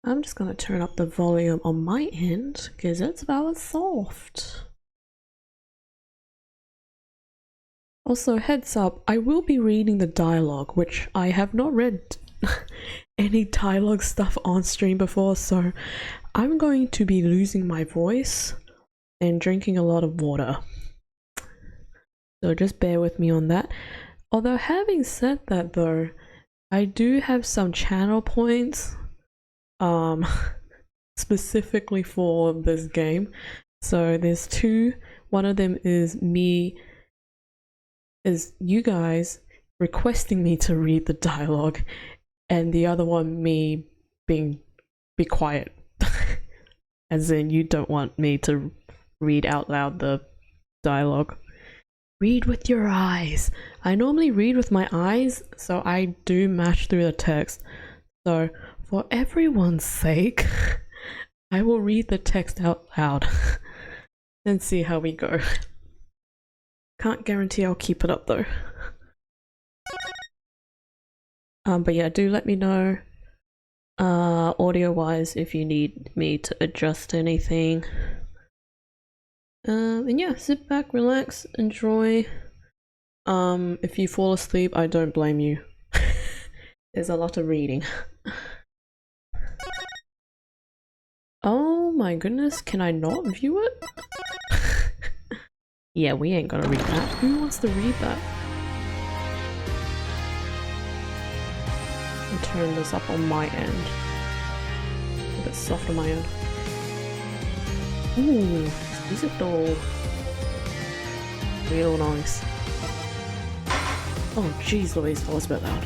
I'm just gonna turn up the volume on my end because it's very soft. Also, heads up, I will be reading the dialogue, which I have not read any dialogue stuff on stream before, so I'm going to be losing my voice and drinking a lot of water. So just bear with me on that. Although having said that though, I do have some channel points specifically for this game. So there's two. One of them is you guys requesting me to read the dialogue, and the other one me being be quiet. As in you don't want me to read out loud the dialogue. Read with your eyes. I normally read with my eyes, so I do mash through the text. So for everyone's sake, I will read the text out loud and see how we go. Can't guarantee I'll keep it up though. But yeah, do let me know audio wise if you need me to adjust anything. And yeah, sit back, relax, enjoy. If you fall asleep, I don't blame you. There's a lot of reading. Oh my goodness, can I not view it? Yeah, we ain't gonna read that. Who wants to read that? I'll turn this up on my end. A bit soft on my end. Ooh, music though. Real nice. Oh jeez Louise, that was a bit loud.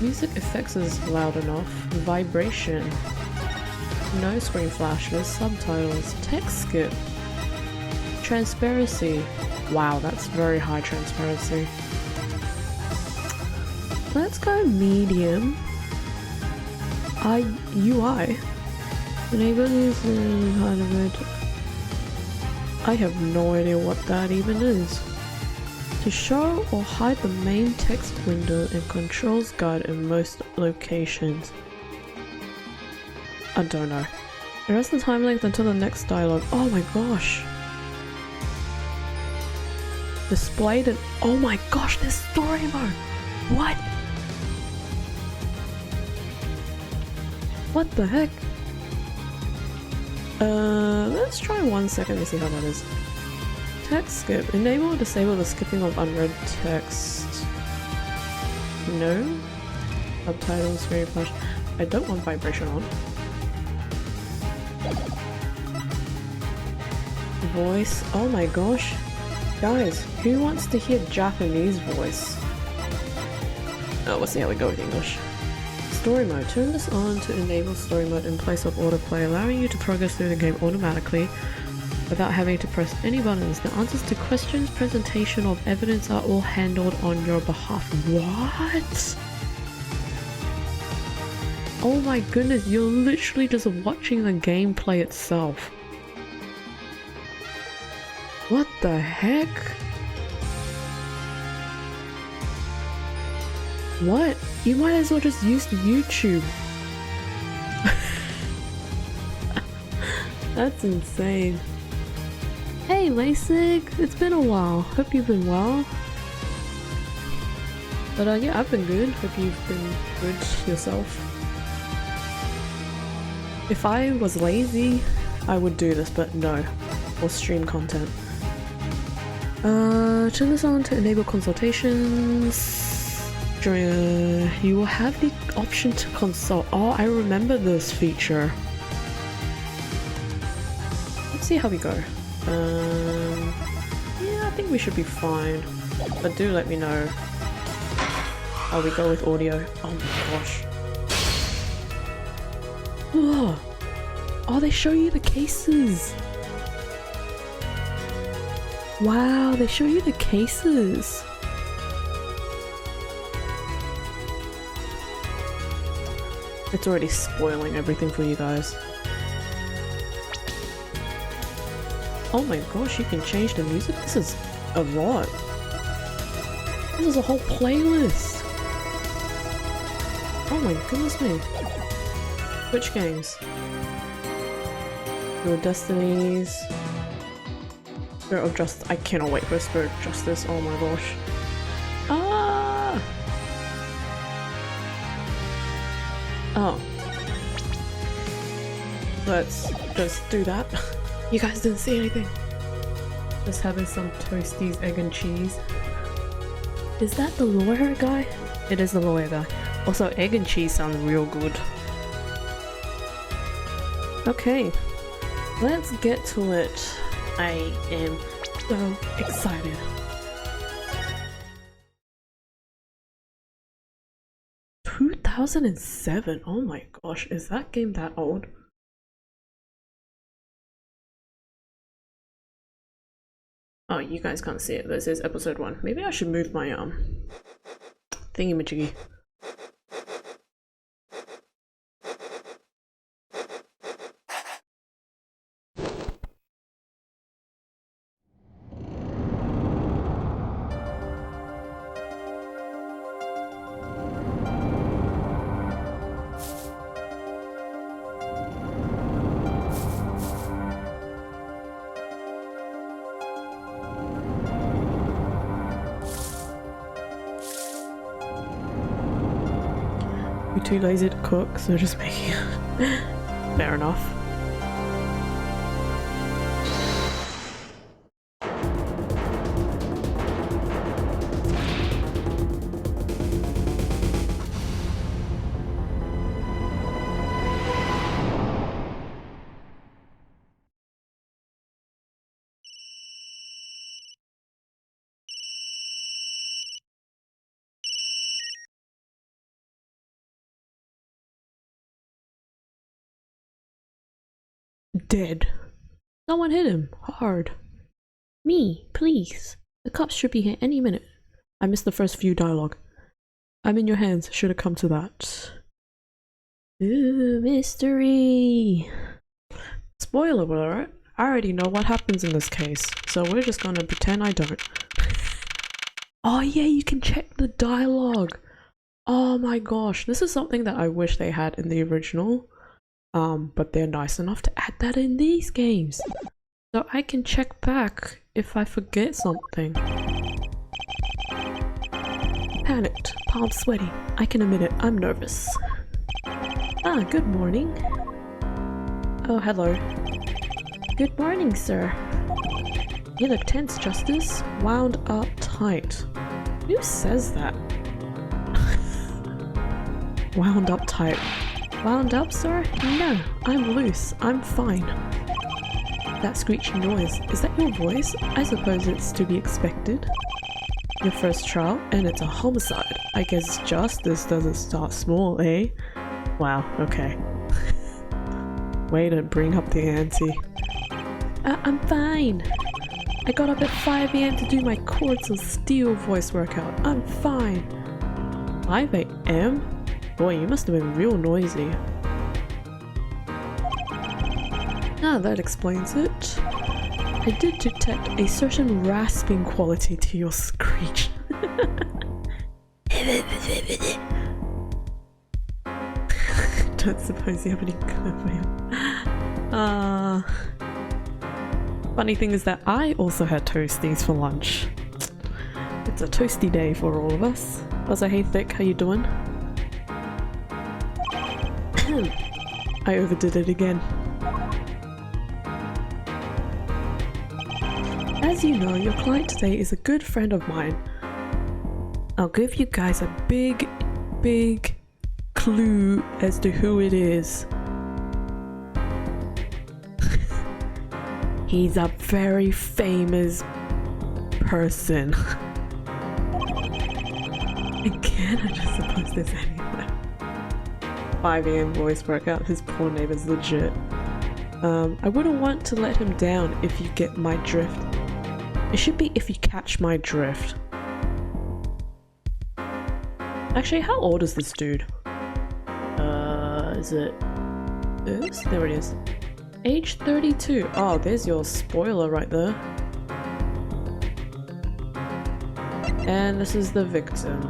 Music effects is loud enough. Vibration. No screen flashes. Subtitles. Text skip. Transparency. Wow, that's very high transparency. Let's go medium. UI. Enable using kind of it. I have no idea what that even is. To show or hide the main text window and controls guide in most locations. I don't know. Erase the time length until the next dialogue. Oh my gosh. Displayed it. Oh my gosh, there's story mode. What? What the heck? Let's try 1 second to see how that is. Text skip. Enable or disable the skipping of unread text. No. Subtitles, screen flash. I don't want vibration on. Voice. Oh my gosh. Guys, who wants to hear Japanese voice? Oh, we'll see how we go with English. Story mode. Turn this on to enable story mode in place of autoplay, allowing you to progress through the game automatically without having to press any buttons. The answers to questions, presentation of evidence are all handled on your behalf. What? Oh my goodness, you're literally just watching the gameplay itself. What the heck? What? You might as well just use YouTube. That's insane. Hey Lasik, it's been a while. Hope you've been well. But yeah, I've been good. Hope you've been good yourself. If I was lazy, I would do this, but no. Or stream content. Turn this on to enable consultations. You will have the option to consult. Oh, I remember this feature. Let's see how we go. Yeah, I think we should be fine. But do let me know how we go with audio. Oh my gosh. Oh, oh, they show you the cases. Wow, they show you the cases. It's already spoiling everything for you guys. Oh my gosh, you can change the music? This is a lot. This is a whole playlist. Oh my goodness me. Which games? Your Destinies. Spirit of Justice. I cannot wait for Spirit of Justice. Oh my gosh. Ah! Oh. Let's just do that. You guys didn't see anything. Just having some Toasties, egg and cheese. Is that the lawyer guy? It is the lawyer guy. Also, egg and cheese sounds real good. Okay, let's get to it. I am so excited. "2007? Oh my gosh, is that game that old? Oh, you guys can't see it. This is episode 1. Maybe I should move my thingy-majiggy. We're too lazy to cook, so we're just making it. Fair enough. Dead. Someone hit him hard. Me, please. The cops should be here any minute. I missed the first few dialogue. I'm in your hands. Should have come to that. Ooh, mystery. Spoiler alert. I already know what happens in this case, so we're just gonna pretend I don't. Oh yeah, you can check the dialogue. Oh my gosh, this is something that I wish they had in the original. But they're nice enough to add that in these games. So I can check back if I forget something. Panicked, palms sweaty. I can admit it, I'm nervous. Ah, good morning. Oh, hello. Good morning, sir. You look tense, Justice. Wound up tight. Who says that? Wound up tight. Wound up, sir? No, I'm loose. I'm fine. That screeching noise, is that your voice? I suppose it's to be expected. Your first trial, and it's a homicide. I guess justice doesn't start small, eh? Wow, okay. Way to bring up the ante. I'm fine. I got up at 5 AM to do my Cords of Steel voice workout. I'm fine. 5 AM? Boy, you must have been real noisy. Ah, that explains it. I did detect a certain rasping quality to your screech. Don't suppose you have any good. Funny thing is that I also had Toasties for lunch. It's a toasty day for all of us. Also, hey Thick, how you doing? I overdid it again. As you know, your client today is a good friend of mine. I'll give you guys a big clue as to who it is. He's a very famous person. Again, I just suppose there's anyone. 5 AM voice workout, his poor neighbor's legit. I wouldn't want to let him down if you get my drift. It should be if you catch my drift. Actually, how old is this dude? Is it this? There it is. Age 32. Oh, there's your spoiler right there. And this is the victim.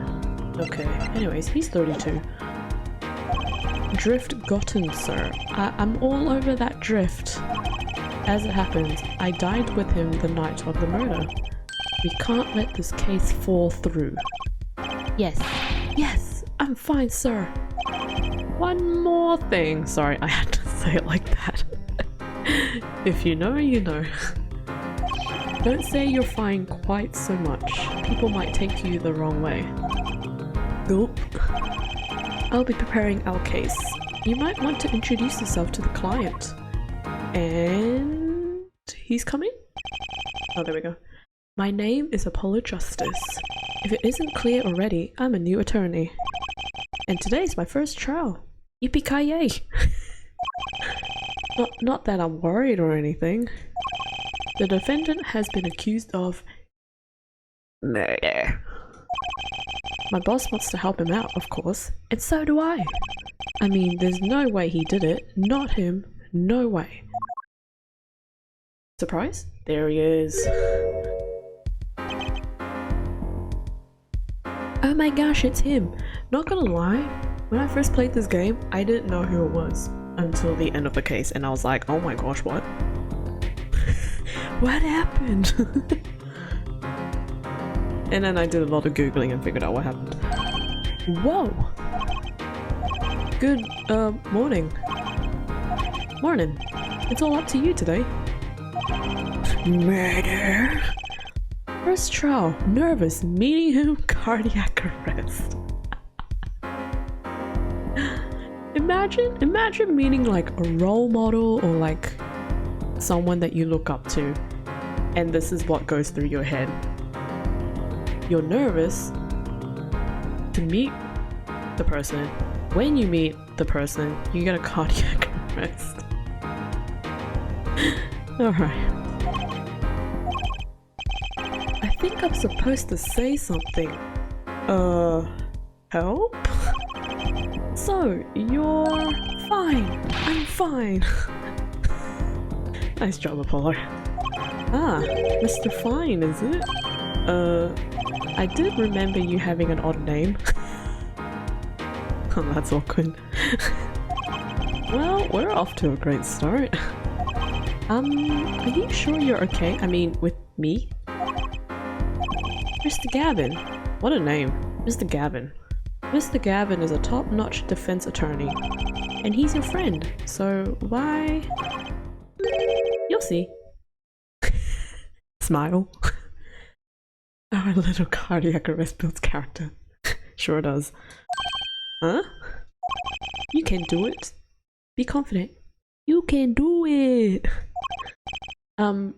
Okay, anyways, he's 32. Drift gotten, sir. I'm all over that drift. As it happens, I dined with him the night of the murder. We can't let this case fall through. Yes. Yes, I'm fine, sir. One more thing. Sorry, I had to say it like that. If you know, you know. Don't say you're fine quite so much. People might take you the wrong way. Gulp. I'll be preparing our case. You might want to introduce yourself to the client. And he's coming? Oh, there we go. My name is Apollo Justice. If it isn't clear already, I'm a new attorney. And today's my first trial. Yippee-ki-yay! Not that I'm worried or anything. The defendant has been accused of murder. My boss wants to help him out, of course, and so do I. I mean, there's no way he did it. Not him. No way. Surprise? There he is. Oh my gosh, it's him. Not gonna lie, when I first played this game, I didn't know who it was until the end of the case, and I was like, oh my gosh, what? What happened? And then I did a lot of googling and figured out what happened. Whoa! Good, morning. Morning. It's all up to you today. Murder? First trial, nervous, meeting him, cardiac arrest. Imagine meeting like a role model or like someone that you look up to, and this is what goes through your head. You're nervous to meet the person. When you meet the person, you get a cardiac arrest. Alright. I think I'm supposed to say something. Help? So, you're fine. I'm fine. Nice job, Apollo. Ah, Mr. Fine, is it? I did remember you having an odd name. Oh, that's awkward. Well, we're off to a great start. Are you sure you're okay? I mean, with me? Mr. Gavin. What a name. Mr. Gavin. Mr. Gavin is a top-notch defense attorney. And he's your friend, so why? You'll see. Smile. Our little cardiac arrest builds character. Sure does. Huh? You can do it. Be confident. You can do it. I'm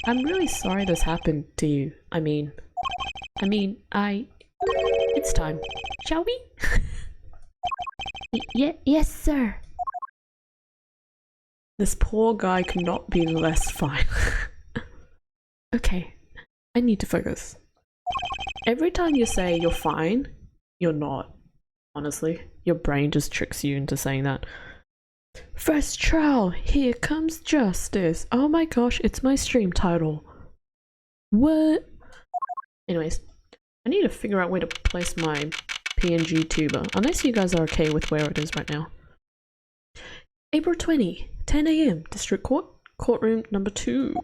really sorry this happened to you. I mean, it's time. Shall we? Yes, sir. This poor guy could not be less fine. Okay, I need to focus. Every time you say you're fine, you're not. Honestly, your brain just tricks you into saying that. First trial, here comes justice. Oh my gosh, it's my stream title. What? Anyways, I need to figure out where to place my PNG tuber, unless you guys are okay with where it is right now. April 20, 10 AM, District Court, Courtroom number 2.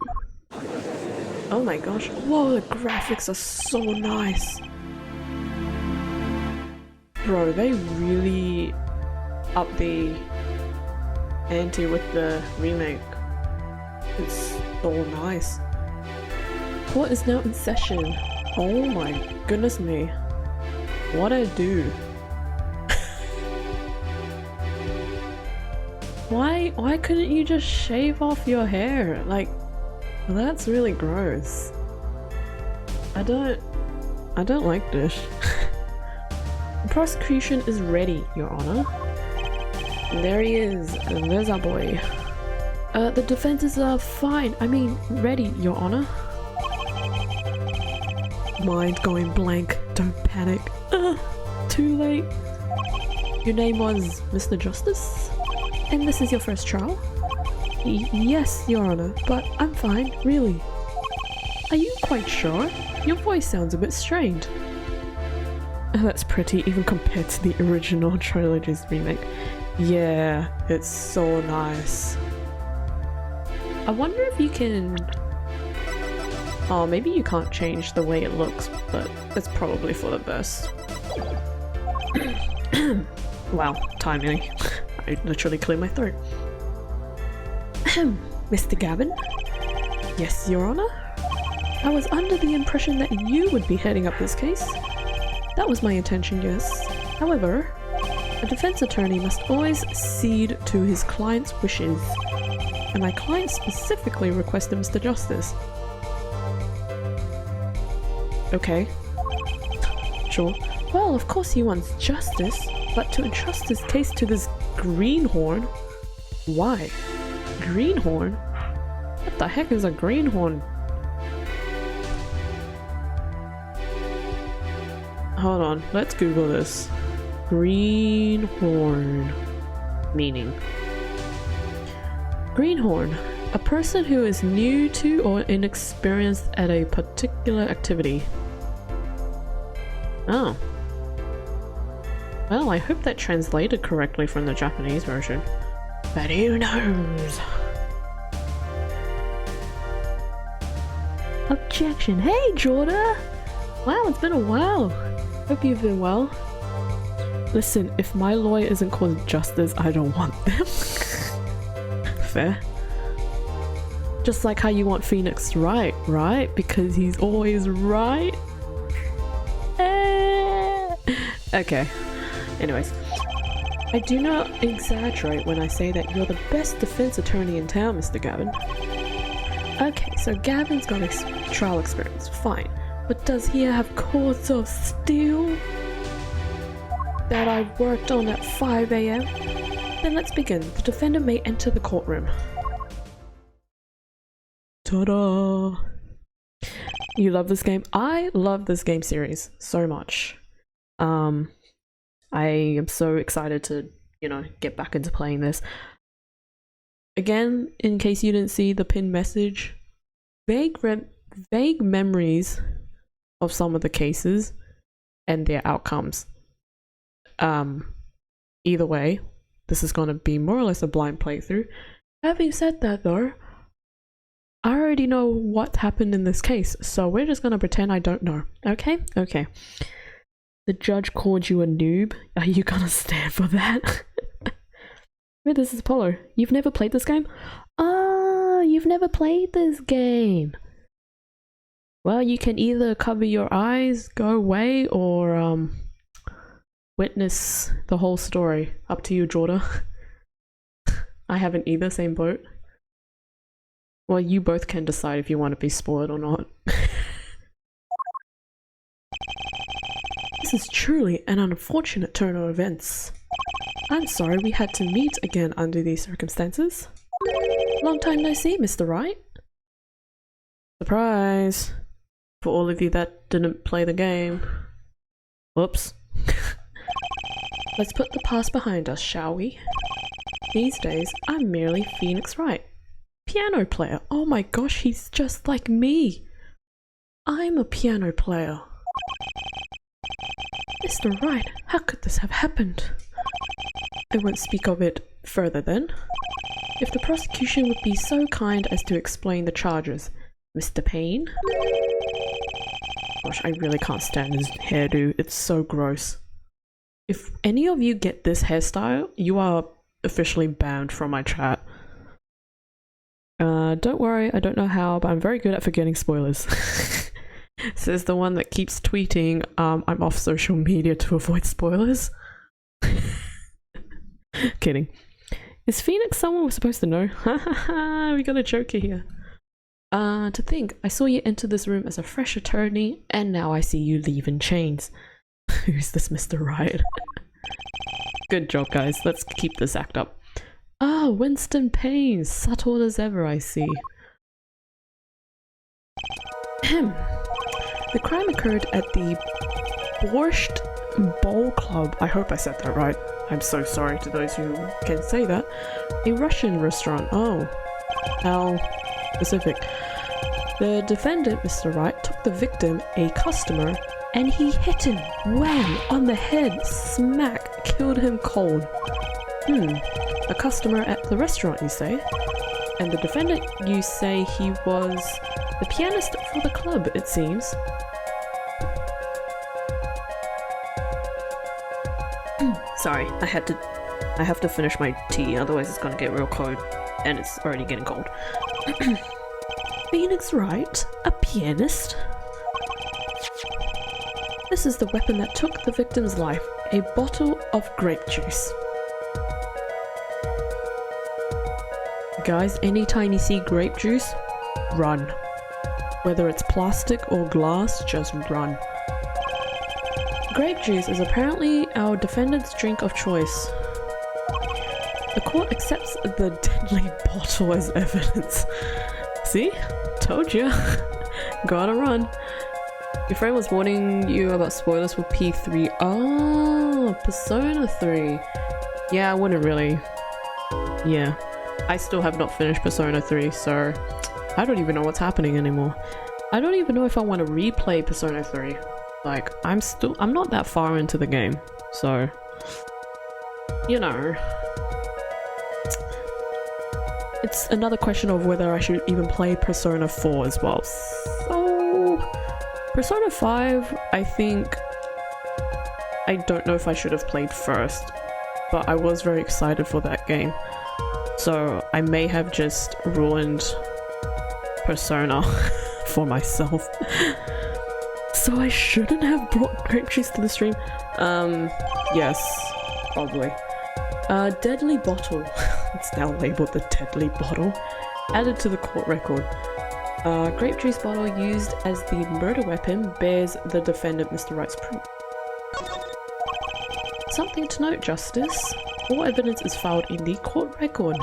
Oh my gosh, whoa, the graphics are so nice. Bro, they really upped the ante with the remake. It's so nice. Court is now in session. Oh my goodness me. What'd I do? Why couldn't you just shave off your hair? Like, that's really gross. I don't like this. The prosecution is ready, Your Honor. And there he is. And there's our boy. The defenses are fine. I mean, ready, Your Honor. Mind going blank. Don't panic. Too late. Your name was Mr. Justice? And this is your first trial? Yes, Your Honor, but I'm fine, really. Are you quite sure? Your voice sounds a bit strained. That's pretty, even compared to the original trilogy's remake. Yeah, it's so nice. I wonder if you can... Oh, maybe you can't change the way it looks, but it's probably for the best. Wow, timing. I literally cleared my throat. Mr. Gavin? Yes, Your Honor? I was under the impression that you would be heading up this case. That was my intention, yes. However, a defense attorney must always cede to his client's wishes. And my client specifically requested Mr. Justice. Okay. Sure. Well, of course he wants justice, but to entrust his case to this greenhorn? Why? Greenhorn? What the heck is a greenhorn? Hold on, let's Google this. Greenhorn. Meaning. Greenhorn. A person who is new to or inexperienced at a particular activity. Oh. Well, I hope that translated correctly from the Japanese version. But who knows? Objection. Hey, Jordan! Wow, it's been a while. Hope you've been well. Listen, if my lawyer isn't called Justice, I don't want them. Fair. Just like how you want Phoenix right? Because he's always right. Okay. Anyways. I do not exaggerate when I say that you're the best defense attorney in town, Mr. Gavin. Okay, so Gavin's got trial experience, fine. But does he have cords of steel that I worked on at 5 AM? Then let's begin. The defendant may enter the courtroom. Ta-da! You love this game? I love this game series so much. I am so excited to, you know, get back into playing this. Again, in case you didn't see the pinned message, vague memories of some of the cases and their outcomes. Either way, this is going to be more or less a blind playthrough. Having said that though, I already know what happened in this case, so we're just going to pretend I don't know. Okay? Okay. The judge called you a noob. Are you gonna stand for that? Wait, this is Apollo. You've never played this game? Ah, you've never played this game. Well, you can either cover your eyes, go away, or witness the whole story. Up to you, Jordan. I haven't either, same boat. Well, you both can decide if you want to be spoiled or not. This is truly an unfortunate turn of events. I'm sorry we had to meet again under these circumstances. Long time no see, Mr. Wright. Surprise! For all of you that didn't play the game. Whoops. Let's put the past behind us, shall we? These days, I'm merely Phoenix Wright. Piano player. Oh my gosh, he's just like me. I'm a piano player. Mr. Wright, how could this have happened? I won't speak of it further then. If the prosecution would be so kind as to explain the charges. Mr. Payne? Gosh, I really can't stand his hairdo. It's so gross. If any of you get this hairstyle, you are officially banned from my chat. Don't worry, I don't know how, but I'm very good at forgetting spoilers. Says the one that keeps tweeting, I'm off social media to avoid spoilers. Kidding. Is Phoenix someone we're supposed to know? We got a joker here. To think, I saw you enter this room as a fresh attorney, and now I see you leave in chains. Who's this Mr. Wright? Good job, guys. Let's keep this act up. Ah, Winston Payne. Subtle as ever, I see. The crime occurred at the Borscht Bowl Club. I hope I said that right. I'm so sorry to those who can say that. A Russian restaurant. Oh, how specific. The defendant, Mr. Wright, took the victim, a customer, and he hit him, wham, on the head, smack, killed him cold. A customer at the restaurant, you say? And the defendant, you say he was the pianist for the club, it seems. Sorry, I have to finish my tea, otherwise it's gonna get real cold. And it's already getting cold. Phoenix Wright? A pianist? This is the weapon that took the victim's life. A bottle of grape juice. Guys, anytime you see grape juice, run. Whether it's plastic or glass, just run. Grape juice is apparently our defendant's drink of choice. The court accepts the deadly bottle as evidence. See? Told you. Gotta run. Your friend was warning you about spoilers for P3. Oh, Persona 3. Yeah, I wouldn't really. Yeah. I still have not finished Persona 3, so I don't even know what's happening anymore. I don't even know if I want to replay Persona 3. Like, I'm not that far into the game, so, you know. It's another question of whether I should even play Persona 4 as well. So, Persona 5, I think, I don't know if I should have played first, but I was very excited for that game. So I may have just ruined Persona for myself. So I shouldn't have brought grape juice to the stream. Yes, probably. Deadly bottle. It's now labeled the deadly bottle. Added to the court record. Grape juice bottle used as the murder weapon bears the defendant Mr. Wright's print. Something to note, Justice. All evidence is filed in the court record.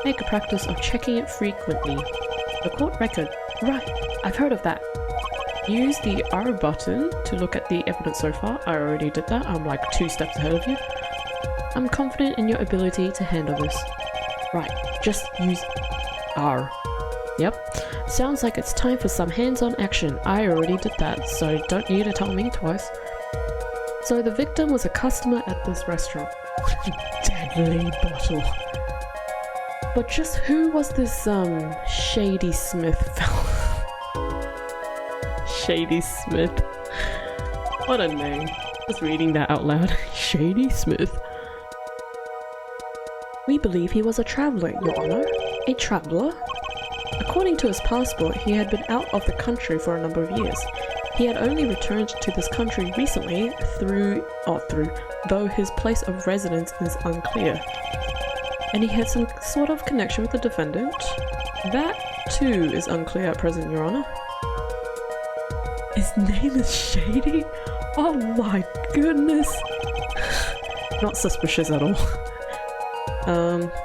Make a practice of checking it frequently. The court record. Right, I've heard of that. Use the R button to look at the evidence so far. I already did that. I'm like 2 steps ahead of you. I'm confident in your ability to handle this. Right, just use R. Yep. Sounds like it's time for some hands-on action. I already did that, so don't need to tell me twice. So the victim was a customer at this restaurant. Deadly bottle. But just who was this Shady Smith fella? Shady Smith. What a name. Just reading that out loud. Shady Smith. We believe he was a traveller, Your Honour. A traveller? According to his passport, he had been out of the country for a number of years. He had only returned to this country recently though his place of residence is unclear. And he had some sort of connection with the defendant. That too is unclear at present, Your Honour. His name is Shady? Oh my goodness! Not suspicious at all.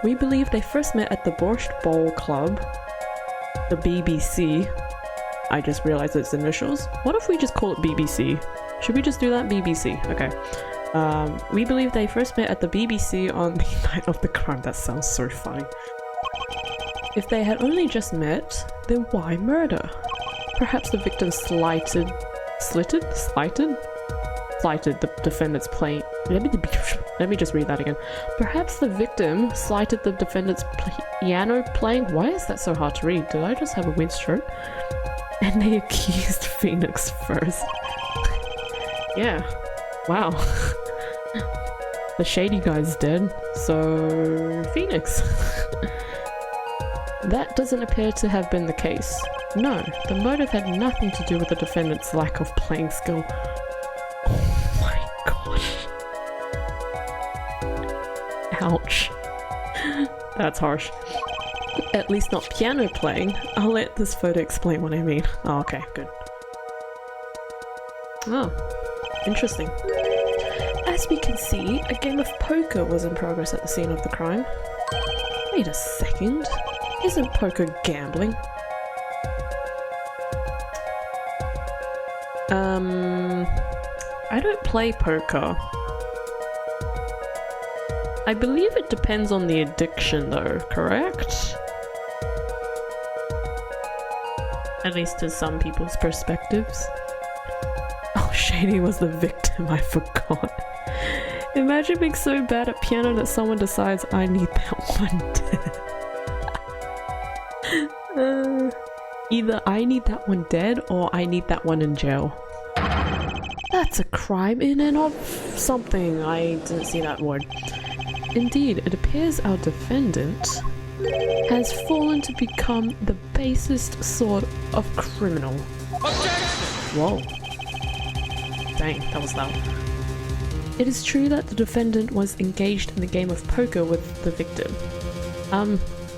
We believe they first met at the Borscht Bowl Club, the BBC. I just realized its initials. What if we just call it BBC? Should we just do that? BBC. Okay. We believe they first met at the BBC on the night of the crime. That sounds so funny. If they had only just met, then why murder? Perhaps the victim slighted the defendant's playing. Let me just read that again. Perhaps the victim slighted the defendant's piano playing. Why is that so hard to read? Did I just have a wind stroke? And they accused Phoenix first. Yeah. Wow. The shady guy's dead, so Phoenix. That doesn't appear to have been the case. No, the motive had nothing to do with the defendant's lack of playing skill. Oh my gosh. Ouch. That's harsh. At least not piano playing. I'll let this photo explain what I mean. Oh, okay, good. Oh, interesting. As we can see, a game of poker was in progress at the scene of the crime. Wait a second. Isn't poker gambling? I don't play poker. I believe it depends on the addiction though, correct? At least to some people's perspectives. Oh Shady was the victim, I forgot. Imagine being so bad at piano that someone decides I need that one dead. Either I need that one dead or I need that one in jail. That's a crime in and of something. I didn't see that word. Indeed, it appears our defendant has fallen to become the basest sort of criminal. Whoa. Dang, that was loud. It is true that the defendant was engaged in the game of poker with the victim.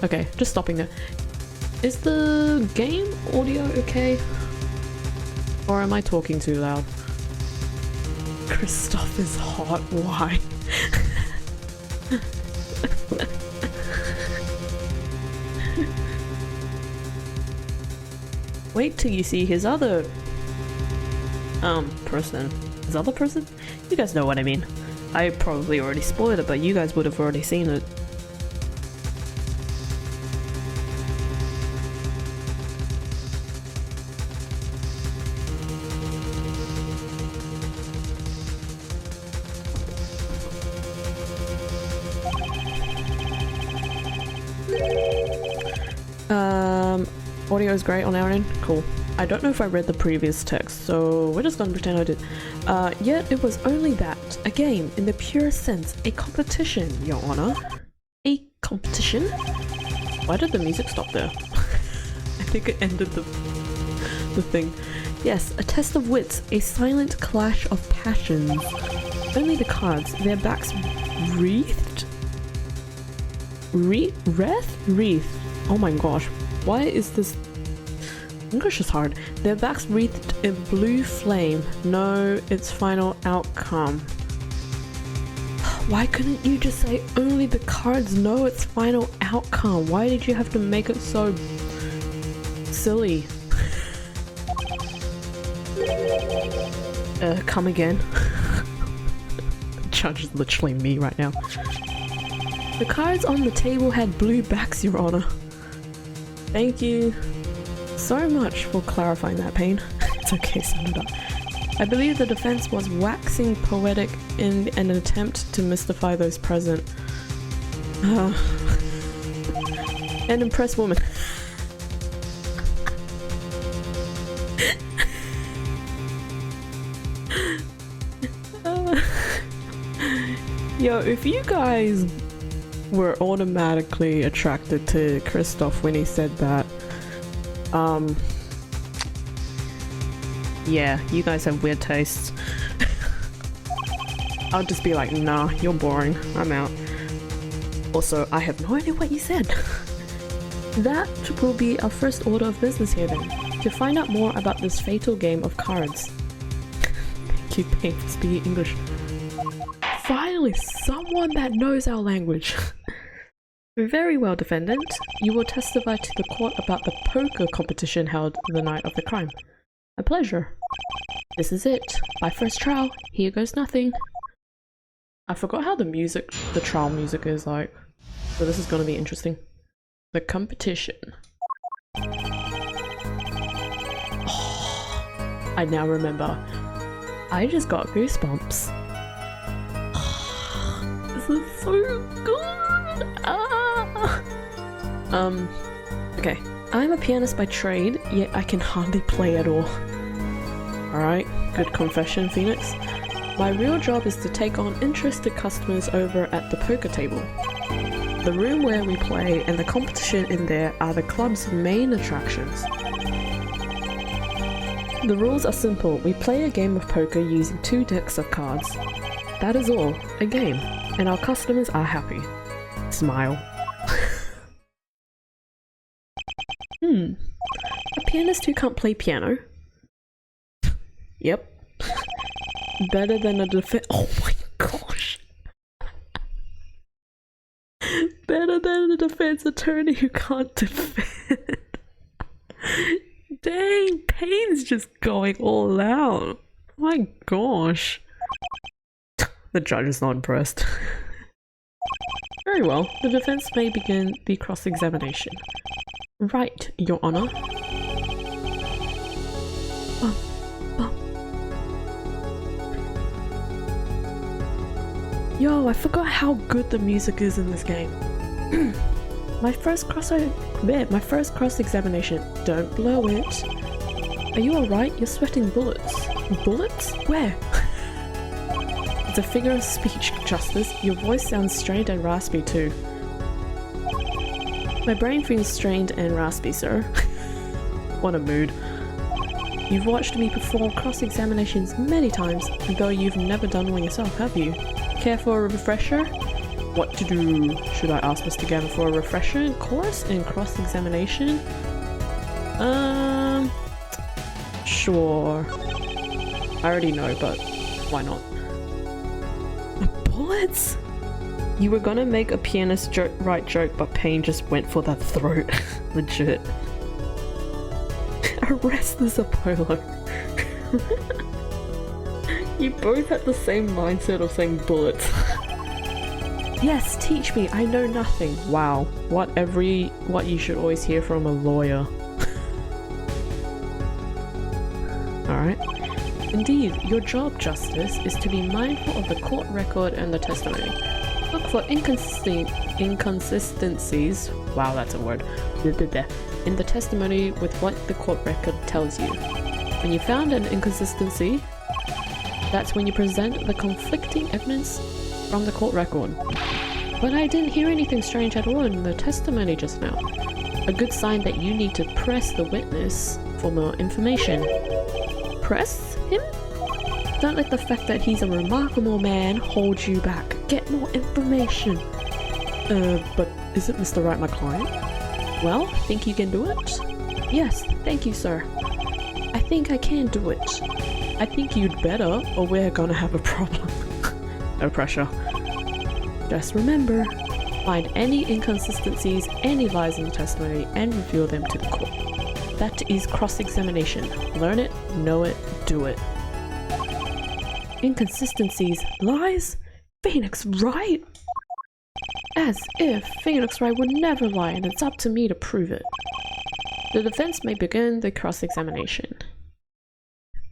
Okay, just stopping there. Is the game audio okay? Or am I talking too loud? Christoph is hot, why? Wait till you see his other person. His other person? You guys know what I mean. I probably already spoiled it, but you guys would have already seen it. Audio is great on our end. Cool. I don't know if I read the previous text, so we're just gonna pretend I did. Yet it was only that. A game, in the purest sense. A competition, Your Honor. A competition? Why did the music stop there? I think it ended the thing. Yes, a test of wits. A silent clash of passions. Only the cards, their backs wreathed? Wreathed? Oh my gosh. Why is this... English is hard. Their backs wreathed in blue flame. No, its final outcome. Why couldn't you just say only the cards know its final outcome? Why did you have to make it so silly? Come again. The judge is literally me right now. The cards on the table had blue backs, Your Honor. Thank you so much for clarifying that, Payne. It's okay, send it up. I believe the defense was waxing poetic in an attempt to mystify those present. An impressed woman. Yo, if you guys were automatically attracted to Christoph when he said that, yeah, you guys have weird tastes. I'll just be like, nah, you're boring, I'm out. Also, I have no idea what you said. That will be our first order of business here then, to find out more about this fatal game of cards. Thank you, Payne, for speaking English. Finally, someone that knows our language. Very well, defendant. You will testify to the court about the poker competition held the night of the crime. A pleasure. This is it. My first trial. Here goes nothing. I forgot how the trial music is like. So this is gonna be interesting. The competition. Oh, I now remember. I just got goosebumps. Oh, this is so good. Okay. I'm a pianist by trade, yet I can hardly play at all. Alright, good confession, Phoenix. My real job is to take on interested customers over at the poker table. The room where we play and the competition in there are the club's main attractions. The rules are simple. We play a game of poker using 2 decks of cards. That is all, a game, and our customers are happy. Smile. A pianist who can't play piano? Yep. Better than a oh my gosh. Better than a defense attorney who can't defend. Dang, Payne's just going all out. My gosh. The judge is not impressed. Very well, the defense may begin the cross-examination. Right, Your Honor. Yo, I forgot how good the music is in this game. My first cross-examination. Don't blow it. Are you alright? You're sweating bullets. Bullets? Where? It's a figure of speech, Justice. Your voice sounds strained and raspy too. My brain feels strained and raspy, sir. What a mood. You've watched me perform cross-examinations many times, though you've never done one yourself, have you? Care for a refresher? What to do? Should I ask Mr. Gavin for a refresher course in cross-examination? Sure. I already know, but why not? Bullets? You were gonna make a pianist right joke, but Payne just went for that throat. Legit. Arrest this Apollo. You both had the same mindset of saying bullets. Yes, teach me, I know nothing. Wow, what you should always hear from a lawyer. Alright. Indeed, your job, Justice, is to be mindful of the court record and the testimony. Look for inconsistencies, wow that's a word, in the testimony with what the court record tells you. When you found an inconsistency, that's when you present the conflicting evidence from the court record. But I didn't hear anything strange at all in the testimony just now. A good sign that you need to press the witness for more information. Press him? Don't let the fact that he's a remarkable man hold you back. Get more information. But isn't Mr. Wright my client? Well, think you can do it? Yes, thank you, sir. I think I can do it. I think you'd better, or we're gonna have a problem. No pressure. Just remember, find any inconsistencies, any lies in the testimony, and reveal them to the court. That is cross-examination. Learn it, know it, do it. Inconsistencies, lies? Phoenix Wright? As if Phoenix Wright would never lie, and it's up to me to prove it. The defense may begin the cross-examination.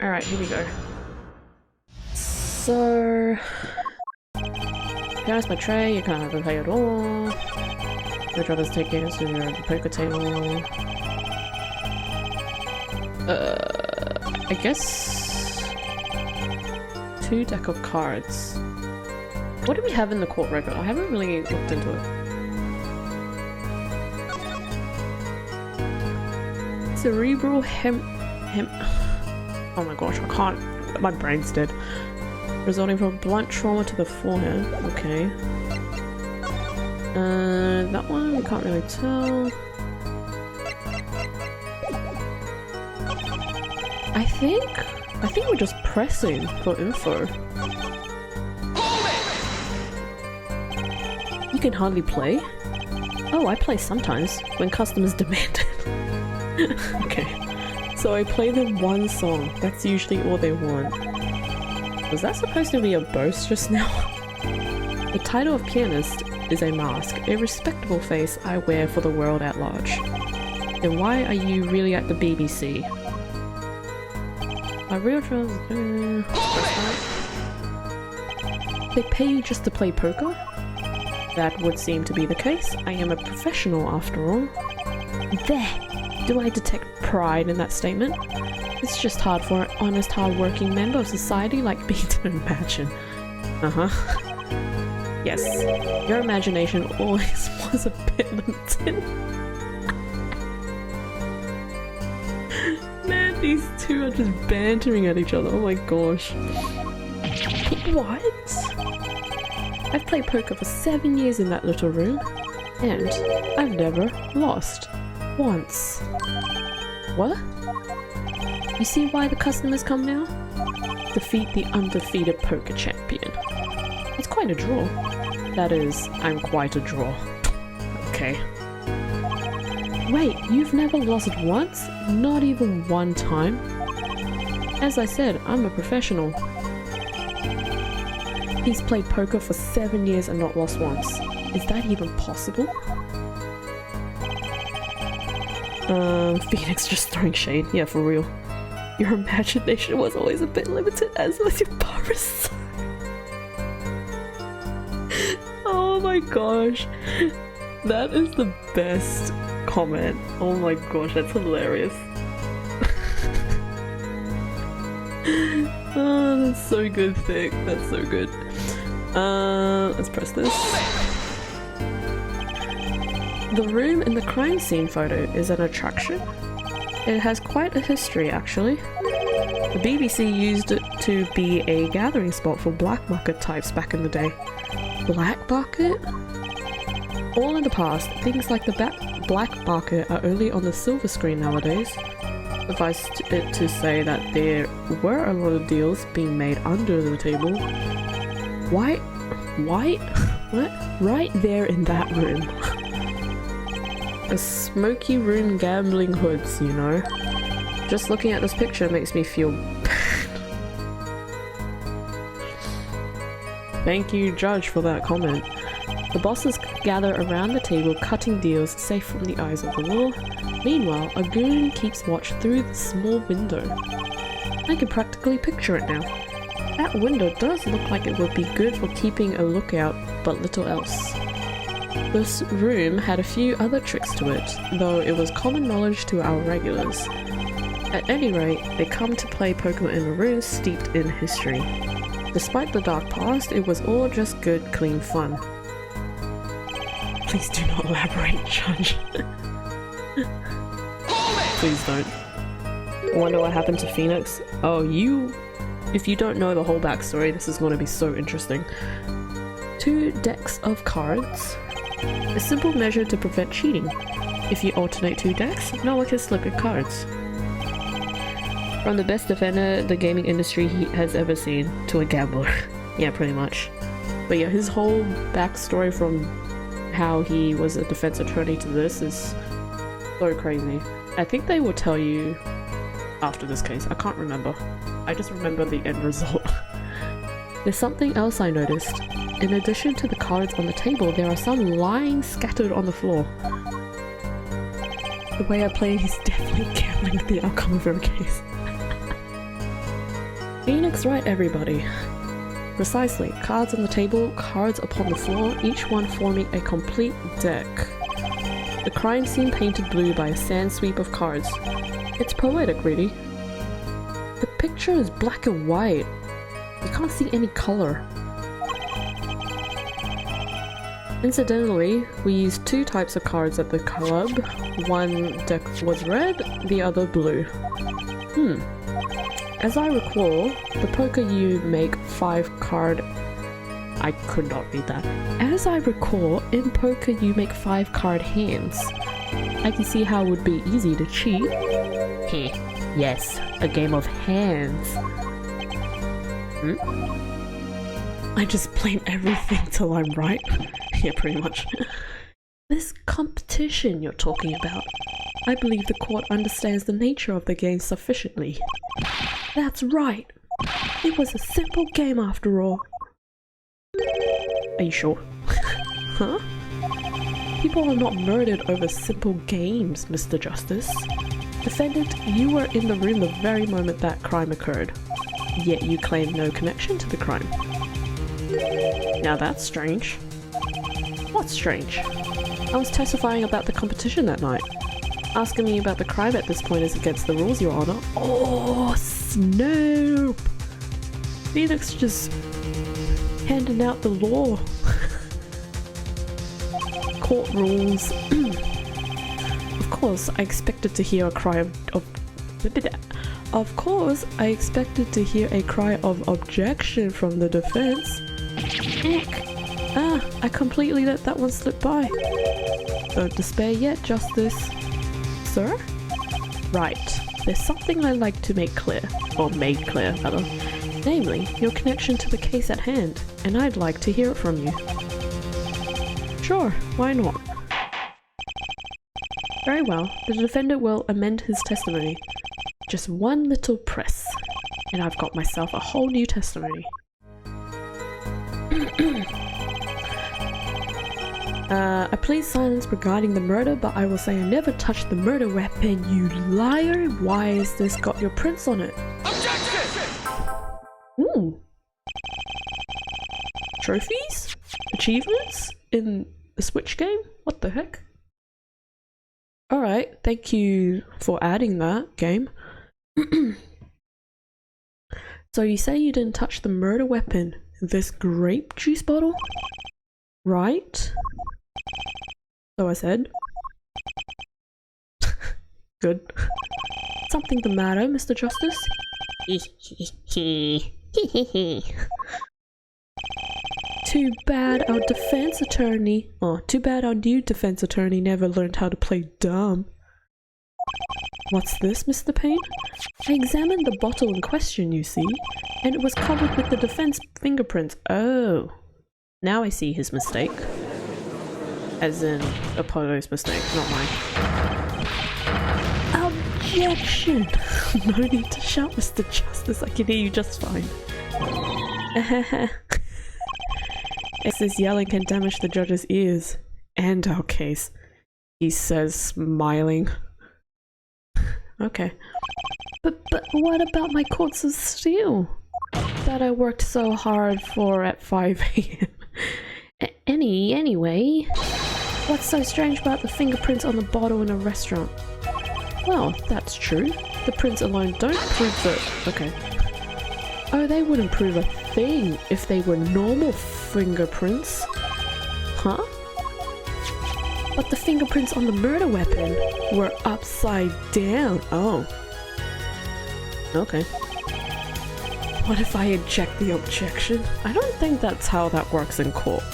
Alright, here we go. So... Here's my tray, you can't have a play at all. The drivers take games to the poker table. I guess... 2 deck of cards. What do we have in the court record? I haven't really looked into it. Cerebral oh my gosh, I can't. My brain's dead. Resulting from blunt trauma to the forehead. Okay. That one we can't really tell. I think we're just pressing for info. You can hardly play? Oh, I play sometimes, when customers demand it. Okay, so I play them one song, that's usually all they want. Was that supposed to be a boast just now? The title of pianist is a mask, a respectable face I wear for the world at large. Then why are you really at the BBC? My real job is... They pay you just to play poker? That would seem to be the case. I am a professional after all. There! Do I detect pride in that statement? It's just hard for an honest, hard-working member of society like me to imagine. Uh-huh. Yes, your imagination always was a bit limited. Man, these two are just bantering at each other. Oh my gosh. What? I've played poker for 7 years in that little room, and I've never lost. Once. What? You see why the customers come now? Defeat the undefeated poker champion. It's quite a draw. That is, I'm quite a draw. Okay. Wait, you've never lost once? Not even one time? As I said, I'm a professional. He's played poker for 7 years and not lost once. Is that even possible? Phoenix just throwing shade. Yeah, for real. Your imagination was always a bit limited, as was your Boris. my gosh. That is the best comment. Oh my gosh, that's hilarious. Oh, that's so good, Thick. That's so good. Let's press this. The room in the crime scene photo is an attraction. It has quite a history, actually. The BBC used it to be a gathering spot for black market types back in the day. Black market? All in the past, things like the black market are only on the silver screen nowadays. Suffice it to say that there were a lot of deals being made under the table. What? Right there in that room. A smoky room gambling hoods, you know. Just looking at this picture makes me feel bad. Thank you, Judge, for that comment. The bosses gather around the table, cutting deals safe from the eyes of the law. Meanwhile, a goon keeps watch through the small window. I can practically picture it now. That window does look like it would be good for keeping a lookout, but little else. This room had a few other tricks to it, though it was common knowledge to our regulars. At any rate, they come to play poker in a room steeped in history. Despite the dark past, it was all just good, clean fun. Please do not elaborate, Judge. Please don't. I wonder what happened to Phoenix. Oh, if you don't know the whole backstory, this is going to be so interesting. 2 decks of cards. A simple measure to prevent cheating. If you alternate 2 decks, no one can slip your cards. From the best defender the gaming industry has ever seen to a gambler. Yeah, pretty much. But yeah, his whole backstory from how he was a defense attorney to this is so crazy. I think they will tell you after this case. I can't remember. I just remember the end result. There's something else I noticed. In addition to the cards on the table, there are some lying scattered on the floor. The way I play, he's definitely gambling with the outcome of every case. Phoenix right, everybody. Precisely. Cards on the table, cards upon the floor, each one forming a complete deck. The crime scene painted blue by a sand sweep of cards. It's poetic, really. The picture is black and white. You can't see any color. Incidentally, we used 2 types of cards at the club. One deck was red, the other blue. As I recall, the poker you make 5 card... I could not read that. As I recall, in poker you make 5 card hands. I can see how it would be easy to cheat. Yes, a game of hands. I just blame everything till I'm right. Yeah, pretty much. This competition you're talking about. I believe the court understands the nature of the game sufficiently. That's right. It was a simple game after all. Are you sure? Huh? People are not murdered over simple games, Mr. Justice. Defendant, you were in the room the very moment that crime occurred. Yet you claim no connection to the crime. Now that's strange. What's strange? I was testifying about the competition that night. Asking me about the crime at this point is against the rules, Your Honor. Oh, Snoop! Phoenix just handing out the law. Court rules. Of course, I expected to hear a cry Of course, I expected to hear a cry of objection from the defense. Heck! I completely let that one slip by. Don't despair yet, Justice. Sir? Right. There's something I'd like to make clear. Or made clear, rather. Namely, your connection to the case at hand, and I'd like to hear it from you. Sure, why not? Very well, the defendant will amend his testimony. Just one little press, and I've got myself a whole new testimony. I plead silence regarding the murder, but I will say I never touched the murder weapon, you liar! Why has this got your prints on it? Trophies? Achievements? in the Switch game? What the heck? Alright, thank you for adding that game. So you say you didn't touch the murder weapon, this grape juice bottle? Right? So I said. Good. Something the matter, Mr. Justice? Too bad our new defense attorney never learned how to play dumb. What's this, Mr. Payne? I examined the bottle in question, you see, and it was covered with the defense fingerprints. Oh. Now I see his mistake. As in, Apollo's mistake, not mine. Objection! No need to shout, Mr. Justice, I can hear you just fine. This yelling can damage the judge's ears. And our case, he says, smiling. Okay. But what about my courts of steel? That I worked so hard for at 5 AM. Anyway, what's so strange about the fingerprints on the bottle in a restaurant? Well, that's true. The prints alone don't prove that... Okay. Oh, they wouldn't prove a thing if they were normal fingerprints. Huh? But the fingerprints on the murder weapon were upside down. Oh. Okay. What if I eject the objection? I don't think that's how that works in court.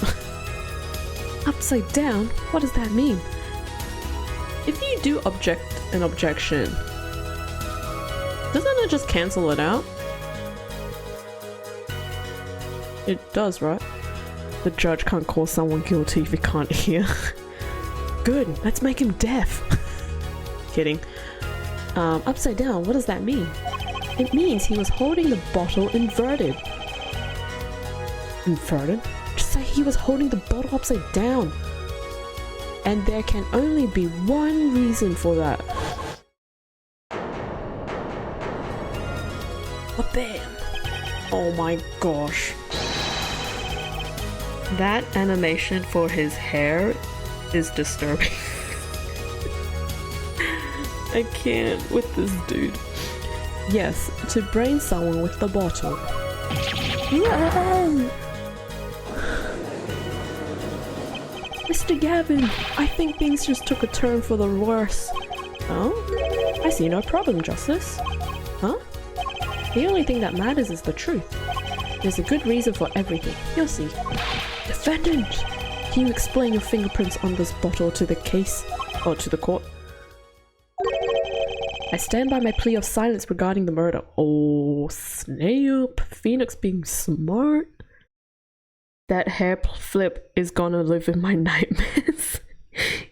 Upside down? What does that mean? If you do object an objection, doesn't it just cancel it out? It does, right? The judge can't call someone guilty if he can't hear. Good, let's make him deaf. Kidding. Upside down, what does that mean? It means he was holding the bottle inverted. Inverted? Just say he was holding the bottle upside down. And there can only be one reason for that. Oh, bam! Oh my gosh. That animation for his hair is disturbing. I can't with this dude. Yes, to brain someone with the bottle. Mr. Gavin, I think things just took a turn for the worse. Oh? I see no problem, Justice. Huh? The only thing that matters is the truth. There's a good reason for everything. You'll see. Defendant! Can you explain your fingerprints on this bottle to the case? Or to the court? I stand by my plea of silence regarding the murder. Oh, snap. Phoenix being smart. That hair flip is gonna live in my nightmares.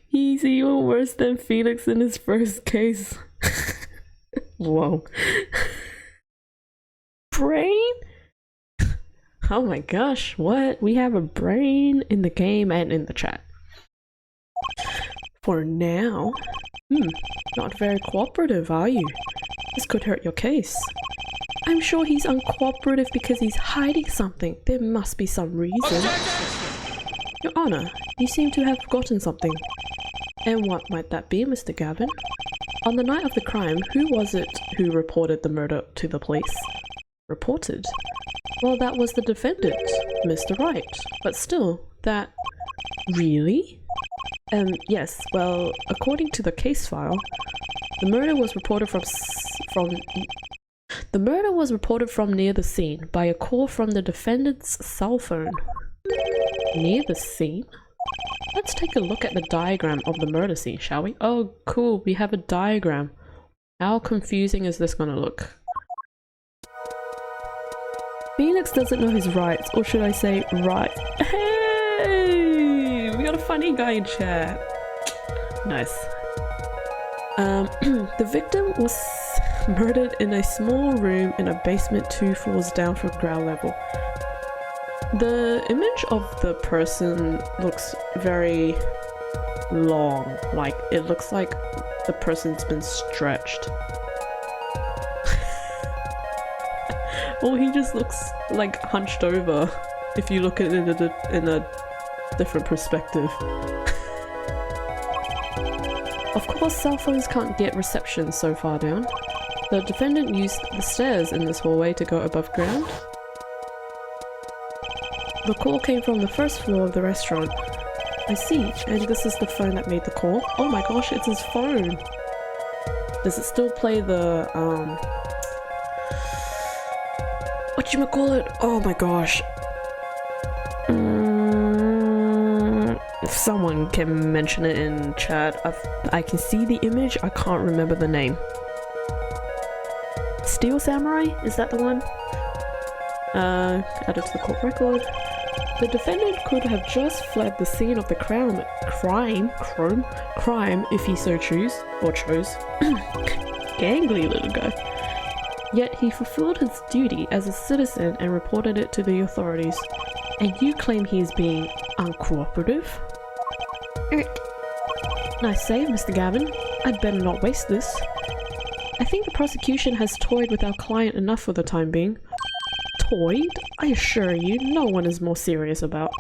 He's even worse than Phoenix in his first case. Whoa. Brain? Oh my gosh, what? We have a brain in the game and in the chat. For now. Not very cooperative, are you? This could hurt your case. I'm sure he's uncooperative because he's hiding something. There must be some reason. Your Honor, you seem to have forgotten something. And what might that be, Mr. Gavin? On the night of the crime, who was it who reported the murder to the police? Reported? Well, that was the defendant, Mr. Wright. But still, that... Really? Yes, well, according to the case file, the murder was reported from near the scene by a call from the defendant's cell phone. Near the scene? Let's take a look at the diagram of the murder scene, shall we? Oh, cool, we have a diagram. How confusing is this gonna look? Phoenix doesn't know his rights, or should I say, right? Hey! We got a funny guy in chat. Nice. The victim was murdered in a small room in a basement 2 floors down from ground level. The image of the person looks very long, like it looks like the person's been stretched. Or he just looks like hunched over if you look at it in a different perspective. Of course, cell phones can't get reception so far down. The defendant used the stairs in this hallway to go above ground. The call came from the first floor of the restaurant. I see, and this is the phone that made the call. Oh my gosh, it's his phone! Does it still play the, whatchamacallit? Oh my gosh. If someone can mention it in chat, I can see the image, I can't remember the name. Steel Samurai? Is that the one? Added to the court record. The defendant could have just fled the scene of the crime if he so chose. Gangly little guy. Yet he fulfilled his duty as a citizen and reported it to the authorities. And you claim he is being uncooperative? Nice save, Mr. Gavin. I'd better not waste this. I think the prosecution has toyed with our client enough for the time being. Toyed? I assure you, no one is more serious about...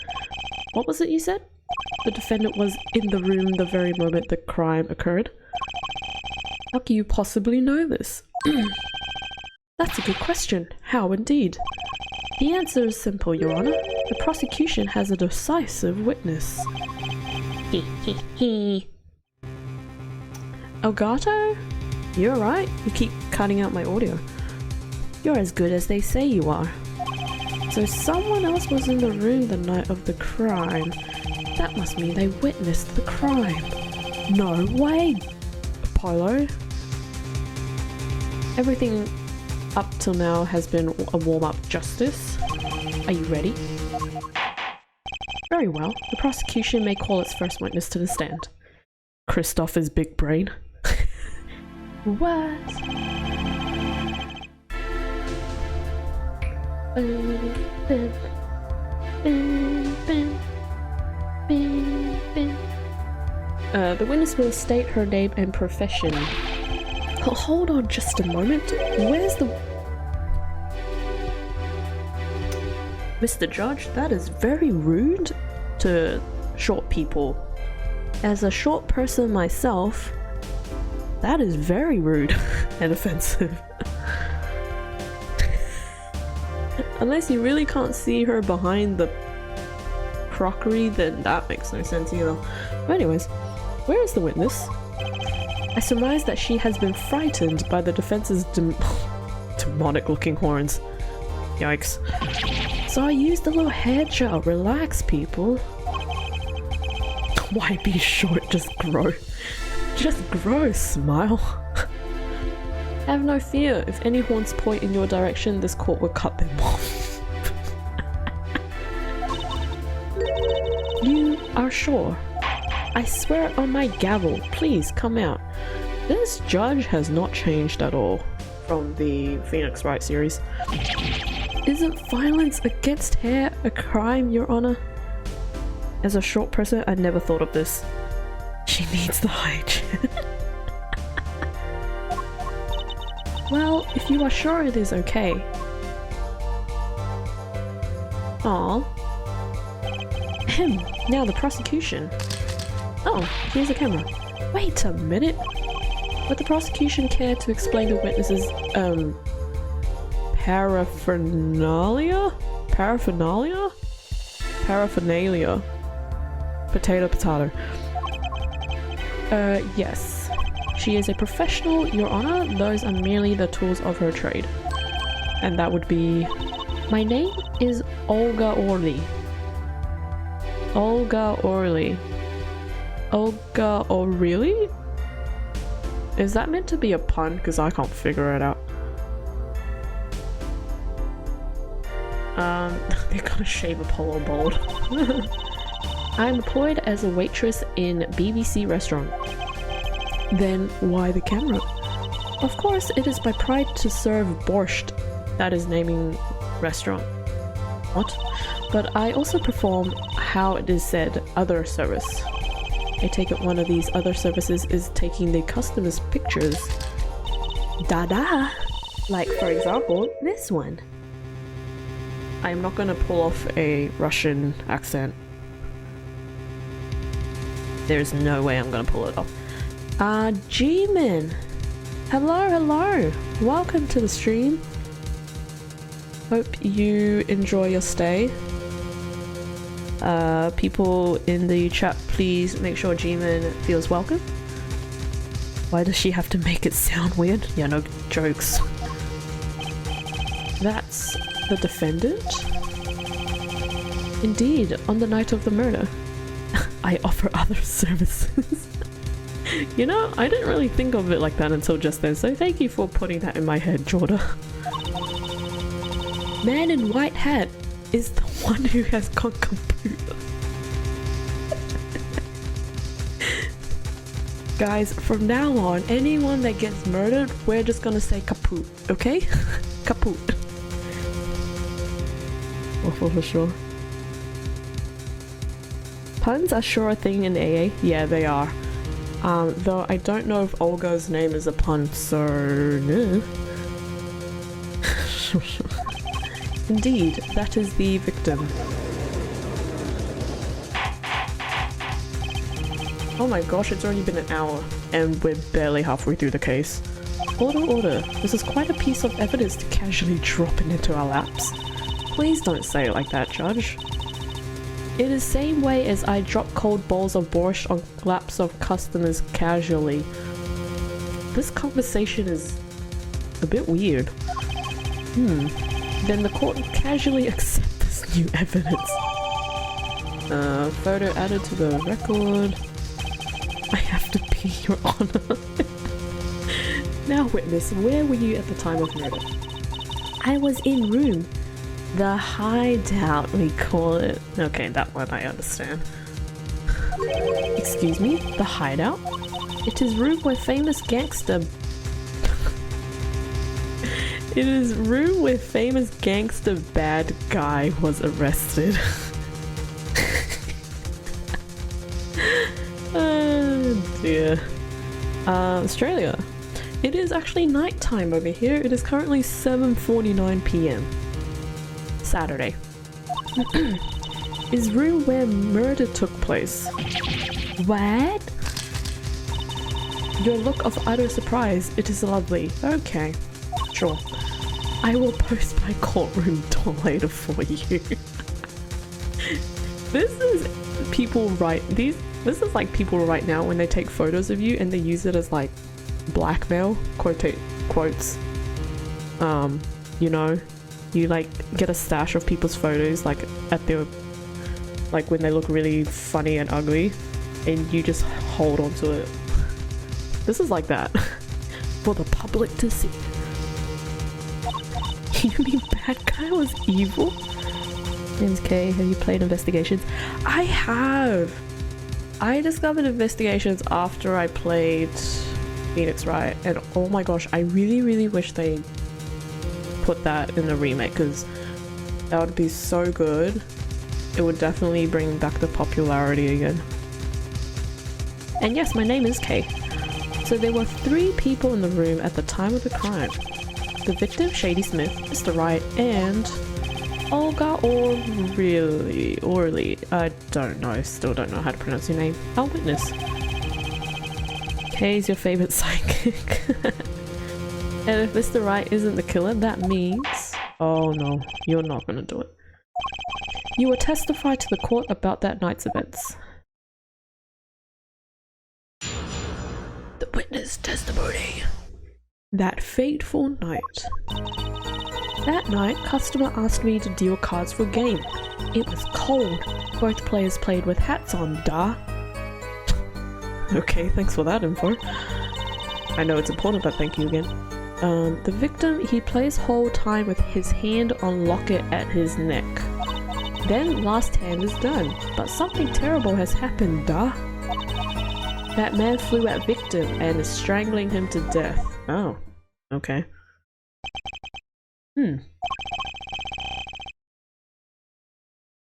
What was it you said? The defendant was in the room the very moment the crime occurred. How can you possibly know this? That's a good question. How indeed? The answer is simple, Your Honor. The prosecution has a decisive witness. Elgato? You're right. You keep cutting out my audio. You're as good as they say you are. So someone else was in the room the night of the crime. That must mean they witnessed the crime. No way! Apollo? Everything up till now has been a warm-up, Justice. Are you ready? Very well. The prosecution may call its first witness to the stand. Christopher's big brain. What? The witness will state her name and profession. Oh, hold on just a moment. Where's the... Mr. Judge, that is very rude to short people. As a short person myself, that is very rude and offensive. Unless you really can't see her behind the crockery, then that makes no sense either. But anyways, where is the witness? I surmise that she has been frightened by the defense's demonic looking horns. Yikes. So I used a little hair gel. Relax, people. Why be short? Just grow. Just grow, smile. Have no fear. If any horns point in your direction, this court will cut them off. You are sure? I swear it on my gavel. Please come out. This judge has not changed at all from the Phoenix Wright series. Isn't violence against hair a crime, Your Honor? As a short person, I never thought of this. She needs the high chair. Well, if you are sure it is okay. Aww. Now the prosecution. Oh, here's a camera. Wait a minute. Would the prosecution care to explain the witness's, paraphernalia? Paraphernalia? Paraphernalia. Potato, potato. Yes. She is a professional, Your Honor. Those are merely the tools of her trade. And that would be... My name is Olga Orley. Olga Orley. Olga O'Reilly? Is that meant to be a pun? Because I can't figure it out. They're gonna shave Apollo bald. I'm employed as a waitress in BBC restaurant. Then why the camera? Of course, it is my pride to serve borscht. That is naming restaurant. What? But I also perform, how it is said, other service. I take it one of these other services is taking the customers' pictures. Da-da! Like, for example, this one. I'm not gonna pull off a Russian accent. There's no way I'm gonna pull it off. G-Man! Hello, hello! Welcome to the stream. Hope you enjoy your stay. People in the chat, please make sure G-Man feels welcome. Why does she have to make it sound weird? Yeah, no jokes. That's the defendant? Indeed, on the night of the murder. I offer other services. You know, I didn't really think of it like that until just then, so thank you for putting that in my head, Jordan. Man in white hat is the one who has gone kaput. Guys, from now on, anyone that gets murdered, we're just gonna say kaput, okay? Kaput. Oh, for sure. Puns are sure a thing in AA. Yeah, they are. Though I don't know if Olga's name is a pun, so... no. Indeed, that is the victim. Oh my gosh, it's already been an hour, and we're barely halfway through the case. Order, order. This is quite a piece of evidence to casually drop it into our laps. Please don't say it like that, Judge. It is the same way as I drop cold bowls of borscht on laps of customers casually. This conversation is a bit weird. Then the court casually accepts this new evidence. Photo added to the record. I have to pee, Your Honor. Now witness, where were you at the time of murder? I was in room. The hideout, we call it. Okay, that one I understand. Excuse me? The hideout? It is room where famous gangster... It is room where famous gangster bad guy was arrested. Oh dear. Australia. It is actually nighttime over here. It is currently 7:49 p.m. Saturday. Is room where murder took place. What? Your look of utter surprise. It is lovely. Okay. Sure. I will post my courtroom door later for you. This is people this is like people right now when they take photos of you and they use it as like blackmail, quotes. You know, you like get a stash of people's photos like at their, like when they look really funny and ugly, and you just hold on to it. This is like that. For the public to see. You mean bad guy was evil? James K, have you played Investigations? I have! I discovered Investigations after I played Phoenix Wright, and oh my gosh, I really wish they put that in the remake, because that would be so good. It would definitely bring back the popularity again. And yes, my name is Kay. So there were 3 people in the room at the time of the crime. The victim, Shady Smith, Mr. Wright, and Olga Orley. I don't know, still don't know how to pronounce your name. Our witness. Kay's your favorite psychic. And if Mr. Wright isn't the killer, that means... Oh no, you're not gonna do it. You will testify to the court about that night's events. The witness testimony. That fateful night. That night, customer asked me to deal cards for a game. It was cold. Both players played with hats on, duh. Okay, thanks for that info. I know it's important, but thank you again. The victim, he plays whole time with his hand on locket at his neck. Then last hand is done, but something terrible has happened, duh. That man flew at victim and is strangling him to death. Oh, okay.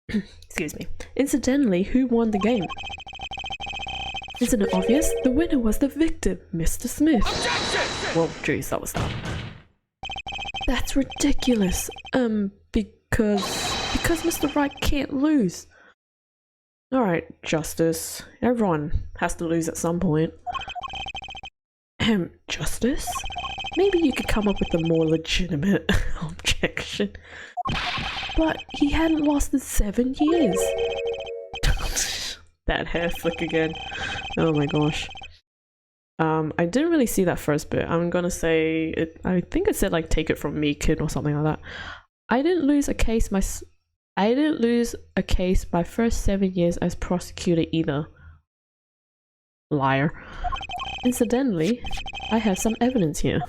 Excuse me. Incidentally, who won the game? Isn't it obvious? The winner was the victim, Mr. Smith. Objection! Well, geez, that was that. That's ridiculous. Because Mr. Wright can't lose. Alright, Justice. Everyone has to lose at some point. Justice? Maybe you could come up with a more legitimate objection. But he hadn't lost in 7 years. That hair flick again. Oh my gosh. I didn't really see that first bit. I'm gonna say it. I think it said like "take it from me, kid" or something like that. I didn't lose a case my first 7 years as prosecutor either. Liar. Incidentally, I have some evidence here.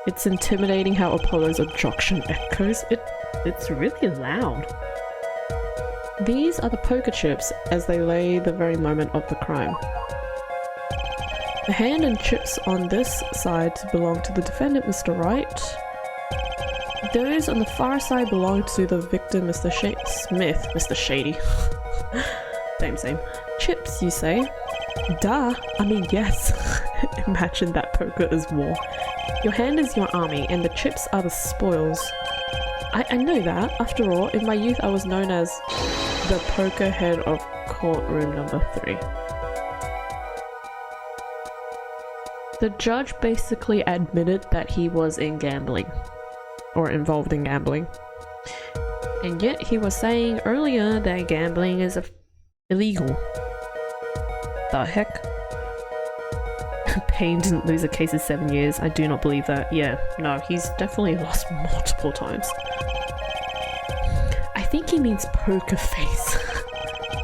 It's intimidating how Apollo's objection echoes. It's really loud. These are the poker chips as they lay the very moment of the crime. The hand and chips on this side belong to the defendant, Mr. Wright. Those on the far side belong to the victim, Mr. Smith, Mr. Shady. Same. Chips, you say? Duh, I mean yes. Imagine that poker is war. Your hand is your army, and the chips are the spoils. I know that. After all, in my youth I was known as the poker head of courtroom number 3. The judge basically admitted that he was in gambling. Or involved in gambling. And yet he was saying earlier that gambling is illegal. The heck? Payne didn't lose a case in 7 years. I do not believe that. Yeah, no, he's definitely lost multiple times. I think he means poker face.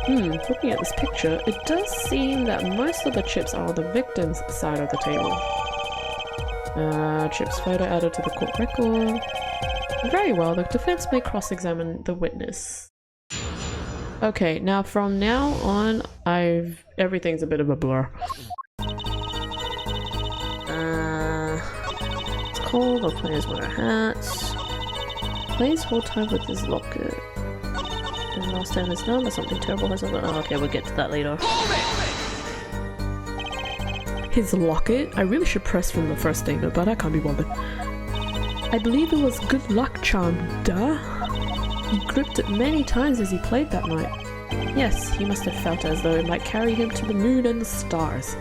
Looking at this picture, it does seem that most of the chips are on the victim's side of the table. Chips photo added to the court record. Very well, the defense may cross-examine the witness. Okay, now from now on, everything's a bit of a blur. It's cold, the players wear hats. Players hold time with his locket. And last time is done, but something terrible has happened. Oh, okay, we'll get to that later. His locket? I really should press from the first statement, but I can't be bothered. I believe it was good luck charm, duh. He gripped it many times as he played that night. Yes, he must have felt as though it might carry him to the moon and the stars.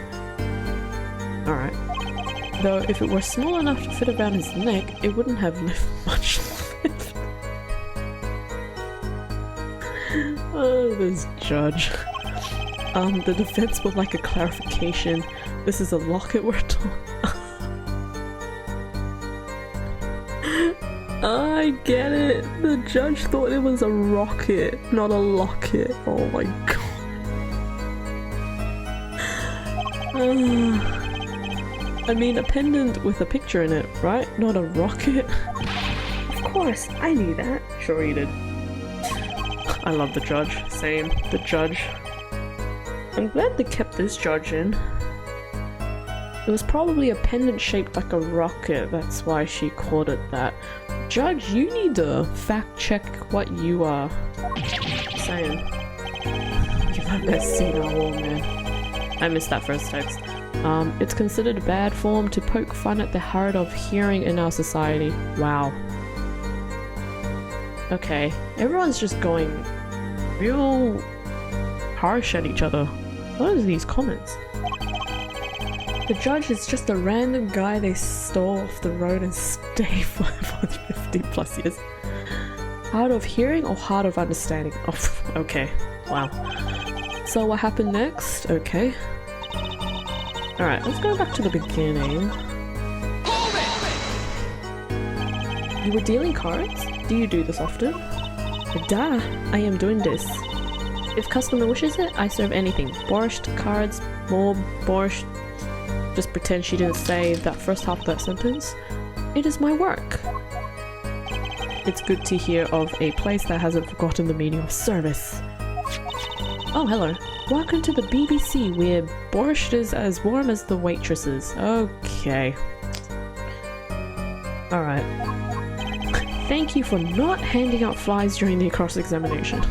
Alright. Though if it were small enough to fit around his neck, it wouldn't have left much lift. Oh, this judge. The defense would like a clarification. This is a locket we're talking. I get it. The judge thought it was a rocket, not a locket. Oh my god. I mean, a pendant with a picture in it, right? Not a rocket. Of course, I knew that. Sure you did. I love the judge. Same. The judge. I'm glad they kept this judge in. It was probably a pendant shaped like a rocket, that's why she called it that. Judge, you need to fact check what you are saying. You love that scene, oh man. I missed that first text. It's considered bad form to poke fun at the hard of hearing in our society. Wow. Okay, everyone's just going real harsh at each other. What are these comments? The judge is just a random guy they stole off the road and stayed for 50 plus years. Hard of hearing or hard of understanding? Oh, okay. Wow. So what happened next? Okay. Alright, let's go back to the beginning. You were dealing cards? Do you do this often? Duh, I am doing this. If customer wishes it, I serve anything. Borscht, cards, more borscht. Just pretend she didn't say that first half of that sentence. It is my work. It's good to hear of a place that hasn't forgotten the meaning of service. Oh, hello. Welcome to the BBC, where borscht is as warm as the waitresses. Okay. Alright. Thank you for not handing out flies during the cross-examination.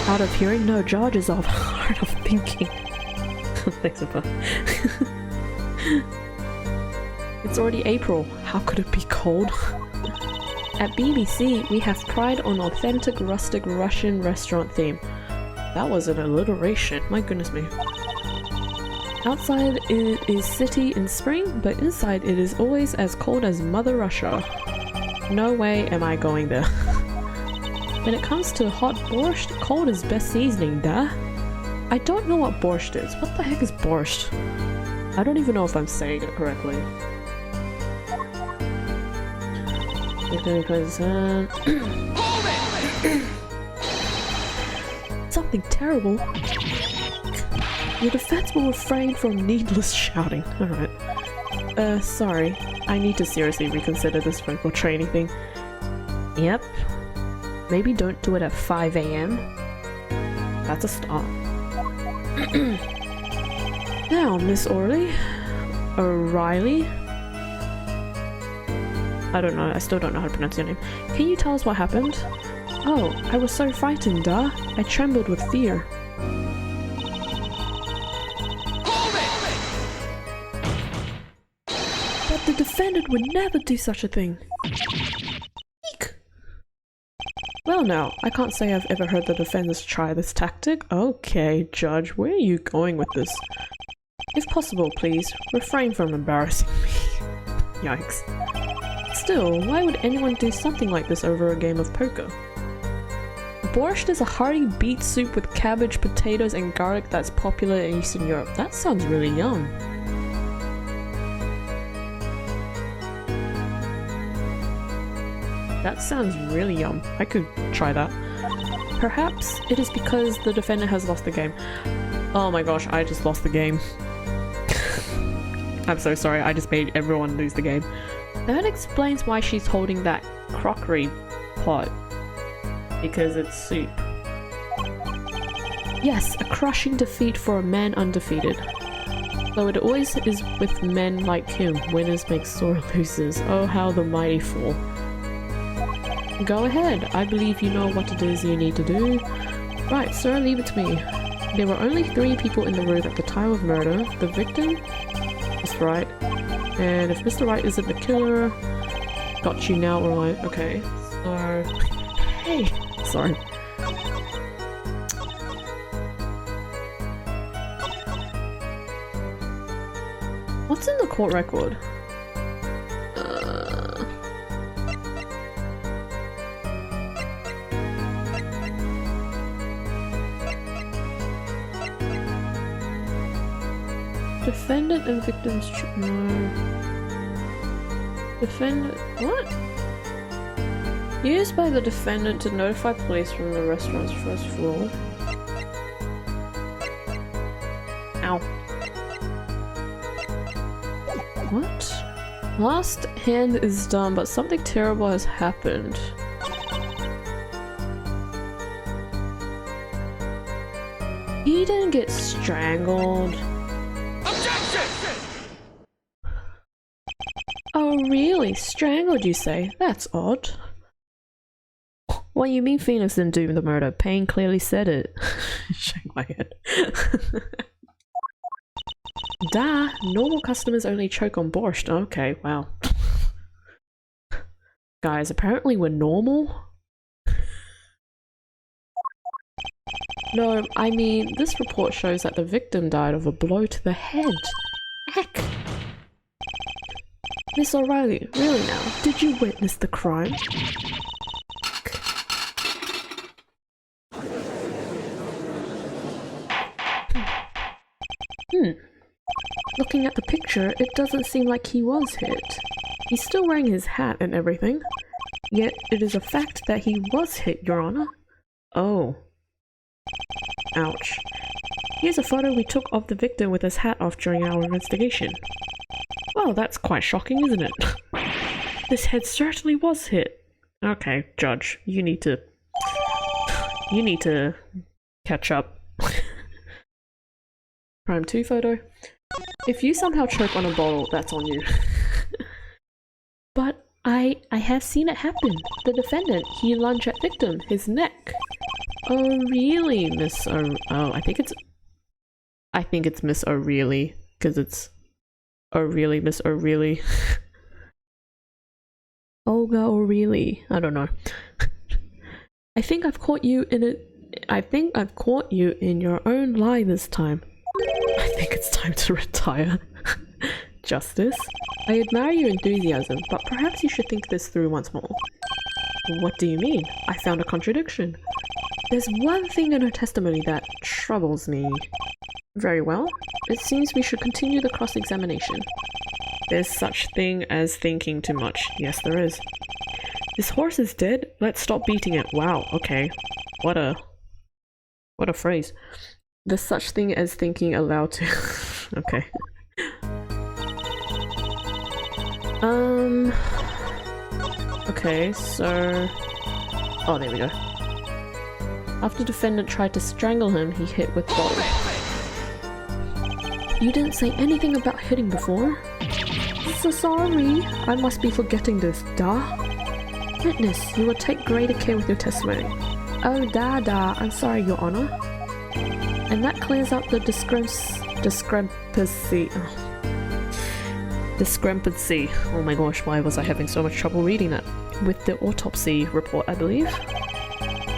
Hard of hearing? No, judge is off. Hard of thinking. Thanks, Appa. It's already April. How could it be cold? At BBC, we have pride on authentic rustic Russian restaurant theme. That was an alliteration, my goodness me. Outside it is city in spring, but inside it is always as cold as Mother Russia. No way am I going there. When it comes to hot borscht, cold is best seasoning, duh. I don't know what borscht is. What the heck is borscht? I don't even know if I'm saying it correctly. 50%. Something terrible. Your defense will refrain from needless shouting. Alright. Sorry. I need to seriously reconsider this vocal training thing. Yep. Maybe don't do it at 5 AM. That's a start. Now, Miss O'Reilly? I don't know, I still don't know how to pronounce your name. Can you tell us what happened? Oh, I was so frightened, duh. I trembled with fear. But the defendant would never do such a thing. Eek. Well now, I can't say I've ever heard the defendants try this tactic. Okay, Judge, where are you going with this? If possible, please, refrain from embarrassing me. Yikes. Still, why would anyone do something like this over a game of poker? Borscht is a hearty beet soup with cabbage, potatoes, and garlic that's popular in Eastern Europe. That sounds really yum. That sounds really yum. I could try that. Perhaps it is because the defendant has lost the game. Oh my gosh, I just lost the game. I'm so sorry, I just made everyone lose the game. That explains why she's holding that crockery pot. Because it's soup. Yes, a crushing defeat for a man undefeated. Though it always is with men like him, winners make sore losers. Oh, how the mighty fall. Go ahead, I believe you know what it is you need to do. Right, sir, leave it to me. There were only 3 people in the room at the time of murder. The victim, Mr. Wright, and if Mr. Wright isn't the killer, got you now, alright, okay. So, hey, sorry. What's in the court record? Defendant and victims. No. Defendant. What? Used by the defendant to notify police from the restaurant's first floor. Ow. What? Last hand is done, but something terrible has happened. He didn't get strangled. Oh really? Strangled, you say? That's odd. What you mean Phoenix didn't do the murder? Payne clearly said it. Shake my head. Duh! Normal customers only choke on borscht. Okay, wow. Guys, apparently we're normal? No, I mean, this report shows that the victim died of a blow to the head. Heck! Miss O'Reilly, really now, did you witness the crime? Looking at the picture, it doesn't seem like he was hit. He's still wearing his hat and everything. Yet, it is a fact that he was hit, Your Honor. Oh. Ouch. Here's a photo we took of the victim with his hat off during our investigation. Well, that's quite shocking, isn't it? This head certainly was hit. Okay, Judge, you need to catch up. Crime 2 photo. If you somehow choke on a bottle, that's on you. But I have seen it happen. The defendant, he lunged at victim, his neck. Oh really, Miss I think it's Miss O'Reilly, because it's O'Reilly, Miss O'Reilly. Olga or really? I don't know. I think I've caught you in it. I think I've caught you in your own lie this time. I think it's time to retire. Justice? I admire your enthusiasm, but perhaps you should think this through once more. What do you mean? I found a contradiction. There's one thing in her testimony that troubles me. Very well. It seems we should continue the cross-examination. There's such thing as thinking too much. Yes, there is. This horse is dead? Let's stop beating it. Wow, okay. What a phrase. There's such thing as thinking aloud to... Okay. Okay, so... Oh, there we go. After defendant tried to strangle him, he hit with bottle. You didn't say anything about hitting before. So sorry. I must be forgetting this, duh. Witness, you will take greater care with your testimony. Oh, da. I'm sorry, Your Honor. And that clears up the discrepancy. Discrepancy. Oh my gosh, why was I having so much trouble reading that? With the autopsy report, I believe.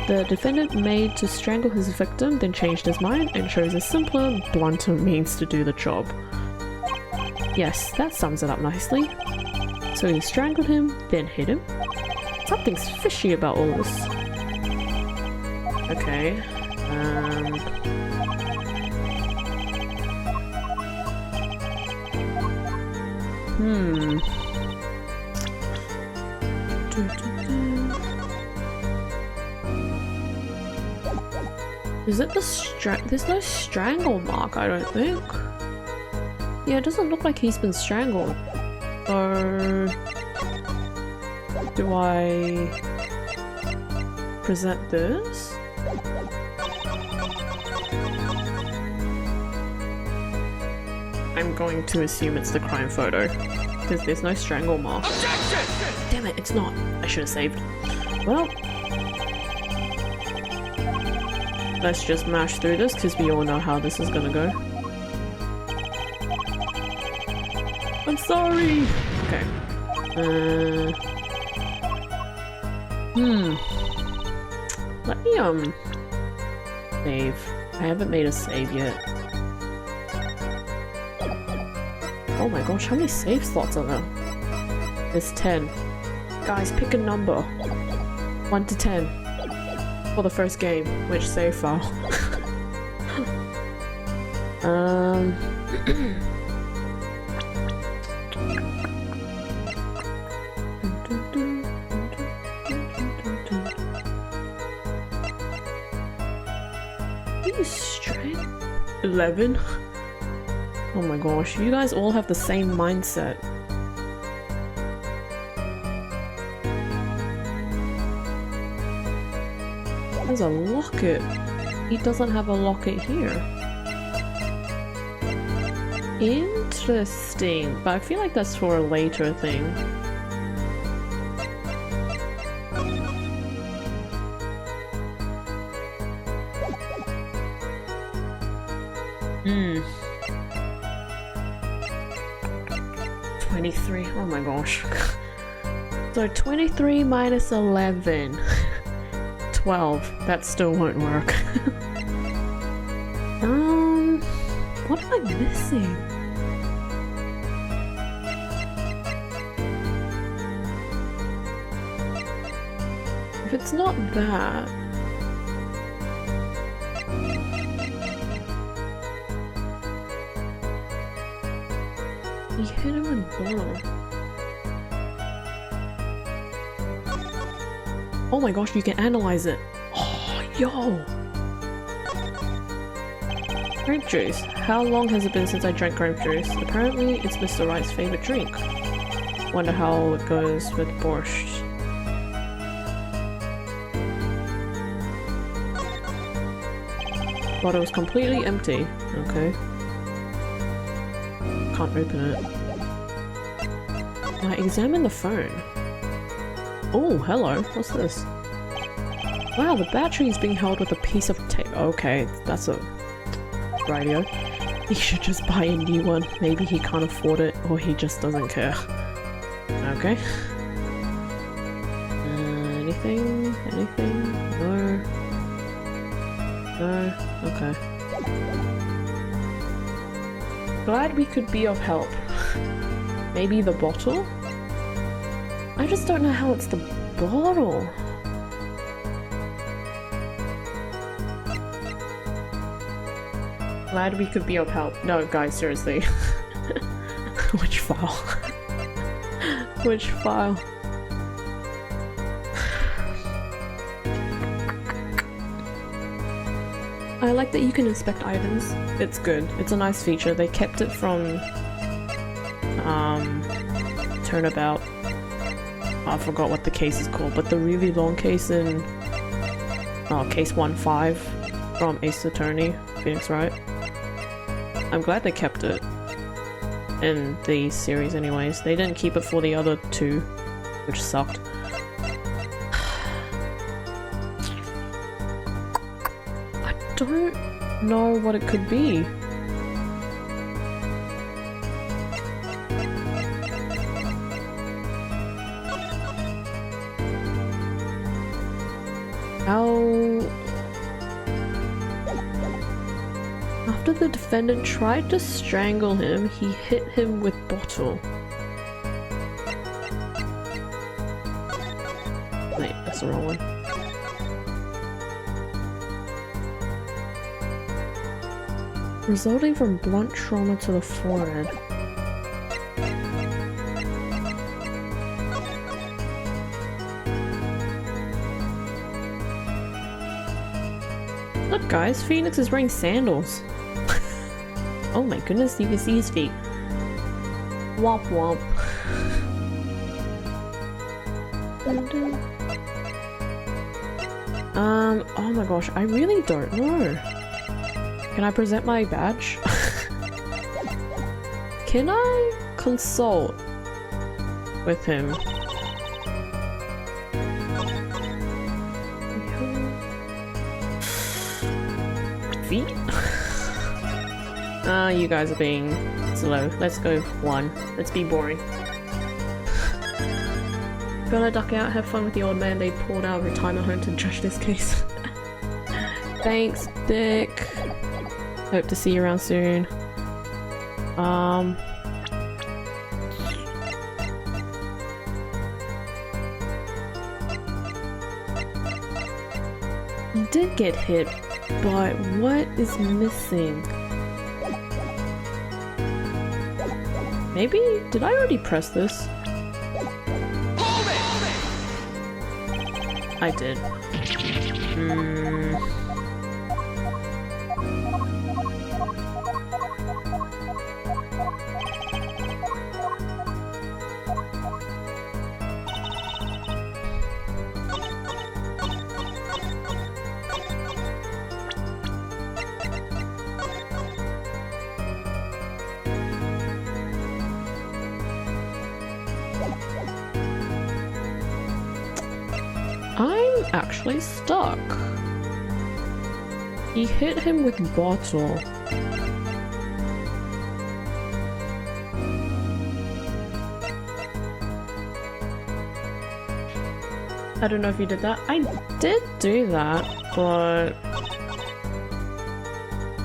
The defendant made to strangle his victim, then changed his mind and chose a simpler, blunter means to do the job. Yes, that sums it up nicely. So he strangled him, then hit him. Something's fishy about all this. Okay. Is it the there's no strangle mark, I don't think. Yeah, it doesn't look like he's been strangled. So... do I... present this? I'm going to assume it's the crime photo. Because there's no strangle mark. Objection! Damn it, it's not. I should have saved. Well... let's just mash through this because we all know how this is gonna go. I'm sorry! Okay. Let me, save. I haven't made a save yet. Oh my gosh, how many save slots are there? There's 10. Guys, pick a number. 1 to 10. For the first game. Which save file? Straight 11. Oh my gosh, you guys all have the same mindset. There's a locket. He doesn't have a locket here. Interesting, but I feel like that's for a later thing. Hmm. 23. Oh my gosh. So 23 minus 11. 12. That still won't work. What am I missing? If it's not that... he hit him with bottle. Oh my gosh, you can analyze it. Oh, yo! Grape juice. How long has it been since I drank grape juice? Apparently, it's Mr. Wright's favorite drink. Wonder how it goes with borscht. Bottle is completely empty. Okay. Can't open it. Now examine the phone. Oh, hello. What's this? Wow, the battery is being held with a piece of tape. Okay, that's a radio. He should just buy a new one. Maybe he can't afford it or he just doesn't care. Okay. Anything? Anything? No. No? Okay. Glad we could be of help. Maybe the bottle? I just don't know how it's the bottle. Glad we could be of help. No, guys, seriously. Which file? Which file? I like that you can inspect items. It's good. It's a nice feature. They kept it from Turnabout. I forgot what the case is called, but the really long case in case 1.5 from Ace Attorney, Phoenix Wright. I'm glad they kept it in the series anyways. They didn't keep it for the other two, which sucked. I don't know what it could be. After the defendant tried to strangle him, he hit him with bottle. Wait, that's the wrong one. Resulting from blunt trauma to the forehead. Look guys, Phoenix is wearing sandals. Oh my goodness, you can see his feet. Womp womp. Oh my gosh, I really don't know. Can I present my badge? Can I consult with him? Feet? You guys are being slow. Let's go 1. Let's be boring. Gotta duck out, have fun with the old man. They pulled out of retirement home to judge this case. Thanks, Dick. Hope to see you around soon. You did get hit, but what is missing? Maybe? Did I already press this? I did. I'm actually stuck. He hit him with bottle. I don't know if you did that. I did do that, but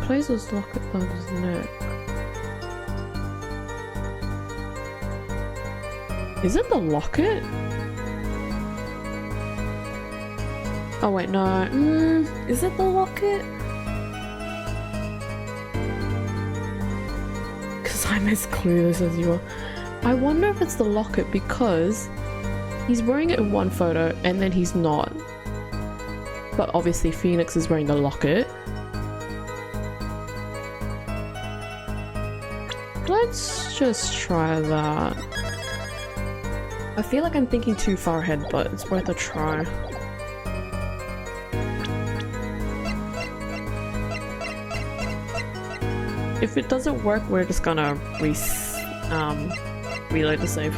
place was locket on his neck. Is it the locket? Oh wait, no. Is it the locket? Because I'm as clueless as you are. I wonder if it's the locket because he's wearing it in one photo and then he's not. But obviously Phoenix is wearing the locket. Let's just try that. I feel like I'm thinking too far ahead, but it's worth a try. If it doesn't work, we're just gonna reload the save.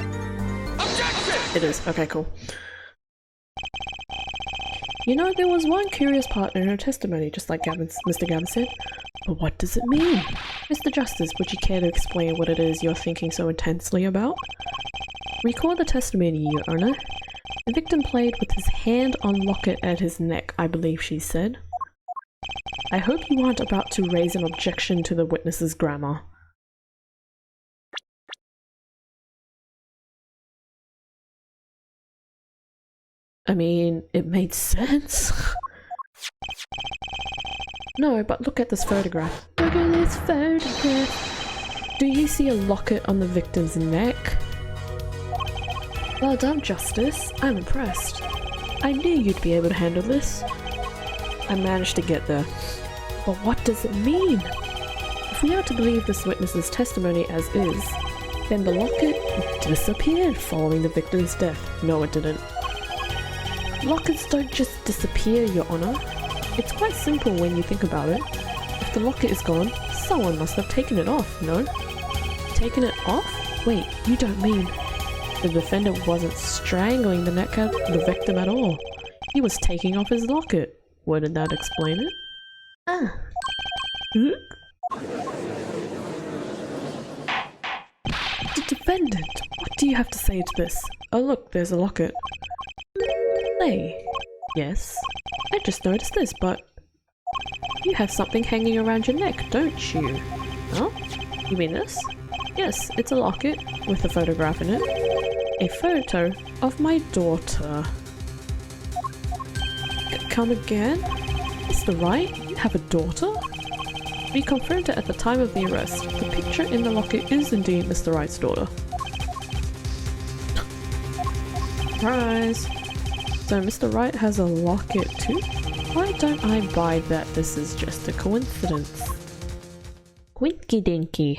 Objection! It is. Okay, cool. You know, there was one curious part in her testimony, just like Mr. Gavin said. But what does it mean? Mr. Justice, would you care to explain what it is you're thinking so intensely about? Recall the testimony, Your Honor. The victim played with his hand on locket at his neck, I believe she said. I hope you aren't about to raise an objection to the witness's grammar. I mean, it made sense. No, but look at this photograph. Look at this photograph. Do you see a locket on the victim's neck? Well done, Justice. I'm impressed. I knew you'd be able to handle this. I managed to get there. But what does it mean? If we are to believe this witness's testimony as is, then the locket disappeared following the victim's death. No, it didn't. Lockets don't just disappear, Your Honor. It's quite simple when you think about it. If the locket is gone, someone must have taken it off, no? Taken it off? Wait, you don't mean... The defendant wasn't strangling the neck of the victim at all. He was taking off his locket. Wouldn't that explain it? Ah. The defendant! What do you have to say to this? Oh look, there's a locket. Hey. Yes? I just noticed this, but... You have something hanging around your neck, don't you? Huh? You mean this? Yes, it's a locket with a photograph in it. A photo of my daughter. Come again? Mr. Wright, you have a daughter? We confirmed it at the time of the arrest. The picture in the locket is indeed Mr. Wright's daughter. Surprise! So Mr. Wright has a locket too? Why don't I buy that this is just a coincidence? Winky dinky.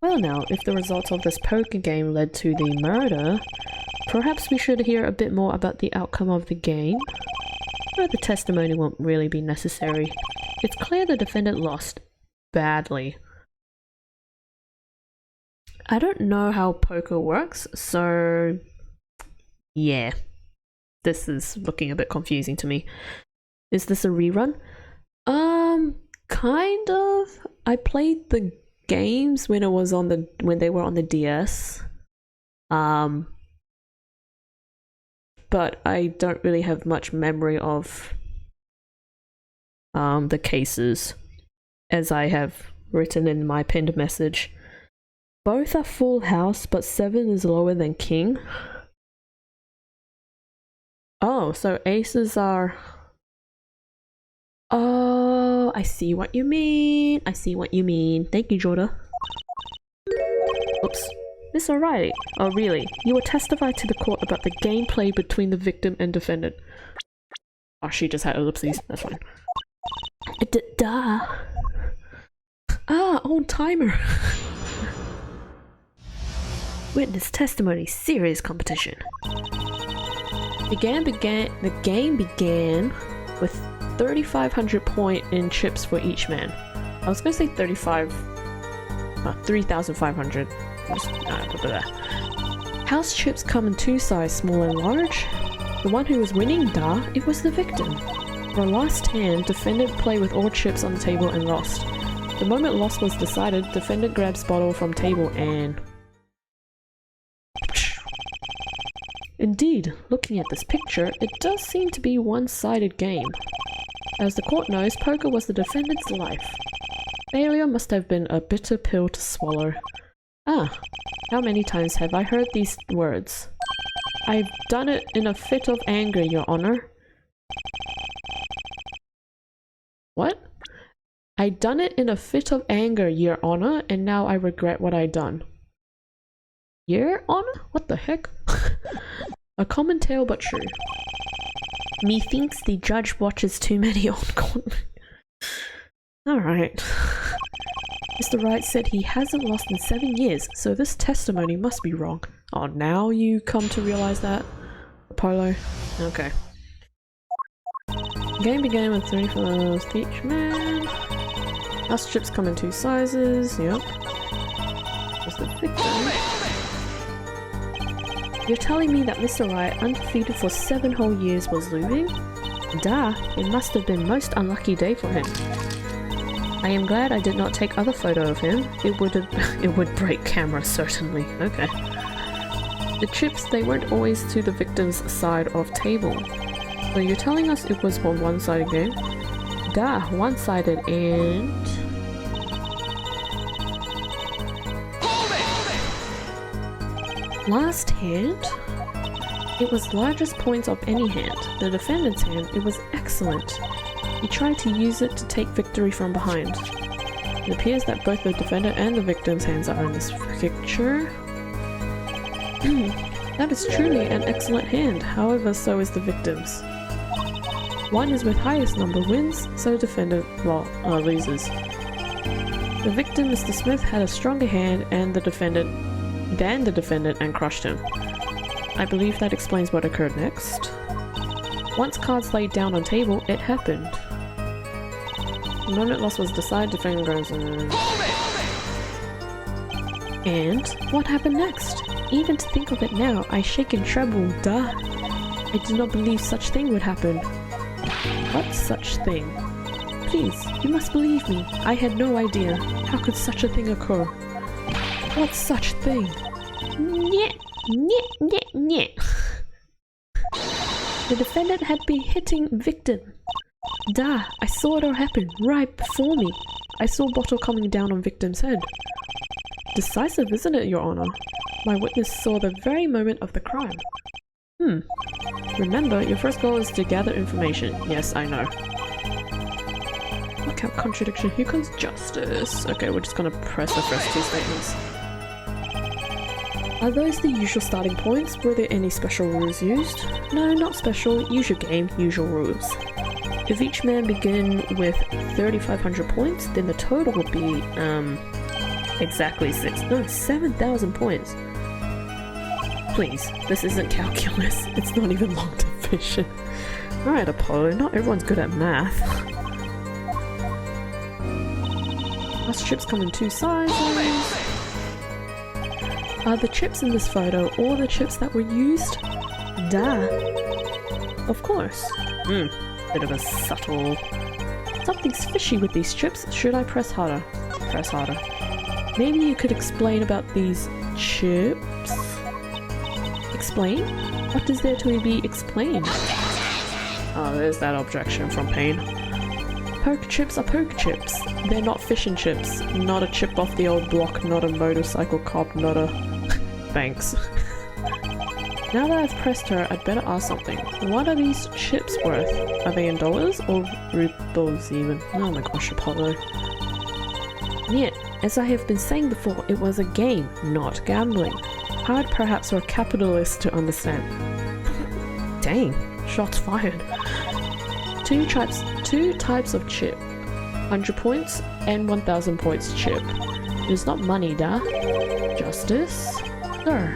Well now, if the results of this poker game led to the murder, perhaps we should hear a bit more about the outcome of the game. But the testimony won't really be necessary. It's clear the defendant lost badly. I don't know how poker works, so yeah. This is looking a bit confusing to me. Is this a rerun? Kind of. I played the games when they were on the DS. But I don't really have much memory of the cases, as I have written in my pinned message. Both are full house, but 7 is lower than king. Oh, so aces are... Oh, I see what you mean. I see what you mean. Thank you, Jordan. Oops. Miss O'Reilly. Oh, really? You will testify to the court about the gameplay between the victim and defendant. Oh, she just had ellipses. That's fine. Duh. Ah, old timer. Witness testimony. Serious competition. The game began with 3,500 point in chips for each man. I was gonna say 3,500. House chips come in 2 sizes, small and large. The one who was winning, it was the victim. For last hand, defendant played with all chips on the table and lost. The moment loss was decided, defendant grabs bottle from table and... Indeed, looking at this picture, it does seem to be a one-sided game. As the court knows, poker was the defendant's life. Failure must have been a bitter pill to swallow. Ah, how many times have I heard these words? I've done it in a fit of anger, Your Honor. What? I done it in a fit of anger, Your Honor, and now I regret what I done. Your Honor? What the heck? A common tale but true. Methinks the judge watches too many on court. Alright. Mr. Wright said he hasn't lost in 7 years, so this testimony must be wrong. Oh, now you come to realize that? Apollo? Okay. The game began with 34 each man. House chips come in 2 sizes, yep. What's the victim? You're telling me that Mr. Wright, undefeated for 7 whole years, was losing? Duh, it must have been most unlucky day for him. I am glad I did not take other photo of him. It would break camera, certainly. Okay. the chips, they weren't always to the victim's side of table. So you're telling us it was a one-sided game? Duh, one-sided and... Last hand? It was largest points of any hand. The defendant's hand, it was excellent. He tried to use it to take victory from behind. It appears that both the defendant and the victim's hands are in this picture. That is truly an excellent hand, however so is the victim's. One is with highest number wins, so defendant loses. The victim, Mr. Smith, had a stronger hand than the defendant and crushed him. I believe that explains what occurred next. Once cards laid down on table, it happened. The moment loss was decided, defendant goes And what happened next? Even to think of it now, I shake and tremble, duh. I did not believe such thing would happen. What such thing? Please, you must believe me. I had no idea. How could such a thing occur? What such thing? Nyeh, nyeh, nyeh, nyeh. The defendant had been hitting victim. Duh, I saw it all happen right before me. I saw bottle coming down on victim's head. Decisive, isn't it, Your Honor? My witness saw the very moment of the crime. Remember, your first goal is to gather information. Yes, I know. Look out, contradiction. Here comes justice. Okay, we're just gonna press the first two statements. Are those the usual starting points? Were there any special rules used? No, not special. Usual game, usual rules. If each man begin with 3,500 points, then the total would be, exactly 7,000 points. Please, this isn't calculus. It's not even long division. Alright, Apollo, not everyone's good at math. Most chips come in two sizes. Are the chips in this photo all the chips that were used? Duh. Of course. Bit of a subtle... Something's fishy with these chips. Should I press harder? Press harder. Maybe you could explain about these chips? Explain? What is there to be explained? Oh, there's that objection from Payne. Poker chips are poker chips. They're not fish and chips. Not a chip off the old block, not a motorcycle cop, not a... Thanks. Now that I've pressed her, I'd better ask something. What are these chips worth? Are they in dollars or rubles even? Oh my gosh, Apollo. Yet, as I have been saying before, it was a game, not gambling. Hard perhaps for a capitalist to understand. Dang, shots fired. Two types of chip. 100 points and 1,000 points chip. It is not money, duh. Justice? Sir,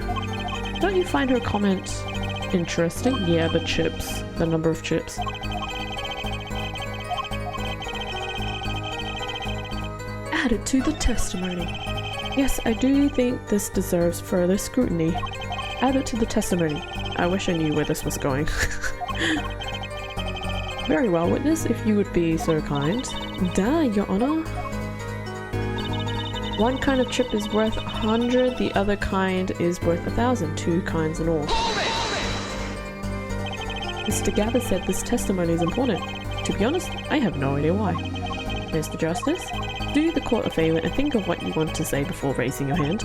don't you find her comment interesting? Yeah, the chips. The number of chips. Added to the testimony. Yes, I do think this deserves further scrutiny. Add it to the testimony. I wish I knew where this was going. Very well, witness, if you would be so kind. Duh, Your Honor. One kind of chip is worth 100, the other kind is worth 1,000. Two kinds in all. Mr. Gather said this testimony is important. To be honest, I have no idea why. Mr. Justice? Do the court a favor and think of what you want to say before raising your hand.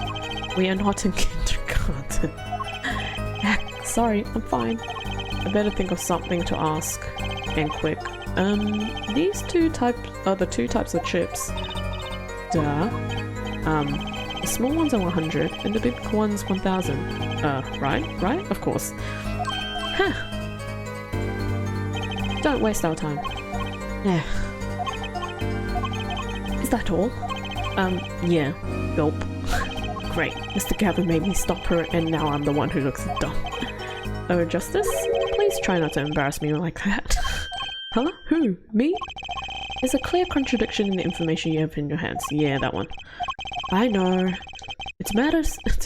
We are not in kindergarten. Heck, sorry, I'm fine. I better think of something to ask. And quick. These two types are the two types of chips. Duh. The small ones are 100 and the big ones 1,000. Right? Of course. Huh. Don't waste our time. Yeah. Is that all? Yeah. Gulp. Great. Mr. Gavin made me stop her and now I'm the one who looks dumb. Oh, Justice? Please try not to embarrass me like that. Huh? Who? Me? There's a clear contradiction in the information you have in your hands. Yeah, that one. I know. It's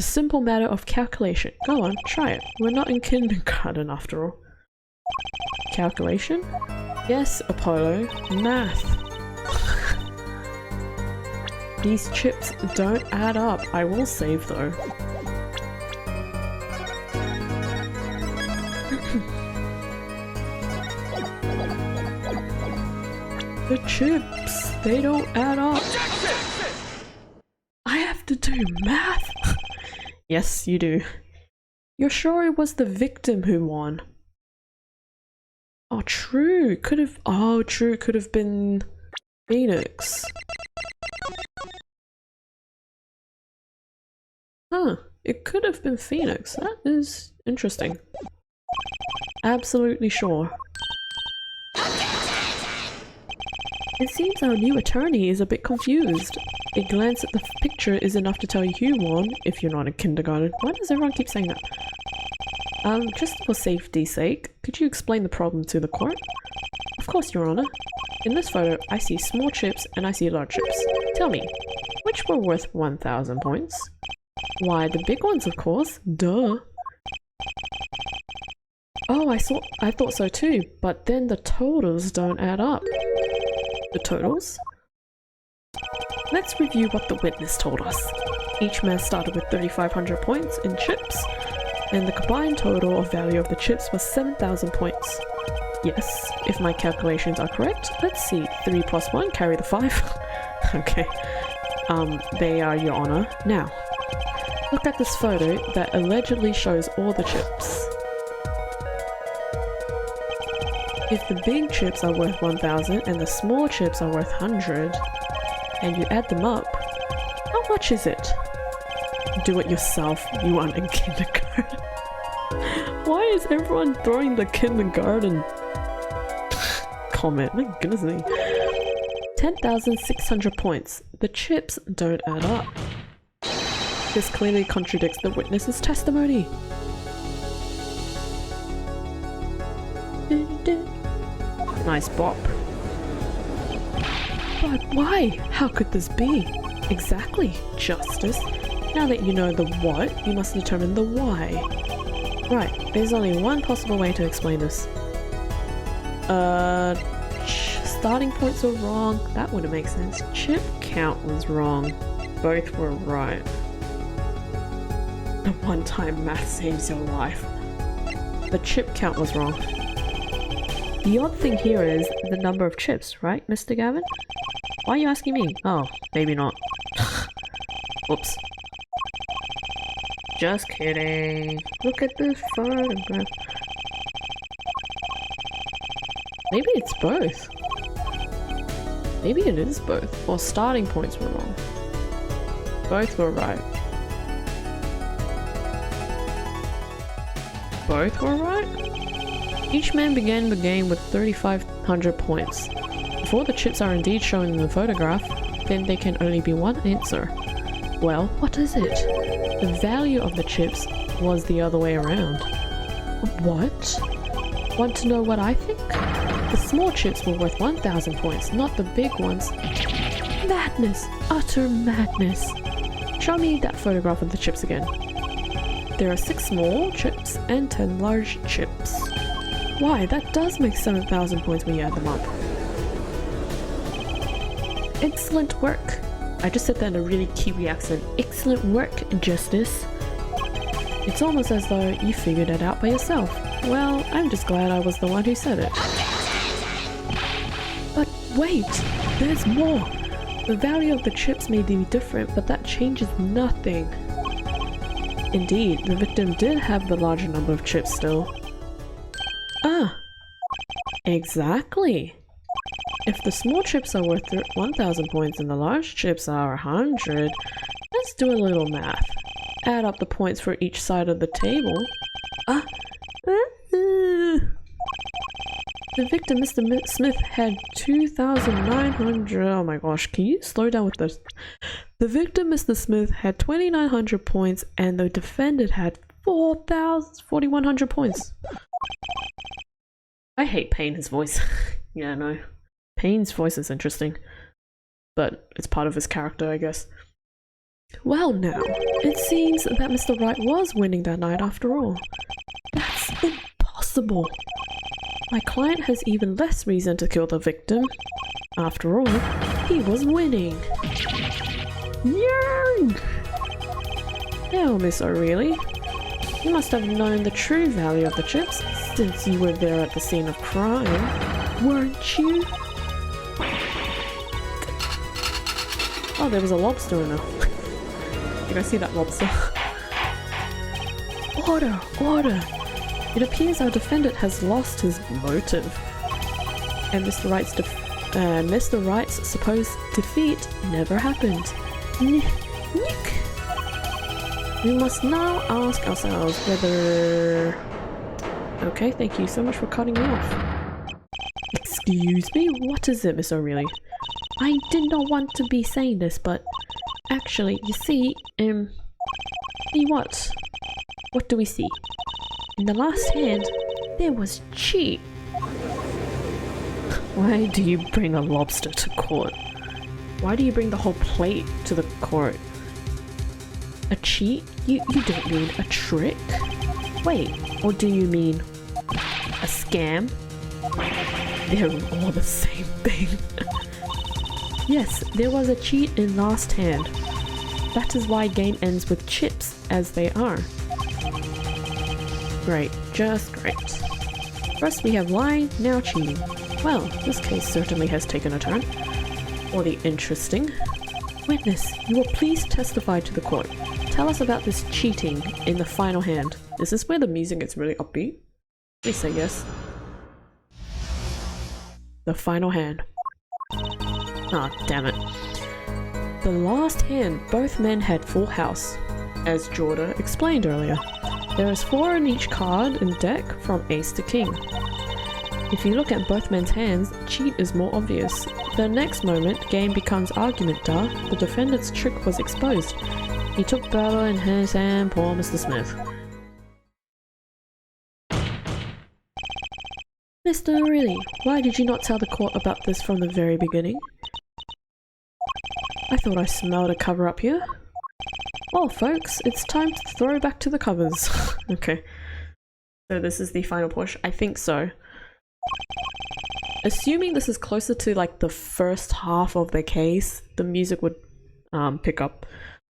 a simple matter of calculation. Go on, try it. We're not in kindergarten after all. Calculation? Yes, Apollo. Math. These chips don't add up. I will save though. The chips, they don't add up. I have to do math? Yes, you do. You're sure it was the victim who won? Oh, true. Could have. Oh, true. Could have been Phoenix. Huh. It could have been Phoenix. That is interesting. Absolutely sure. It seems our new attorney is a bit confused. A glance at the picture is enough to tell you who won, if you're not in kindergarten. Why does everyone keep saying that? Just for safety's sake, could you explain the problem to the court? Of course, Your Honor. In this photo, I see small chips and I see large chips. Tell me, which were worth 1,000 points? Why, the big ones, of course. Duh. Oh, I thought so too, but then the totals don't add up. The totals? Let's review what the witness told us. Each man started with 3,500 points in chips, and the combined total of value of the chips was 7,000 points. Yes, if my calculations are correct. Let's see, 3 plus 1, carry the 5. Okay. They are, Your Honor. Now, look at this photo that allegedly shows all the chips. If the big chips are worth 1,000 and the small chips are worth 100, and you add them up, how much is it? Do it yourself, you aren't in kindergarten. Why is everyone throwing the kindergarten comment? My goodness me. 10,600 points. The chips don't add up. This clearly contradicts the witness's testimony. Nice bop. But why? How could this be? Exactly, Justice. Now that you know the what, you must determine the why. Right, there's only one possible way to explain this. Starting points were wrong. That wouldn't make sense. Chip count was wrong. Both were right. The one-time math saves your life. The chip count was wrong. The odd thing here is the number of chips, right, Mr. Gavin? Why are you asking me? Oh, maybe not. Whoops. Just kidding. Look at this photograph. Maybe it's both. Maybe it is both. Or starting points were wrong. Both were right. Both were right? Each man began the game with 3,500 points. If all the chips are indeed shown in the photograph, then there can only be one answer. Well, what is it? The value of the chips was the other way around. What? Want to know what I think? The small chips were worth 1,000 points, not the big ones. Madness! Utter madness! Show me that photograph of the chips again. There are 6 small chips and 10 large chips. Why, that does make 7,000 points when you add them up. Excellent work. I just said that in a really Kiwi accent. Excellent work, Justice. It's almost as though you figured it out by yourself. Well, I'm just glad I was the one who said it. But wait, there's more. The value of the chips may be different, but that changes nothing. Indeed, the victim did have the larger number of chips still. Ah, exactly. If the small chips are worth 1,000 points and the large chips are 100, let's do a little math. Add up the points for each side of the table. The victim, Mr. Smith, had 2,900. Oh my gosh, can you slow down with this? The victim, Mr. Smith, had 2,900 points and the defendant had 4,100 points. I hate Payne's voice. Yeah, no. Payne's voice is interesting, but it's part of his character, I guess. Well now, it seems that Mr. Wright was winning that night after all. That's impossible. My client has even less reason to kill the victim. After all, he was winning. Yay! Now, Miss O'Reilly, you must have known the true value of the chips since you were there at the scene of crime, weren't you? Oh, there was a lobster in there. Did I see that lobster? Order! Order! It appears our defendant has lost his motive. And Mr. Wright's supposed defeat never happened. Nick! We must now ask ourselves whether... Okay, thank you so much for cutting me off. Excuse me? What is it, Miss O'Reilly? I did not want to be saying this, but... Actually, you see, see what? What do we see? In the last hand, there was cheat. Why do you bring a lobster to court? Why do you bring the whole plate to the court? A cheat? You don't mean a trick? Wait, or do you mean a scam? They're all the same thing. Yes, there was a cheat in last hand. That is why game ends with chips as they are. Great, just great. First we have lying, now cheating. Well, this case certainly has taken a turn. Or the interesting. Witness, you will please testify to the court. Tell us about this cheating in the final hand. Is this where the music gets really upbeat? Please say yes. The final hand. Ah, damn it. The last hand, both men had full house. As Jordan explained earlier, there is 4 in each card and deck from ace to king. If you look at both men's hands, cheat is more obvious. The next moment, game becomes argument. The defendant's trick was exposed. He took battle in his hand, poor Mr. Smith. Mr. O'Reilly, why did you not tell the court about this from the very beginning? I thought I smelled a cover up here. Well, folks, it's time to throw back to the covers. Okay. So this is the final push. I think so. Assuming this is closer to like the first half of the case, the music would pick up.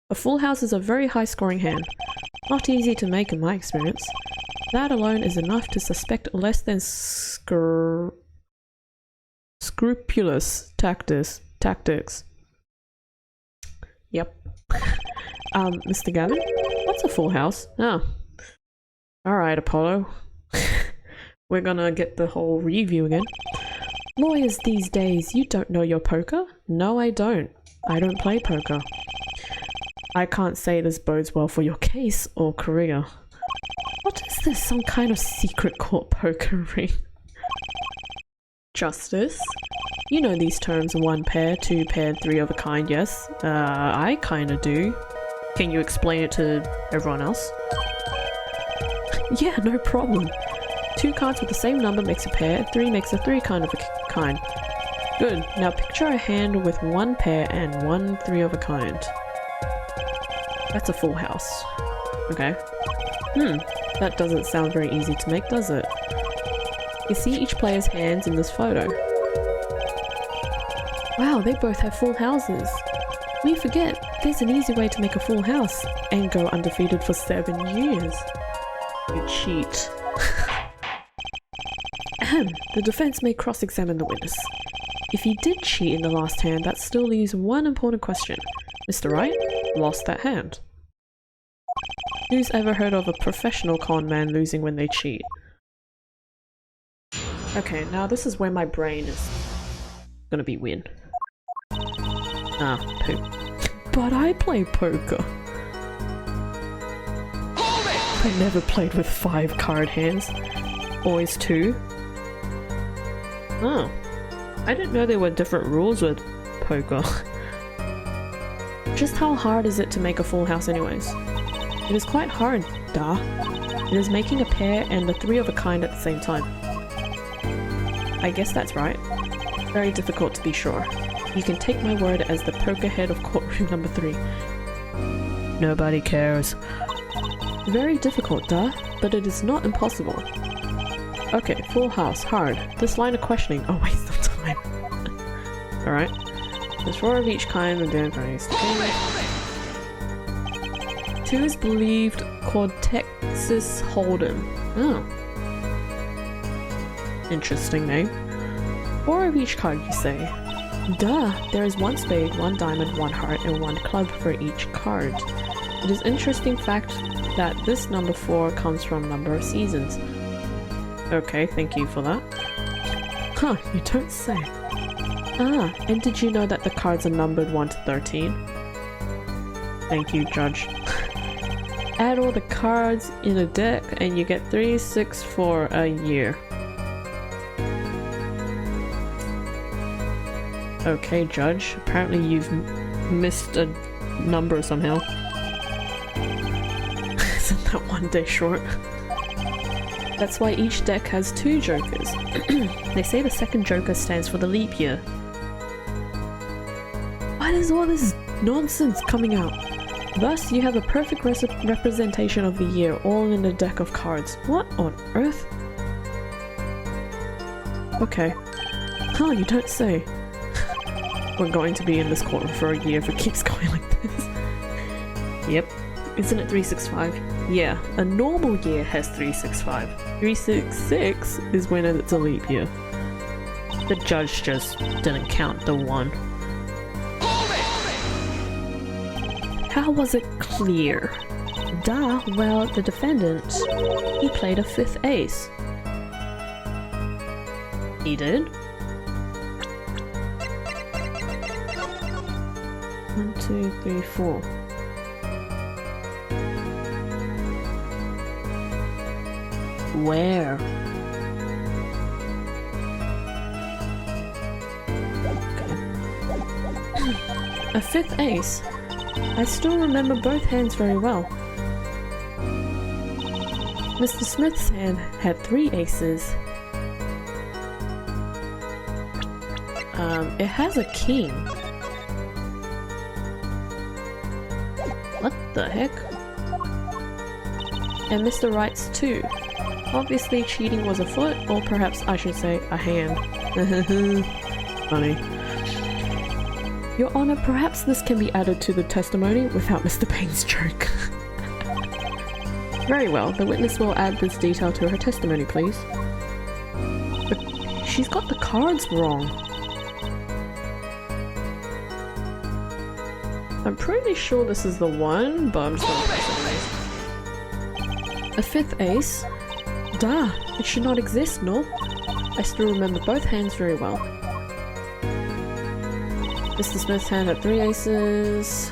A full house is a very high scoring hand. Not easy to make in my experience. That alone is enough to suspect less than scrupulous tactics. Yep. Mr. Gavin, what's a full house? Oh. Alright, Apollo. We're gonna get the whole review again. Lawyers these days, you don't know your poker? No, I don't. I don't play poker. I can't say this bodes well for your case or career. What is this? Some kind of secret court poker ring? Justice? You know these terms, 1 pair, 2 pair, 3 of a kind, yes? I kinda do. Can you explain it to everyone else? Yeah, no problem. 2 cards with the same number makes a pair, 3 makes a 3 kind of a kind. Good, now picture a hand with 1 pair and 1 3 of a kind. That's a full house. Okay. That doesn't sound very easy to make, does it? You see each player's hands in this photo. Wow, they both have full houses. We forget, there's an easy way to make a full house and go undefeated for 7 years. You cheat. The defense may cross-examine the witness. If he did cheat in the last hand, that still leaves one important question. Mr. Wright lost that hand. Who's ever heard of a professional con man losing when they cheat? Okay, now this is where my brain is gonna be weird. Ah, poop. But I play poker. I never played with 5 card hands. Always 2. Oh. I didn't know there were different rules with poker. Just how hard is it to make a full house anyways? It is quite hard, duh. It is making a pair and a 3 of a kind at the same time. I guess that's right. Very difficult to be sure. You can take my word as the poker head of courtroom number 3. Nobody cares. Very difficult, duh, but it is not impossible. Okay, full house, hard. This line of questioning, a waste of time. Alright. There's 4 of each kind and then various. 2 is believed called Texas Hold'em. Oh. Interesting name. 4 of each card, you say. Duh, there is one spade, one diamond, one heart, and one club for each card. It is interesting fact that this number 4 comes from number of seasons. Okay, thank you for that. Huh, you don't say. Ah, and did you know that the cards are numbered 1 to 13? Thank you, Judge. Add all the cards in a deck and you get 3, 6 for a year. Okay, Judge. Apparently you've missed a number somehow. Isn't that one day short? That's why each deck has 2 jokers. They say the second joker stands for the leap year. Why is all this nonsense coming out? Thus, you have a perfect representation of the year all in a deck of cards. What on earth? Okay. Huh, you don't say. We're going to be in this corner for a year if it keeps going like this. Yep. Isn't it 365? Yeah, a normal year has 365. 366 is when it's a leap year. The judge just didn't count the 1. How was it clear? Duh, well, the defendant, he played a 5th ace. He did? 1, 2, 3, 4. Where? Okay. A 5th ace? I still remember both hands very well. Mr. Smith's hand had 3 aces. It has a king. What the heck? And Mr. Wright's 2. Obviously cheating was afoot, or perhaps I should say a hand. Funny. Your Honor, perhaps this can be added to the testimony without Mr. Payne's joke. Very well, the witness will add this detail to her testimony, please. But she's got the cards wrong. I'm pretty sure this is the one, but I'm just gonna press it anyways. A 5th ace? Duh, it should not exist, no? I still remember both hands very well. Mr. Smith's hand had 3 aces.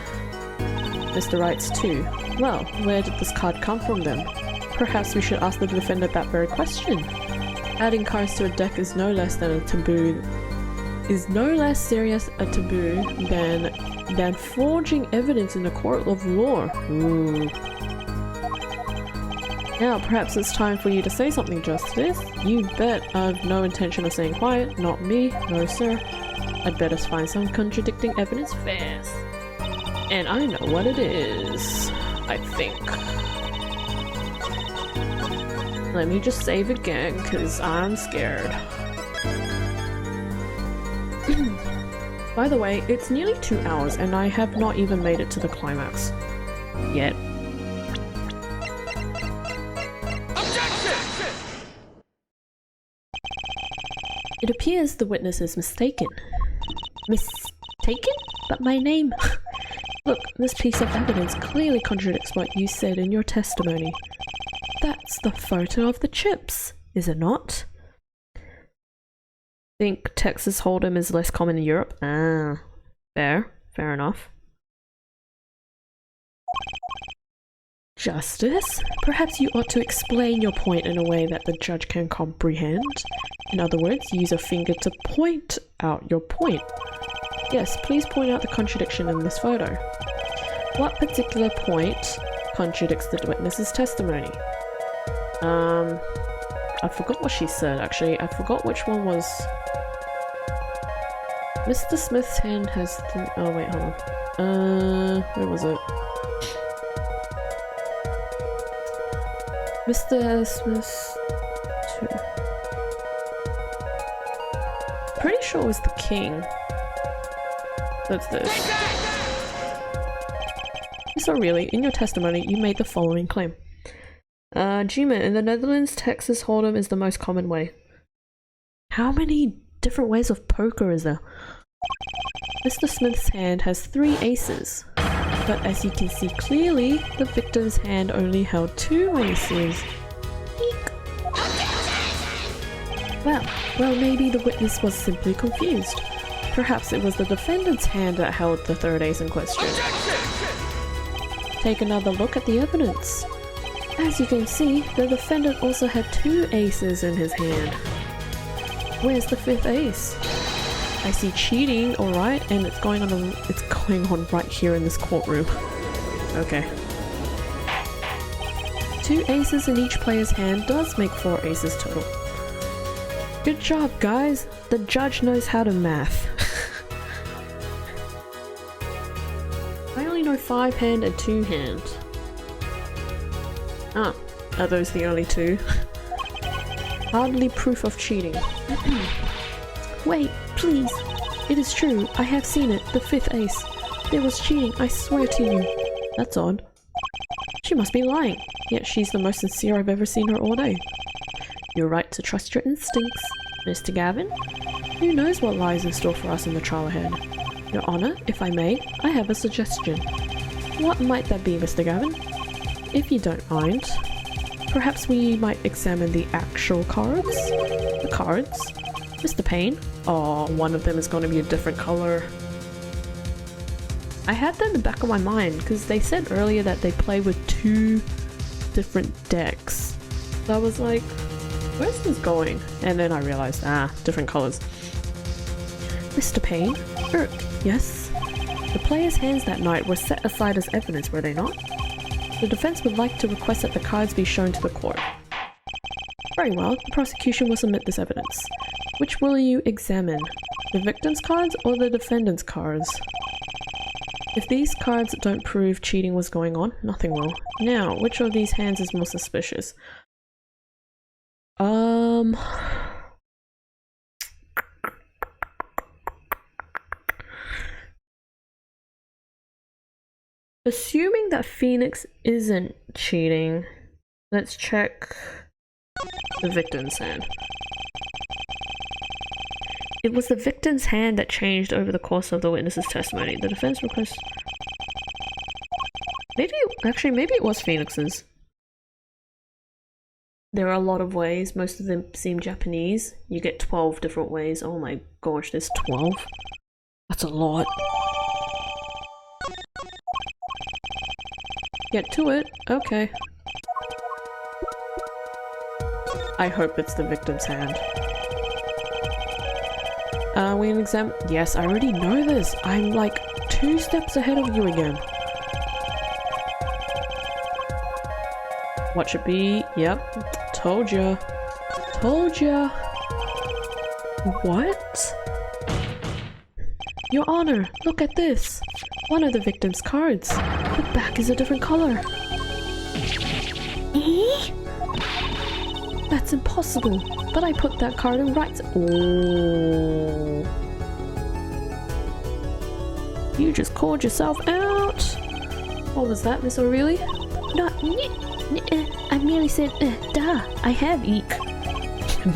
Mr. Wright's 2. Well, where did this card come from then? Perhaps we should ask the defendant that very question. Adding cards to a deck is no less than a taboo. Is no less serious a taboo than forging evidence in a court of law. Ooh. Now, perhaps it's time for you to say something, Justice. You bet I've no intention of staying quiet. Not me. No, sir. I'd better find some contradicting evidence fast. And I know what it is, I think. Let me just save again, because I'm scared. By the way, it's nearly 2 hours and I have not even made it to the climax. Yet. It appears the witness is mistaken. Mistaken? But my name... Look, this piece of evidence clearly contradicts what you said in your testimony. That's the photo of the chips, is it not? Think Texas Hold'em is less common in Europe? Ah, fair enough. Justice? Perhaps you ought to explain your point in a way that the judge can comprehend. In other words, use a finger to point out your point. Yes, please point out the contradiction in this photo. What particular point contradicts the witness's testimony? I forgot what she said actually. I forgot which one was... Mr. Smith's hand has... Oh wait, hold on. Where was it? Mr. Smith's... Pretty sure it was the king. That's this. So really, in your testimony, you made the following claim. Gima, in the Netherlands, Texas Hold'em is the most common way. How many different ways of poker is there? Mr. Smith's hand has 3 aces, but as you can see clearly, the victim's hand only held 2 aces. Eek. Well, maybe the witness was simply confused. Perhaps it was the defendant's hand that held the 3rd ace in question. Take another look at the evidence. As you can see, the defendant also had 2 aces in his hand. Where's the 5th ace? I see cheating, alright, and it's going on right here in this courtroom. Okay. 2 aces in each player's hand does make 4 aces total. Good job, guys! The judge knows how to math. I only know 5 hand and 2 hand. Ah, are those the only 2? Hardly proof of cheating. Wait, please. It is true. I have seen it. The 5th ace. There was cheating, I swear to you. That's odd. She must be lying. Yet she's the most sincere I've ever seen her all day. You're right to trust your instincts, Mr. Gavin. Who knows what lies in store for us in the trial ahead? Your Honor, if I may, I have a suggestion. What might that be, Mr. Gavin? If you don't mind, perhaps we might examine the actual cards? The cards? Mr. Payne? Oh, one of them is going to be a different color. I had that in the back of my mind because they said earlier that they play with 2 different decks. So I was like, where's this going? And then I realized, different colors. Mr. Payne? Yes? The players' hands that night were set aside as evidence, were they not? The defense would like to request that the cards be shown to the court. Very well, the prosecution will submit this evidence. Which will you examine? The victim's cards or the defendant's cards? If these cards don't prove cheating was going on, nothing will. Now, which of these hands is more suspicious? Assuming that Phoenix isn't cheating, let's check the victim's hand. It was the victim's hand that changed over the course of the witness's testimony. The defense request... maybe it was Phoenix's. There are a lot of ways, most of them seem Japanese. You get 12 different ways. Oh my gosh, there's 12? That's a lot. Get to it. Okay. I hope it's the victim's hand. We can examine... Yes, I already know this. I'm like 2 steps ahead of you again. What should be? Yep. Told ya. Told ya. What? Your Honor, look at this. One of the victim's cards. The back is a different color. Eh? That's impossible. But I put that card in right. Oh. You just called yourself out. What was that, Miss O'Reilly? No, I merely said, duh, I have eek.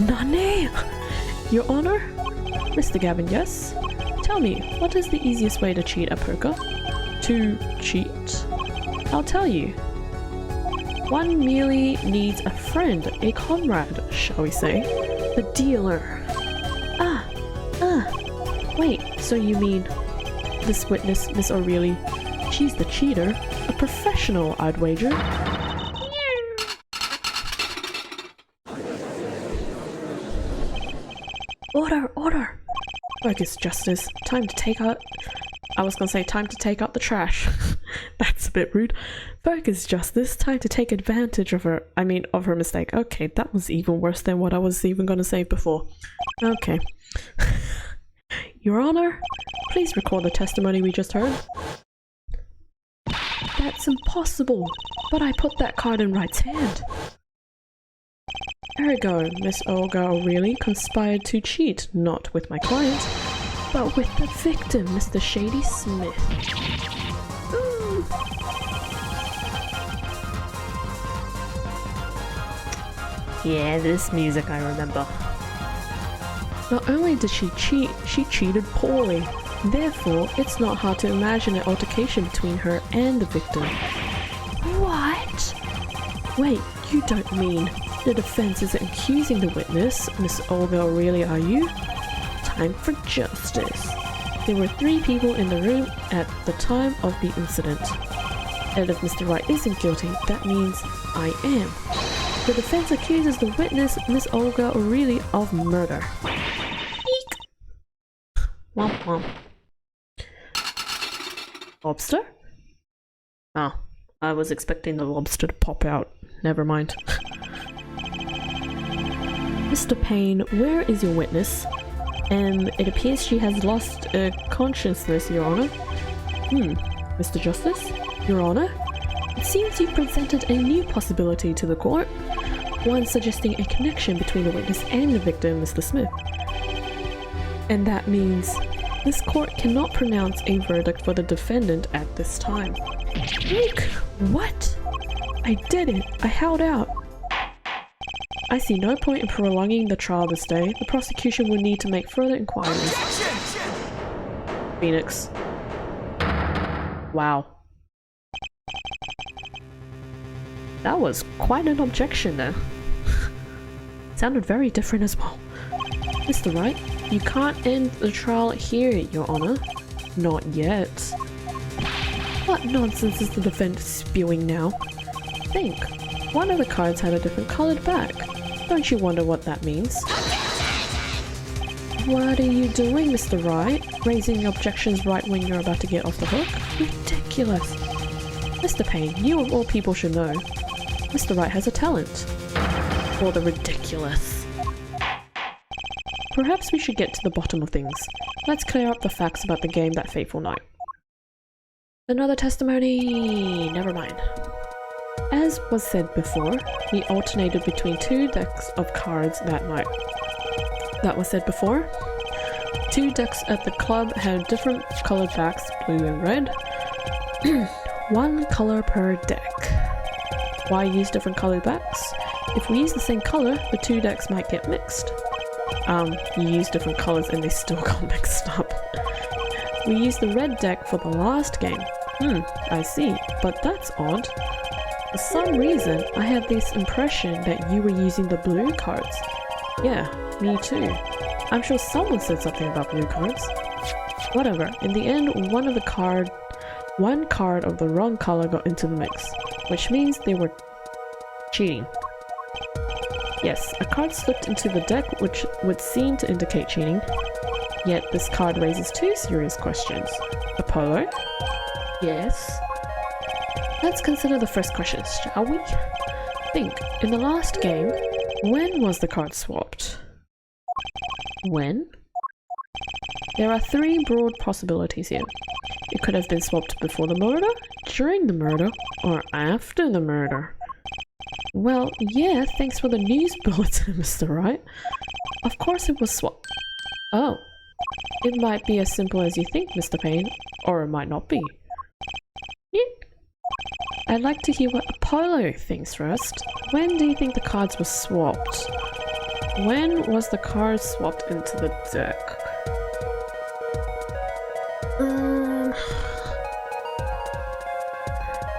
Nane! Your Honor? Mr. Gavin, yes? Tell me, what is the easiest way to cheat at poker? To cheat? I'll tell you. One merely needs a friend, a comrade, shall we say. A dealer. Wait, so you mean this witness, Miss O'Reilly, she's the cheater? A professional, I'd wager. Order, order! Focus, Justice. Time to take out... I was gonna say time to take out the trash. That's a bit rude. Focus, Justice. Time to take advantage of her... of her mistake. Okay, that was even worse than what I was even gonna say before. Okay. Your Honor, please record the testimony we just heard. That's impossible. But I put that card in Wright's hand. Ergo, Miss Olga O'Reilly conspired to cheat, not with my client, but with the victim, Mr. Shady Smith. Ooh. Yeah, this music I remember. Not only did she cheat, she cheated poorly. Therefore, it's not hard to imagine an altercation between her and the victim. What? Wait, you don't mean the defense isn't accusing the witness, Miss Olga Aurelia, are you? Time for justice. There were 3 people in the room at the time of the incident. And if Mr. Wright isn't guilty, that means I am. The defense accuses the witness, Miss Olga Aurelia, of murder. Eek! Womp womp. Lobster? Oh, I was expecting the lobster to pop out. Never mind. Mr. Payne, where is your witness? It appears she has lost consciousness, Your Honor. Mr. Justice? Your Honor? It seems you presented a new possibility to the court. One suggesting a connection between the witness and the victim, Mr. Smith. And that means this court cannot pronounce a verdict for the defendant at this time. Eek! What? I did it! I held out! I see no point in prolonging the trial this day. The prosecution will need to make further inquiries. Phoenix. Wow. That was quite an objection there. Sounded very different as well. Mr. Wright, you can't end the trial here, Your Honor. Not yet. What nonsense is the defendant spewing now? Think. One of the cards had a different colored back. Don't you wonder what that means? What are you doing, Mr. Wright? Raising objections right when you're about to get off the hook? Ridiculous. Mr. Payne, you of all people should know. Mr. Wright has a talent. For the ridiculous. Perhaps we should get to the bottom of things. Let's clear up the facts about the game that fateful night. Another testimony! Never mind. As was said before, we alternated between 2 decks of cards that night. That was said before. 2 decks at the club had different colored backs, blue and red. 1 color per deck. Why use different colored backs? If we use the same color, the 2 decks might get mixed. You use different colors and they still got mixed up. We used the red deck for the last game. I see, but that's odd. For some reason, I have this impression that you were using the blue cards. Yeah, me too. I'm sure someone said something about blue cards. Whatever, in the end, one card of the wrong color got into the mix, which means they were cheating. Yes, a card slipped into the deck which would seem to indicate cheating. Yet this card raises 2 serious questions. Apollo? Yes? Let's consider the first question, shall we? Think, in the last game, when was the card swapped? When? There are 3 broad possibilities here. It could have been swapped before the murder, during the murder, or after the murder. Well, yeah, thanks for the news bulletin, Mr. Wright. Of course it was swapped. Oh. It might be as simple as you think, Mr. Payne, or it might not be. I'd like to hear what Apollo thinks first. When do you think the cards were swapped? When was the cards swapped into the deck?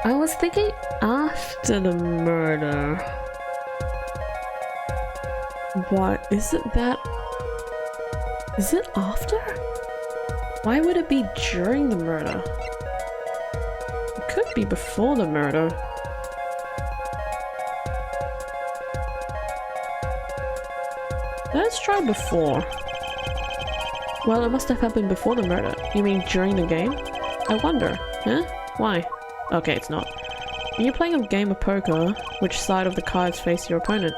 I was thinking after the murder. What? Is it that? Is it after? Why would it be during the murder? It could be before the murder. Let's try before. Well, it must have happened before the murder. You mean during the game? I wonder. Huh? Why? Okay, it's not. When you're playing a game of poker, which side of the cards face your opponent?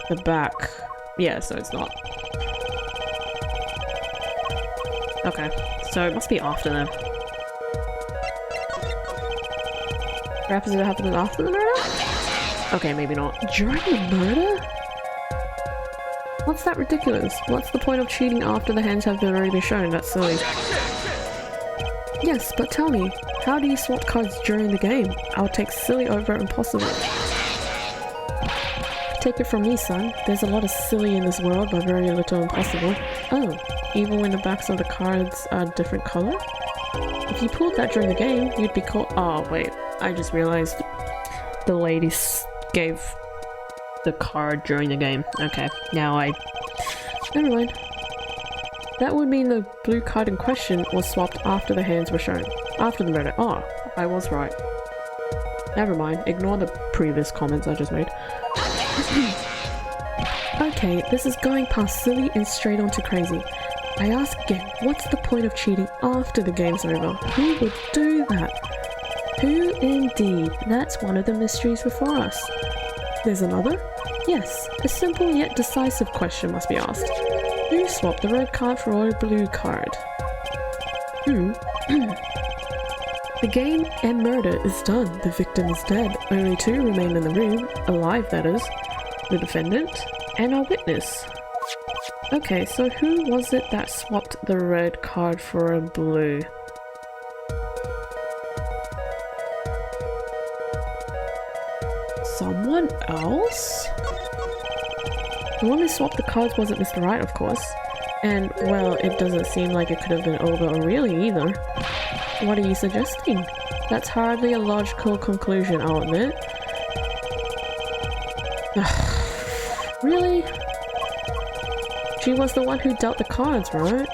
The back. Yeah, so it's not. Okay, so it must be after them. Perhaps it happened after the murder? Okay, maybe not. During the murder? What's that ridiculous? What's the point of cheating after the hands have already been shown? That's silly. Yes, but tell me, how do you swap cards during the game? I'll take silly over impossible. Take it from me, son. There's a lot of silly in this world, but very little impossible. Oh, even when the backs of the cards are a different color? If you pulled that during the game, you'd be called— Oh, wait. I just realized the lady gave the card during the game. Okay, now never mind. That would mean the blue card in question was swapped after the hands were shown. After the murder. Oh, I was right. Never mind. Ignore the previous comments I just made. Okay, this is going past silly and straight on to crazy. I ask again, what's the point of cheating after the game's over? Who would do that? Who indeed? That's one of the mysteries before us. There's another? Yes, a simple yet decisive question must be asked. Who swapped the red card for a blue card? Who? The game and murder is done. The victim is dead. Only two remain in the room, alive that is. The defendant and our witness. Okay, so who was it that swapped the red card for a blue? Someone else? The one who swapped the cards wasn't Mr. Right, of course. And, well, it doesn't seem like it could have been Olga or really either. What are you suggesting? That's hardly a logical conclusion, I'll admit. Really? She was the one who dealt the cards, right?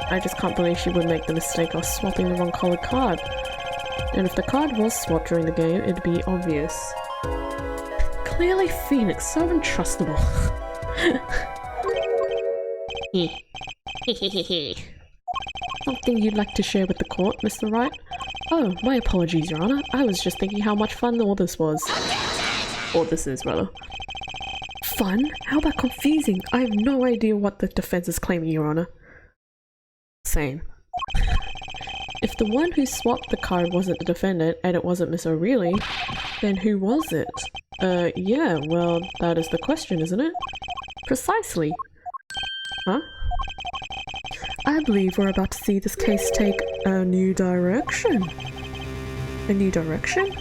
I just can't believe she would make the mistake of swapping the wrong colored card. And if the card was swapped during the game, it'd be obvious. Clearly Phoenix, so untrustable. Something you'd like to share with the court, Mr. Wright? Oh, my apologies, Your Honor. I was just thinking how much fun all this was. Or this is, rather. Fun? How about confusing? I have no idea what the defense is claiming, Your Honor. Same. If the one who swapped the card wasn't the defendant, and it wasn't Miss O'Reilly, then who was it? Yeah, well, that is the question, isn't it? Precisely. Huh? I believe we're about to see this case take a new direction. A new direction?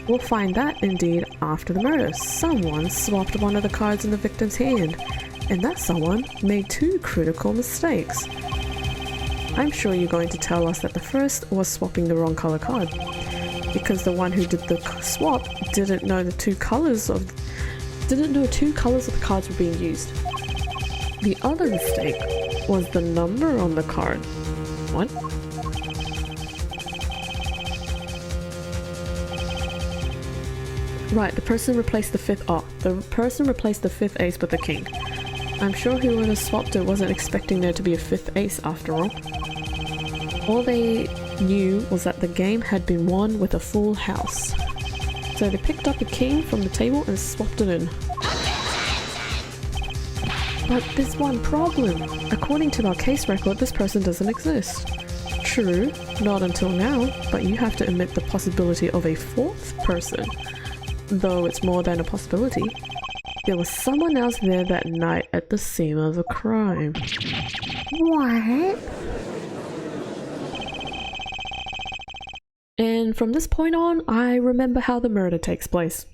We'll find that, indeed, after the murder. Someone swapped one of the cards in the victim's hand, and that someone made two critical mistakes. I'm sure you're going to tell us that the first was swapping the wrong color card, because the one who did the swap didn't know two colors of the cards were being used. The other mistake was the number on the card. What? Right, the person replaced the fifth ace with the king. I'm sure whoever swapped it wasn't expecting there to be a fifth ace after all. All they knew was that the game had been won with a full house. So they picked up a king from the table and swapped it in. But there's one problem. According to our case record, this person doesn't exist. True, not until now, but you have to admit the possibility of a fourth person. Though it's more than a possibility. There was someone else there that night at the scene of the crime. What? And from this point on, I remember how the murder takes place.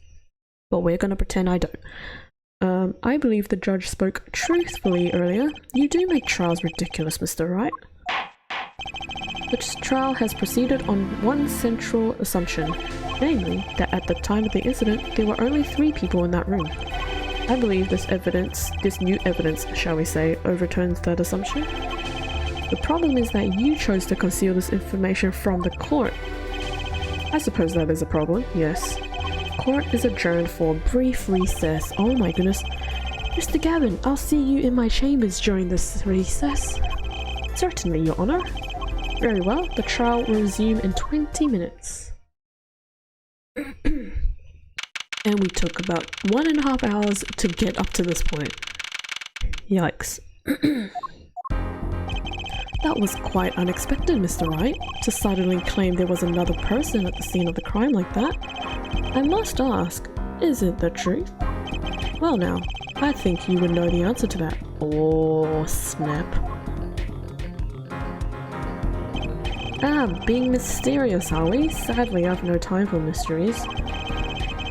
But we're gonna pretend I don't. I believe the judge spoke truthfully earlier. You do make trials ridiculous, Mr. Wright. The trial has proceeded on one central assumption, namely that at the time of the incident, there were only 3 people in that room. I believe this new evidence, shall we say, overturns that assumption. The problem is that you chose to conceal this information from the court. I suppose that is a problem, yes. Court is adjourned for a brief recess. Oh my goodness. Mr. Gavin, I'll see you in my chambers during this recess. Certainly, Your Honor. Very well, the trial will resume in 20 minutes. And we took about 1.5 hours to get up to this point. Yikes. That was quite unexpected, Mr. Wright, to suddenly claim there was another person at the scene of the crime like that. I must ask, is it the truth? Well now, I think you would know the answer to that. Oh, snap. Being mysterious, are we? Sadly, I've no time for mysteries.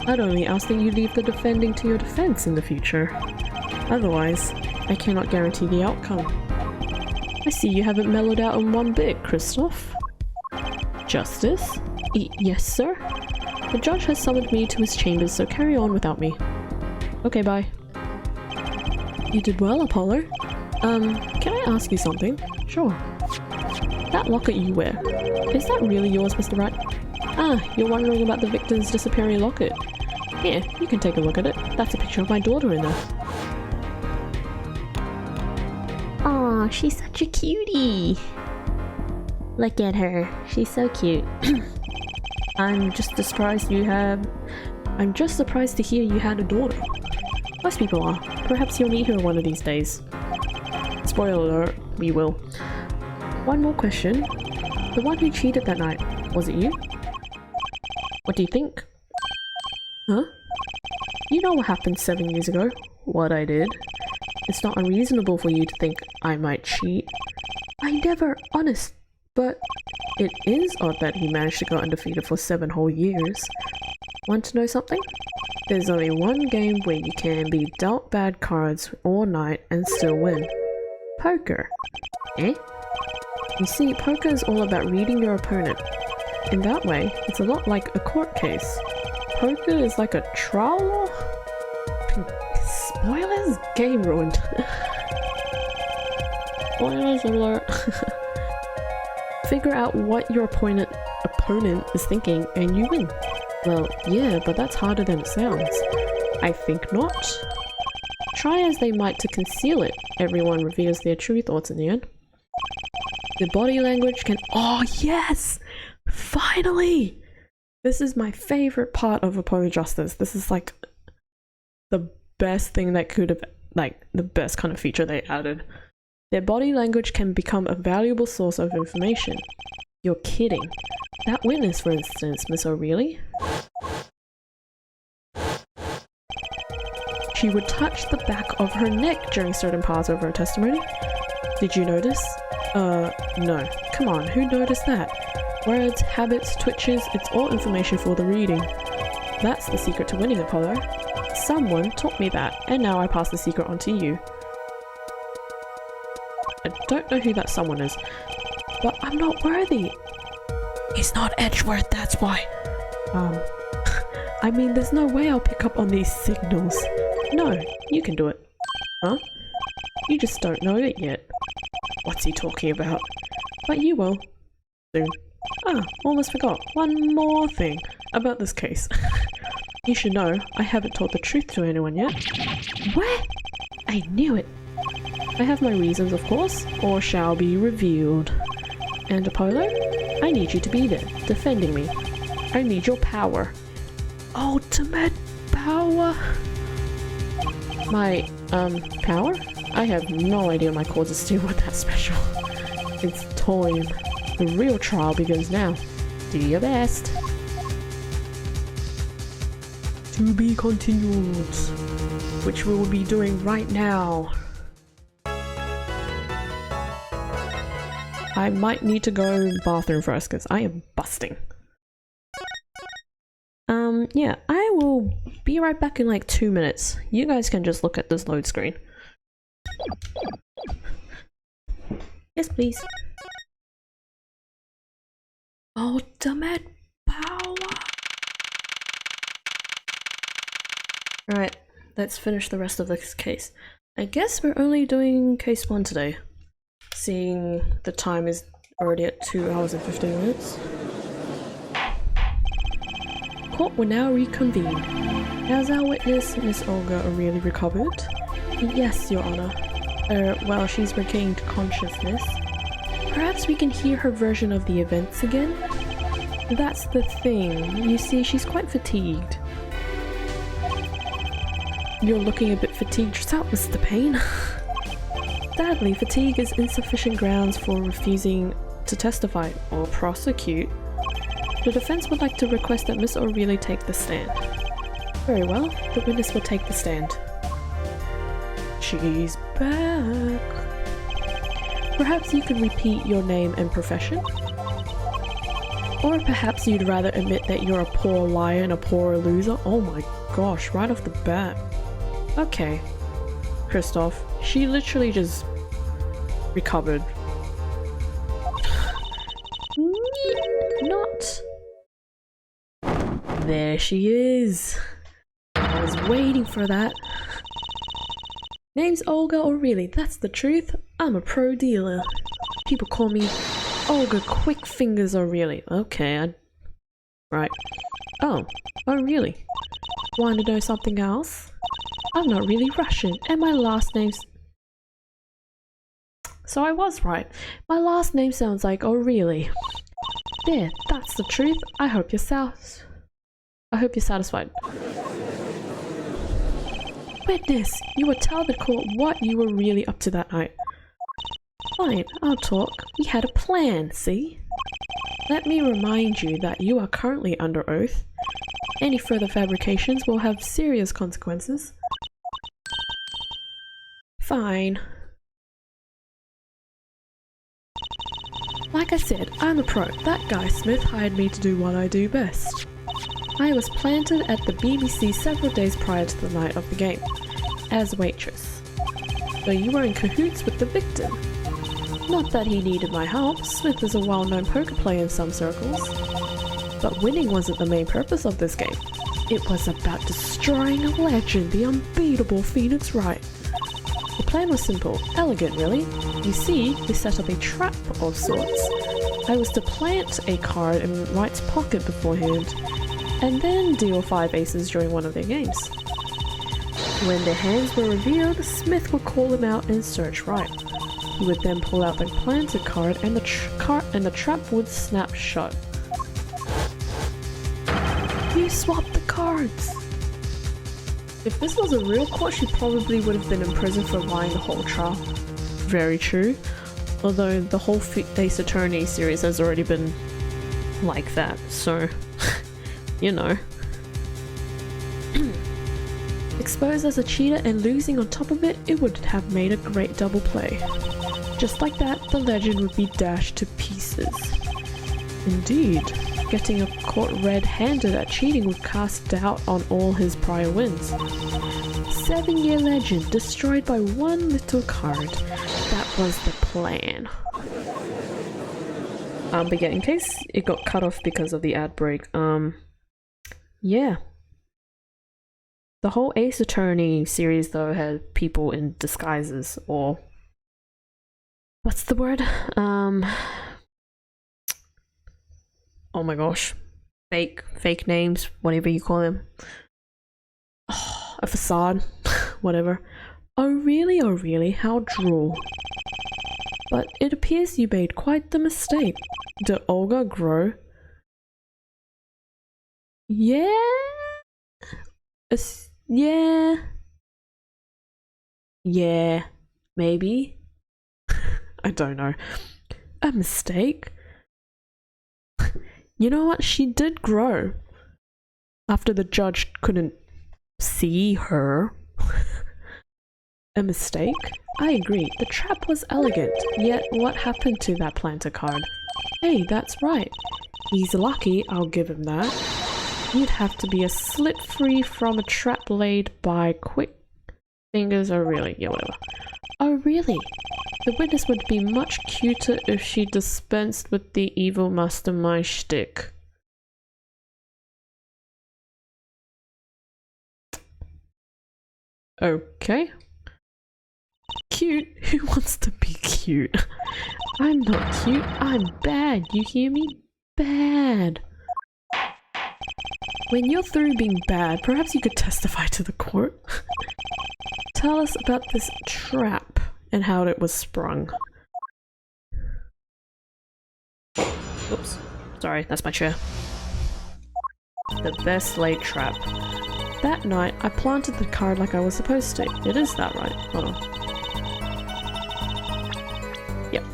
I'd only ask that you leave the defending to your defense in the future. Otherwise, I cannot guarantee the outcome. I see you haven't mellowed out on one bit, Christoph. Justice? Yes, sir? The judge has summoned me to his chambers, so carry on without me. Okay, bye. You did well, Apollo. Can I ask you something? Sure. That locket you wear, is that really yours, Mr. Wright? Ah, you're wondering about the victim's disappearing locket. Here, you can take a look at it. That's a picture of my daughter in there. Aw, she's such a cutie. Look at her. She's so cute. I'm just surprised to hear you had a daughter. Most people are. Perhaps you'll meet her one of these days. Spoiler alert, we will. One more question. The one who cheated that night, was it you? What do you think? Huh? You know what happened 7 years ago? What I did? It's not unreasonable for you to think I might cheat. I never, honest, but it is odd that he managed to go undefeated for 7 whole years. Want to know something? There's only one game where you can be dealt bad cards all night and still win. Poker. Eh? You see, poker is all about reading your opponent. In that way, it's a lot like a court case. Poker is like a trial law? Spoilers? Game ruined. Spoilers alert. Figure out what your opponent is thinking and you win. Well, yeah, but that's harder than it sounds. I think not. Try as they might to conceal it, everyone reveals their true thoughts in the end. The body language can— oh yes! Finally! This is my favorite part of Apollo Justice. This is like the best thing that could have, like, the best kind of feature they added. Their body language can become a valuable source of information. You're kidding. That witness, for instance, Miss O'Reilly. She would touch the back of her neck during certain parts of her testimony. Did you notice? No. Come on, who noticed that? Words, habits, twitches, it's all information for the reading. That's the secret to winning, Apollo. Someone taught me that, and now I pass the secret on to you. I don't know who that someone is, but I'm not worthy. He's not Edgeworth, that's why. I mean, there's no way I'll pick up on these signals. No, you can do it. Huh? You just don't know it yet. What's he talking about? But you will. Soon. Ah, almost forgot. One more thing about this case. You should know, I haven't told the truth to anyone yet. What? I knew it. I have my reasons, of course, or shall be revealed. And Apollo, I need you to be there, defending me. I need your power. Ultimate power? My, power? I have no idea my causes still with that special. It's time. The real trial begins now. Do your best. To be continued, which we will be doing right now. I might need to go to the bathroom first because I am busting. Yeah, I will be right back in like 2 minutes. You guys can just look at this load screen. Yes, please. Ultimate power! Alright, let's finish the rest of this case. I guess we're only doing case 1 today, seeing the time is already at 2 hours and 15 minutes. Court will now reconvene. Has our witness, Miss Olga, really recovered? Yes, Your Honor. Well, she's regained consciousness. Perhaps we can hear her version of the events again? That's the thing. You see, she's quite fatigued. You're looking a bit fatigued yourself, Mr. Payne. Sadly, fatigue is insufficient grounds for refusing to testify or prosecute. The defense would like to request that Miss O'Reilly take the stand. Very well, the witness will take the stand. She's back. Perhaps you could repeat your name and profession? Or perhaps you'd rather admit that you're a poor liar and a poor loser? Oh my gosh, right off the bat. Okay, Kristoff, she literally just recovered. Not. There she is. I was waiting for that. Name's Olga O'Reilly, that's the truth. I'm a pro dealer. People call me Olga Quick Fingers O'Reilly. Okay, right. Oh, really? Want to know something else? I'm not really Russian, and my last name's... So I was right. My last name sounds like O'Reilly. There, that's the truth. I hope you're satisfied. Witness, you will tell the court what you were really up to that night. Fine, I'll talk. We had a plan, see? Let me remind you that you are currently under oath. Any further fabrications will have serious consequences. Fine. Like I said, I'm a pro. That guy Smith hired me to do what I do best. I was planted at the BBC several days prior to the night of the game, as waitress. So you were in cahoots with the victim. Not that he needed my help, Smith is a well-known poker player in some circles. But winning wasn't the main purpose of this game. It was about destroying a legend, the unbeatable Phoenix Wright. The plan was simple, elegant really. You see, we set up a trap of sorts. I was to plant a card in Wright's pocket beforehand, and then deal 5 aces during one of their games. When their hands were revealed, Smith would call them out and search Wright. He would then pull out the planted card and the trap would snap shut. You swapped the cards! If this was a real court, she probably would have been in prison for lying the whole trial. Very true. Although the whole Ace Attorney series has already been like that, so... you know. Exposed as a cheater and losing on top of it, it would have made a great double play. Just like that, the legend would be dashed to pieces. Indeed, getting a caught red-handed at cheating would cast doubt on all his prior wins. 7-year legend destroyed by one little card. That was the plan. But yeah, in case it got cut off because of the ad break, yeah. The whole Ace Attorney series though had people in disguises, or what's the word? Oh my gosh. Fake names, whatever you call them. Oh, a facade, whatever. Oh really, how droll. But it appears you made quite the mistake. Did Olga grow? Yeah? Yeah, maybe. I don't know. A mistake? You know what? She did grow. After the judge couldn't see her. A mistake? I agree. The trap was elegant. Yet what happened to that planter card? Hey, that's right. He's lucky, I'll give him that. You'd have to be a slit free from a trap laid by Quick Fingers O'Reilly. Yeah, whatever. Oh, really? The witness would be much cuter if she dispensed with the evil mastermind shtick. Okay. Cute? Who wants to be cute? I'm not cute. I'm bad. You hear me? Bad. When you're through being bad, perhaps you could testify to the court. Tell us about this trap and how it was sprung. Oops. Sorry, that's my chair. The best laid trap. That night, I planted the card like I was supposed to. It is that right? Hold on. Yep.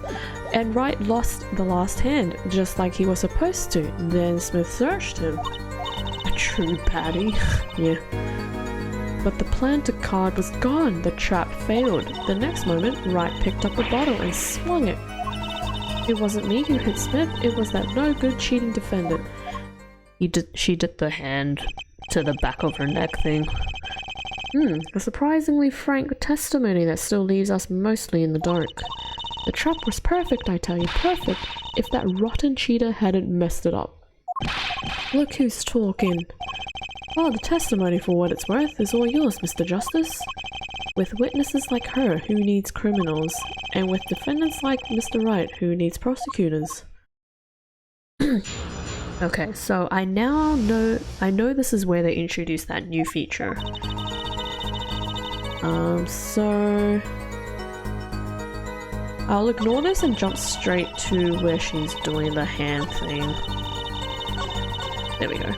And Wright lost the last hand, just like he was supposed to. Then Smith searched him. A true baddie. Yeah. But the planted card was gone. The trap failed. The next moment, Wright picked up a bottle and swung it. It wasn't me who hit Smith, it was that no-good cheating defendant. She did the hand to the back of her neck thing. A surprisingly frank testimony that still leaves us mostly in the dark. The trap was perfect, I tell you, perfect, if that rotten cheater hadn't messed it up. Look who's talking. Oh, the testimony, for what it's worth, is all yours, Mr. Justice. With witnesses like her, who needs criminals, and with defendants like Mr. Wright, who needs prosecutors. Okay, so I know this is where they introduced that new feature. So I'll ignore this and jump straight to where she's doing the hand thing. There we go.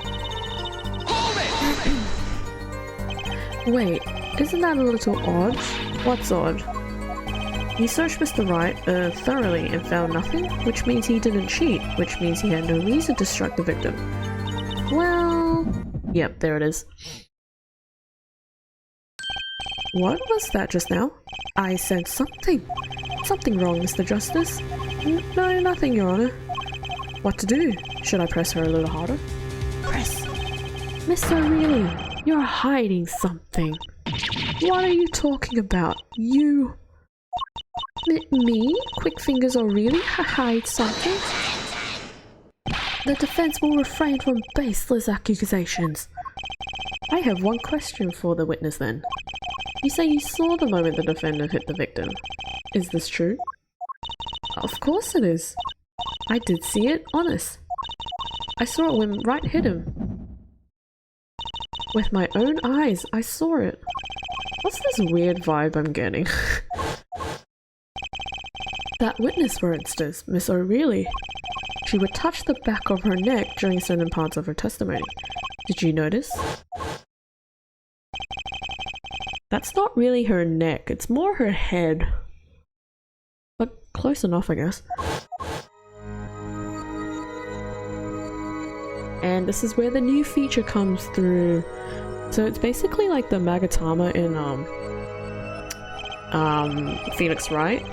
Wait, isn't that a little odd? What's odd? He searched Mr. Wright thoroughly and found nothing, which means he didn't cheat, which means he had no reason to strike the victim. Well... Yep, there it is. What was that just now? I said something. Something wrong, Mr. Justice. No, nothing, Your Honor. What to do? Should I press her a little harder? Press. Mr. O'Reilly, you're hiding something. What are you talking about? You... Me? Quick Fingers O'Reilly? Hide something? The defense will refrain from baseless accusations. I have one question for the witness then. You say you saw the moment the defendant hit the victim. Is this true? Of course it is. I did see it, honest. I saw it when Wright hit him. With my own eyes, I saw it. What's this weird vibe I'm getting? That witness, for instance, Miss O'Reilly. She would touch the back of her neck during certain parts of her testimony. Did you notice? That's not really her neck, it's more her head. But close enough, I guess. And this is where the new feature comes through. So it's basically like the Magatama in Phoenix Wright.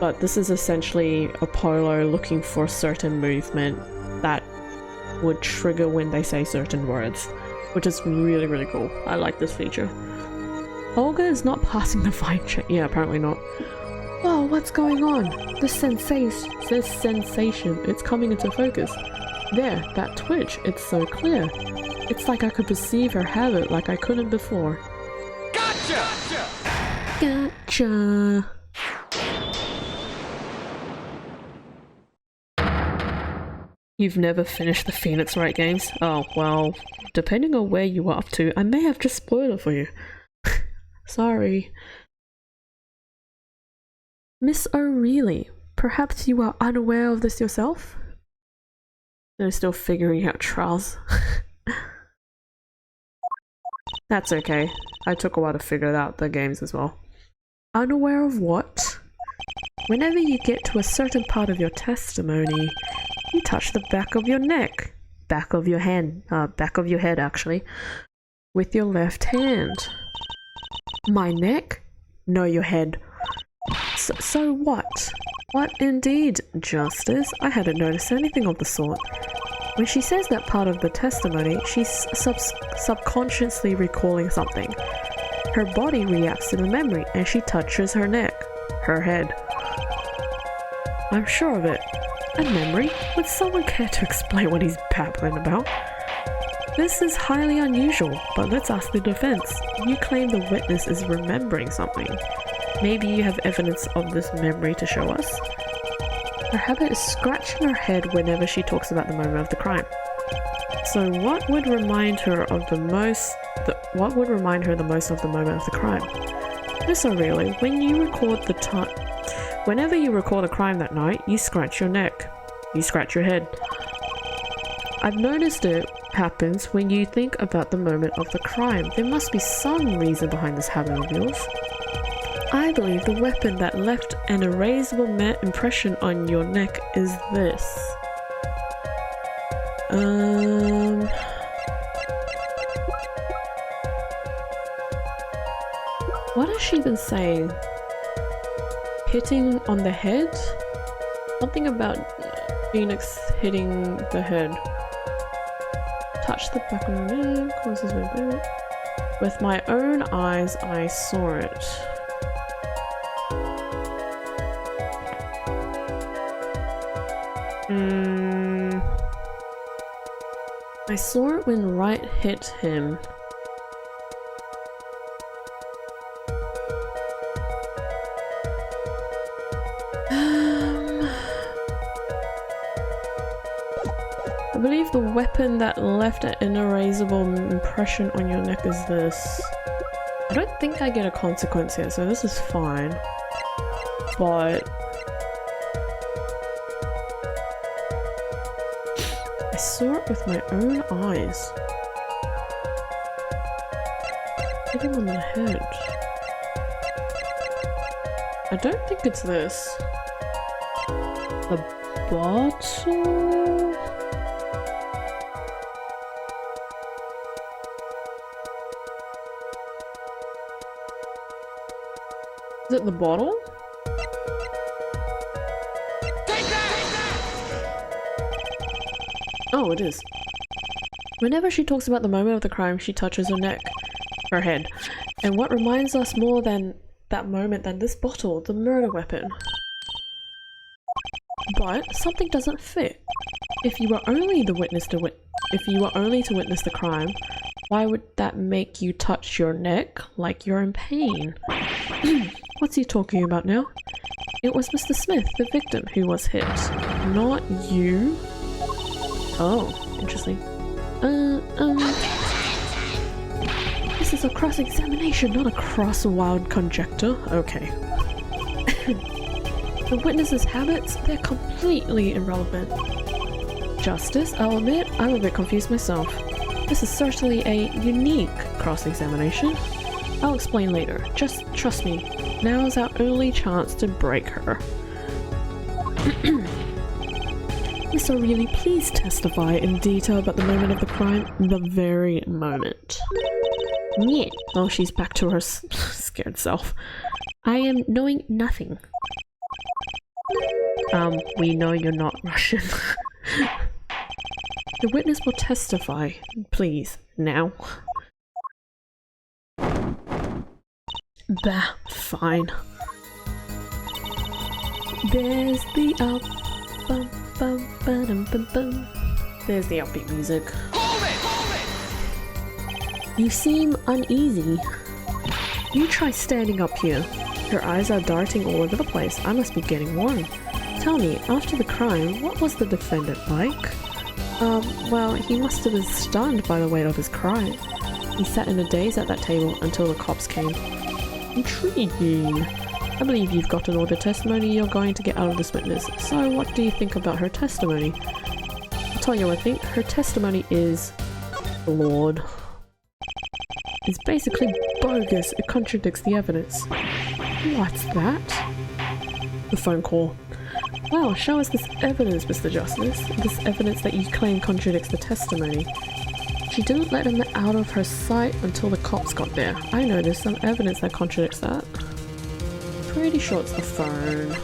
But this is essentially Apollo looking for certain movement that would trigger when they say certain words, which is really, really cool. I like this feature. Olga is not passing the fight check. Yeah, apparently not. Whoa, what's going on? This sensation, it's coming into focus. There, that twitch, it's so clear. It's like I could perceive her habit like I couldn't before. Gotcha! Gotcha! You've never finished the Phoenix Wright games? Oh, well, depending on where you were up to, I may have just spoiled it for you. Sorry. Miss O'Reilly, perhaps you are unaware of this yourself? They're still figuring out trials. That's okay. I took a while to figure out the games as well. Unaware of what? Whenever you get to a certain part of your testimony, you touch the back of your neck, back of your head actually, with your left hand. My neck? No, your head. So what? What indeed, Justice? I hadn't noticed anything of the sort. When she says that part of the testimony, she's subconsciously recalling something. Her body reacts to the memory and she touches her neck, her head. I'm sure of it. A memory? Would someone care to explain what he's babbling about? This is highly unusual, but let's ask the defense. You claim the witness is remembering something. Maybe you have evidence of this memory to show us? Her habit is scratching her head whenever she talks about the moment of the crime. So what would remind her of the most of the moment of the crime? Miss O'Reilly, whenever you record a crime that night, you scratch your neck. You scratch your head. I've noticed it happens when you think about the moment of the crime. There must be some reason behind this habit of yours. I believe the weapon that left an erasable impression on your neck is this. What has she been saying? hitting on the head? Something about Phoenix hitting the head. Touch the back of the neck, causes movement. With my own eyes, I saw it. I saw it when Wright hit him. I believe the weapon that left an inerasable impression on your neck is this. I don't think I get a consequence here, so this is fine. But I saw it with my own eyes. Hit him on the head. I don't think it's this. The bottle? Is it the bottle? Oh, it is. Whenever she talks about the moment of the crime, she touches her neck, her head. And what reminds us more than that moment than this bottle, the murder weapon? But something doesn't fit. If you were only to witness the crime, why would that make you touch your neck like you're in pain? What's he talking about now? It was Mr. Smith, the victim, who was hit, not you. Oh, interesting. This is a cross-examination, not a cross-wild conjecture. Okay. The witness's habits, they're completely irrelevant. Justice, I'll admit, I'm a bit confused myself. This is certainly a unique cross-examination. I'll explain later. Just trust me. Now is our only chance to break her. Miss O'Reilly, please testify in detail about the moment of the crime, the very moment. Yeah. Oh, she's back to her scared self. I am knowing nothing. We know you're not Russian. The witness will testify, please, now. Bah, fine. There's the up, bum, bum, ba-dum, bum, bum. There's the upbeat music. Hold it! You seem uneasy. You try standing up here. Your eyes are darting all over the place. I must be getting warm. Tell me, after the crime, what was the defendant like? Well, he must have been stunned by the weight of his crime. He sat in a daze at that table until the cops came. Intriguing. I believe you've gotten all the testimony you're going to get out of this witness. So what do you think about her testimony? I'll tell you what I think. Her testimony is flawed. It's basically bogus. It contradicts the evidence. What's that? The phone call. Well, show us this evidence, Mr. Justice. This evidence that you claim contradicts the testimony. She didn't let him out of her sight until the cops got there. I know there's some evidence that contradicts that. Pretty sure it's the phone.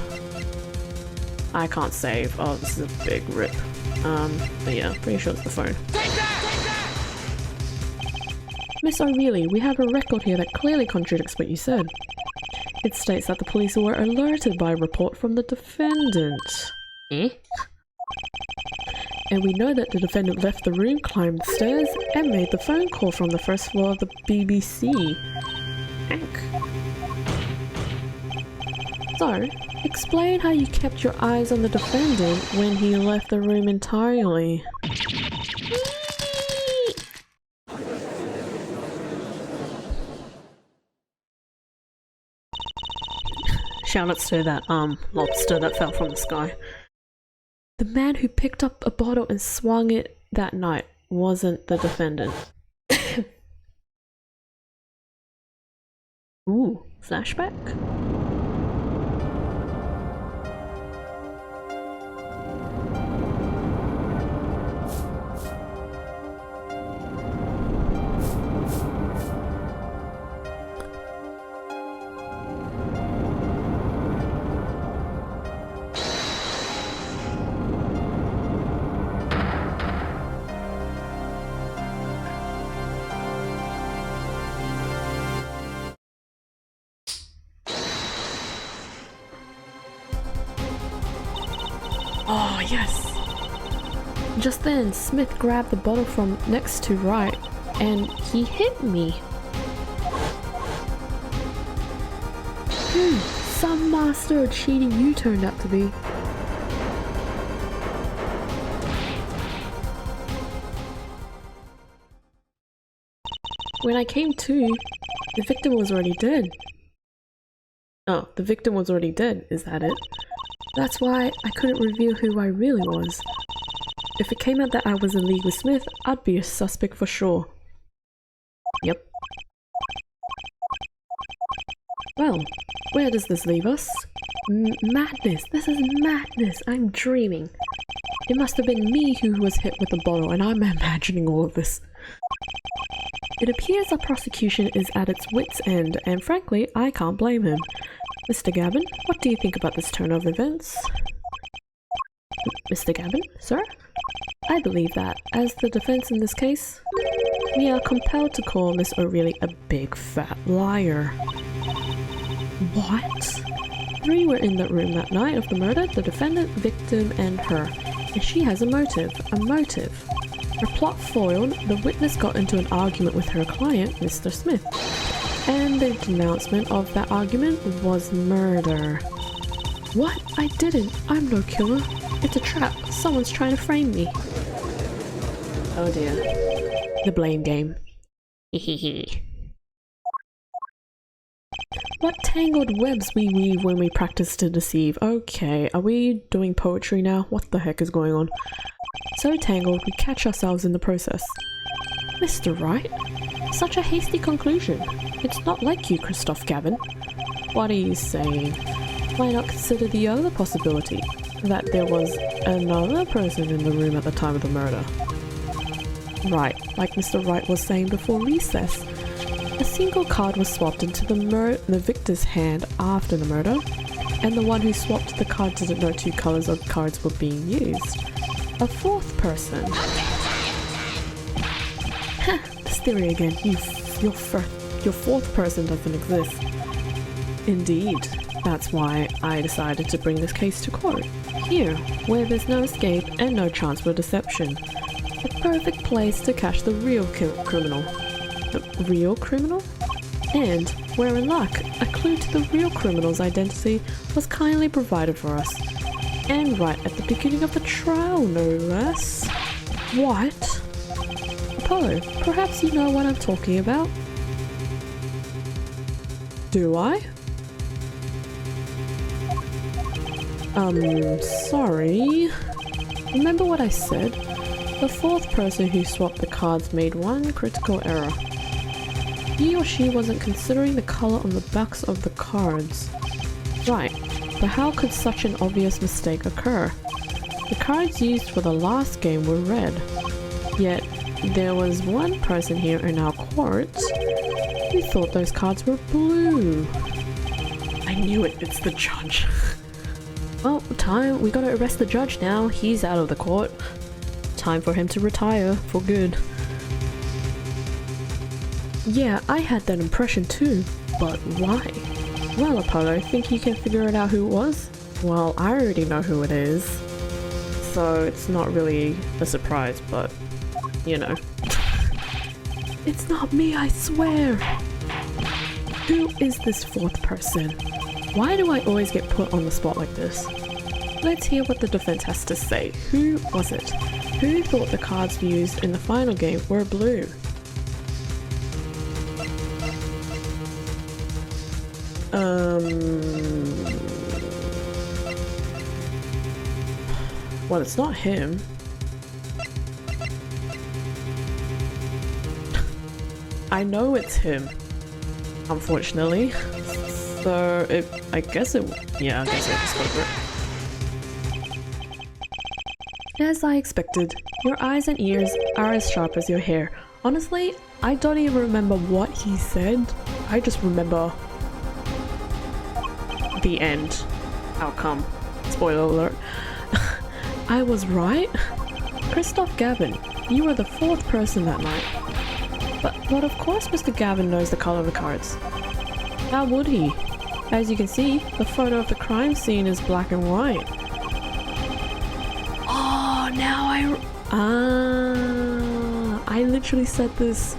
I can't save. Oh, this is a big rip. But yeah, pretty sure it's the phone. Miss O'Reilly, we have a record here that clearly contradicts what you said. It states that the police were alerted by a report from the defendant. Eh? And we know that the defendant left the room, climbed the stairs, and made the phone call from the first floor of the BBC. Hank. So, explain how you kept your eyes on the defendant when he left the room entirely. Shoutouts to that lobster that fell from the sky. The man who picked up a bottle and swung it that night wasn't the defendant. Ooh, flashback? Oh, yes! Just then, Smith grabbed the bottle from next to Wright, and he hit me. Some master of cheating you turned out to be. When I came to, the victim was already dead. Oh, the victim was already dead, is that it? That's why I couldn't reveal who I really was. If it came out that I was in league with Smith, I'd be a suspect for sure. Yep. Well, where does this leave us? Madness! This is madness! I'm dreaming. It must have been me who was hit with the bottle, and I'm imagining all of this. It appears our prosecution is at its wit's end, and frankly, I can't blame him. Mr. Gavin, what do you think about this turn of events? Mr. Gavin, sir? I believe that, as the defense in this case, we are compelled to call Miss O'Reilly a big fat liar. What? 3 were in the room that night of the murder, the defendant, victim, and her. And she has a motive. A motive. Her plot foiled, the witness got into an argument with her client, Mr. Smith. And the denouncement of that argument was murder. What? I didn't. I'm no killer. It's a trap. Someone's trying to frame me. Oh dear. The blame game. Hehehe. What tangled webs we weave when we practice to deceive. Okay, are we doing poetry now? What the heck is going on? So tangled, we catch ourselves in the process. Mr. Wright? Such a hasty conclusion. It's not like you, Christoph Gavin. What are you saying? Why not consider the other possibility? That there was another person in the room at the time of the murder. Right, like Mr. Wright was saying before recess. A single card was swapped into the victor's hand after the murder, and the one who swapped the card didn't know 2 colors of cards were being used. A 4th person. Heh, this theory again. Your 4th person doesn't exist. Indeed. That's why I decided to bring this case to court. Here, where there's no escape and no chance for deception. The perfect place to catch the real criminal. The real criminal? And, we're in luck, a clue to the real criminal's identity was kindly provided for us. And right at the beginning of the trial, no less. What? Apollo, perhaps you know what I'm talking about? Do I? Sorry. Remember what I said? The 4th person who swapped the cards made one critical error. He or she wasn't considering the color on the backs of the cards. Right, but how could such an obvious mistake occur? The cards used for the last game were red. Yet, there was one person here in our court who thought those cards were blue. I knew it, it's the judge. Well, we gotta arrest the judge now. He's out of the court. Time for him to retire for good. Yeah, I had that impression too, but why? Well, Apollo, think you can figure it out who it was? Well, I already know who it is, so it's not really a surprise, but, you know. It's not me, I swear! Who is this 4th person? Why do I always get put on the spot like this? Let's hear what the defense has to say. Who was it? Who thought the cards used in the final game were blue? Well, it's not him. I know it's him, unfortunately. So, I guess it just go for it. As I expected, your eyes and ears are as sharp as your hair. Honestly, I don't even remember what he said. I just remember the end outcome. Spoiler alert. I was right. Christoph Gavin, you were the 4th person that night. But of course Mr. Gavin knows the color of the cards. How would he? As you can see, the photo of the crime scene is black and white. now I literally said this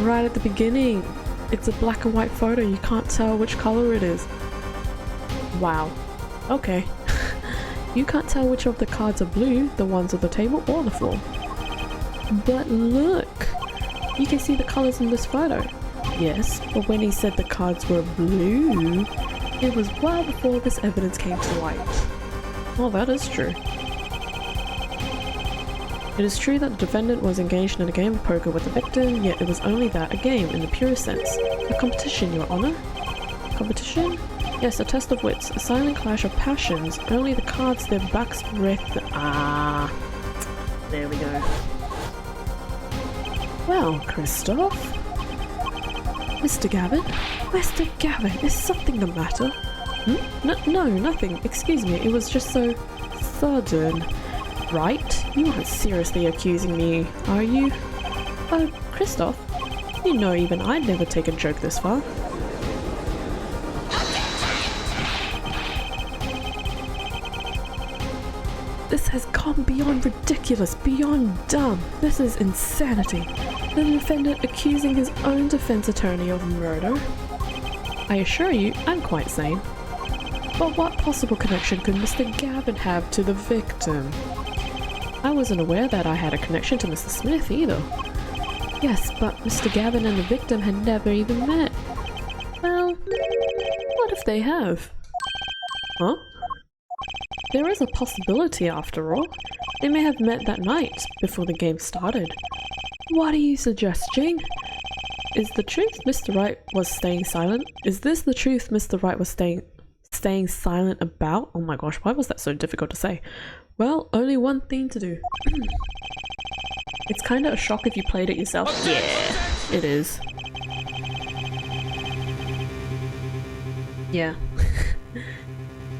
right at the beginning. It's a black and white photo. You can't tell which color it is. Wow. Okay. You can't tell which of the cards are blue, the ones on the table or the floor. But look! You can see the colors in this photo. Yes, but when he said the cards were blue, it was well before this evidence came to light. Well, that is true. It is true that the defendant was engaged in a game of poker with the victim, yet it was only that, a game in the purest sense. A competition, Your Honor. Competition? Yes, a test of wits, a silent clash of passions, only the cards, their backs wrecked the— there we go. Well, Christoph? Mr. Gavin? Mr. Gavin, is something the matter? No, nothing. Excuse me, it was just so sudden. Right? You aren't seriously accusing me, are you? Oh, Christoph, you know even I'd never take a joke this far. This has gone beyond ridiculous, beyond dumb. This is insanity. The defendant accusing his own defense attorney of murder. I assure you, I'm quite sane. But what possible connection could Mr. Gavin have to the victim? I wasn't aware that I had a connection to Mr. Smith either. Yes, but Mr. Gavin and the victim had never even met. Well, what if they have? Huh? There is a possibility after all. They may have met that night, before the game started. What are you suggesting? Is the truth Mr. Wright was staying silent? Is this the truth Mr. Wright was staying silent about? Oh my gosh, why was that so difficult to say? Well, only one thing to do. It's kinda a shock if you played it yourself. Yeah, it is. Yeah.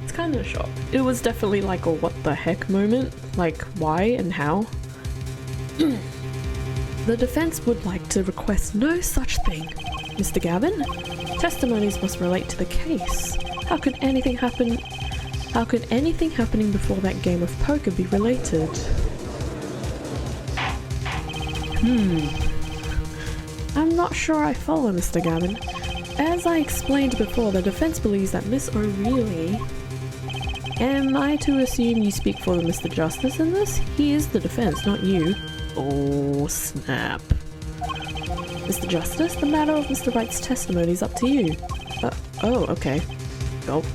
It's kinda a shock. It was definitely like a what the heck moment. Like, why and how? The defense would like to request no such thing. Mr. Gavin? Testimonies must relate to the case. How could anything happening before that game of poker be related? I'm not sure I follow, Mr. Gavin. As I explained before, the defense believes that Miss O'Reilly— Am I to assume you speak for Mr. Justice in this? He is the defense, not you. Oh, snap. Mr. Justice, the matter of Mr. Wright's testimony is up to you. Oh, okay. Gulp.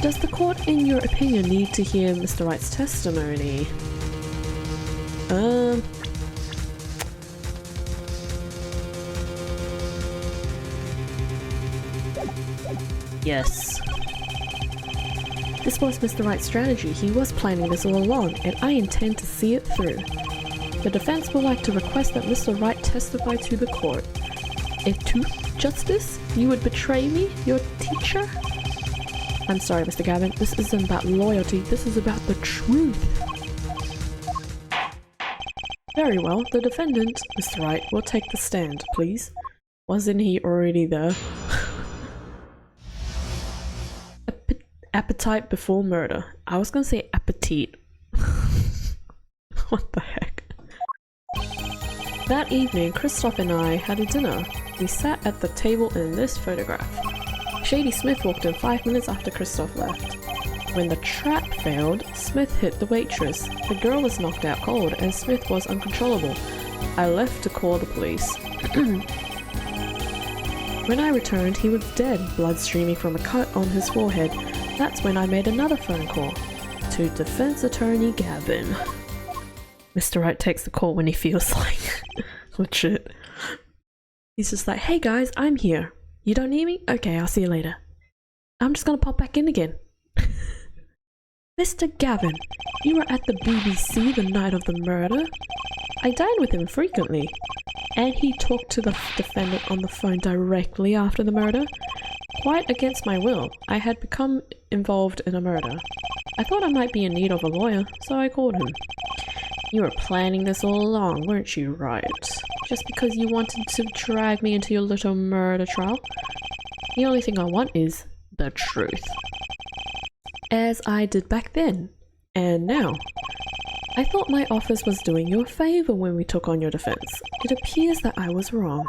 Does the court, in your opinion, need to hear Mr. Wright's testimony? Yes. This was Mr. Wright's strategy. He was planning this all along, and I intend to see it through. The defense would like to request that Mr. Wright testify to the court. If to justice, you would betray me, your teacher? I'm sorry, Mr. Gavin. This isn't about loyalty. This is about the truth. Very well. The defendant, Mr. Wright, will take the stand, please. Wasn't he already there? Appetite before murder. I was gonna say appetite. What the heck? That evening, Christoph and I had a dinner. We sat at the table in this photograph. Shady Smith walked in 5 minutes after Christoph left. When the trap failed, Smith hit the waitress. The girl was knocked out cold, and Smith was uncontrollable. I left to call the police. When I returned, he was dead, blood streaming from a cut on his forehead. That's when I made another phone call to defense attorney Gavin. Mr. Wright takes the call when he feels like legit. He's just like, hey guys, I'm here. You don't need me? Okay, I'll see you later. I'm just gonna pop back in again. Mr. Gavin, you were at the BBC the night of the murder? I dine with him frequently. And he talked to the defendant on the phone directly after the murder? Quite against my will, I had become involved in a murder. I thought I might be in need of a lawyer, so I called him. You were planning this all along, weren't you, Wright? Just because you wanted to drag me into your little murder trial? The only thing I want is the truth. As I did back then, and now. I thought my office was doing you a favor when we took on your defense. It appears that I was wrong.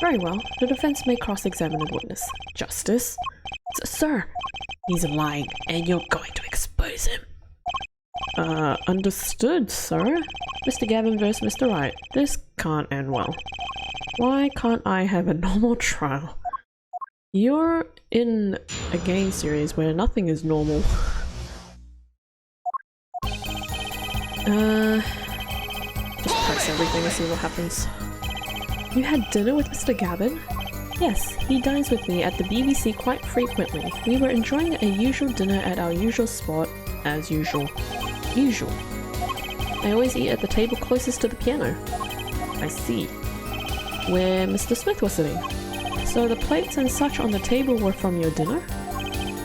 Very well. The defense may cross-examine a witness. Justice? Sir! He's lying, and you're going to expose him. Understood, sir. Mr. Gavin versus Mr. Wright. This can't end well. Why can't I have a normal trial? You're in a game series where nothing is normal. Just press everything and see what happens. You had dinner with Mr. Gavin? Yes, he dines with me at the BBC quite frequently. We were enjoying a usual dinner at our usual spot, as usual. Usual. I always eat at the table closest to the piano. I see. Where Mr. Smith was sitting. So the plates and such on the table were from your dinner?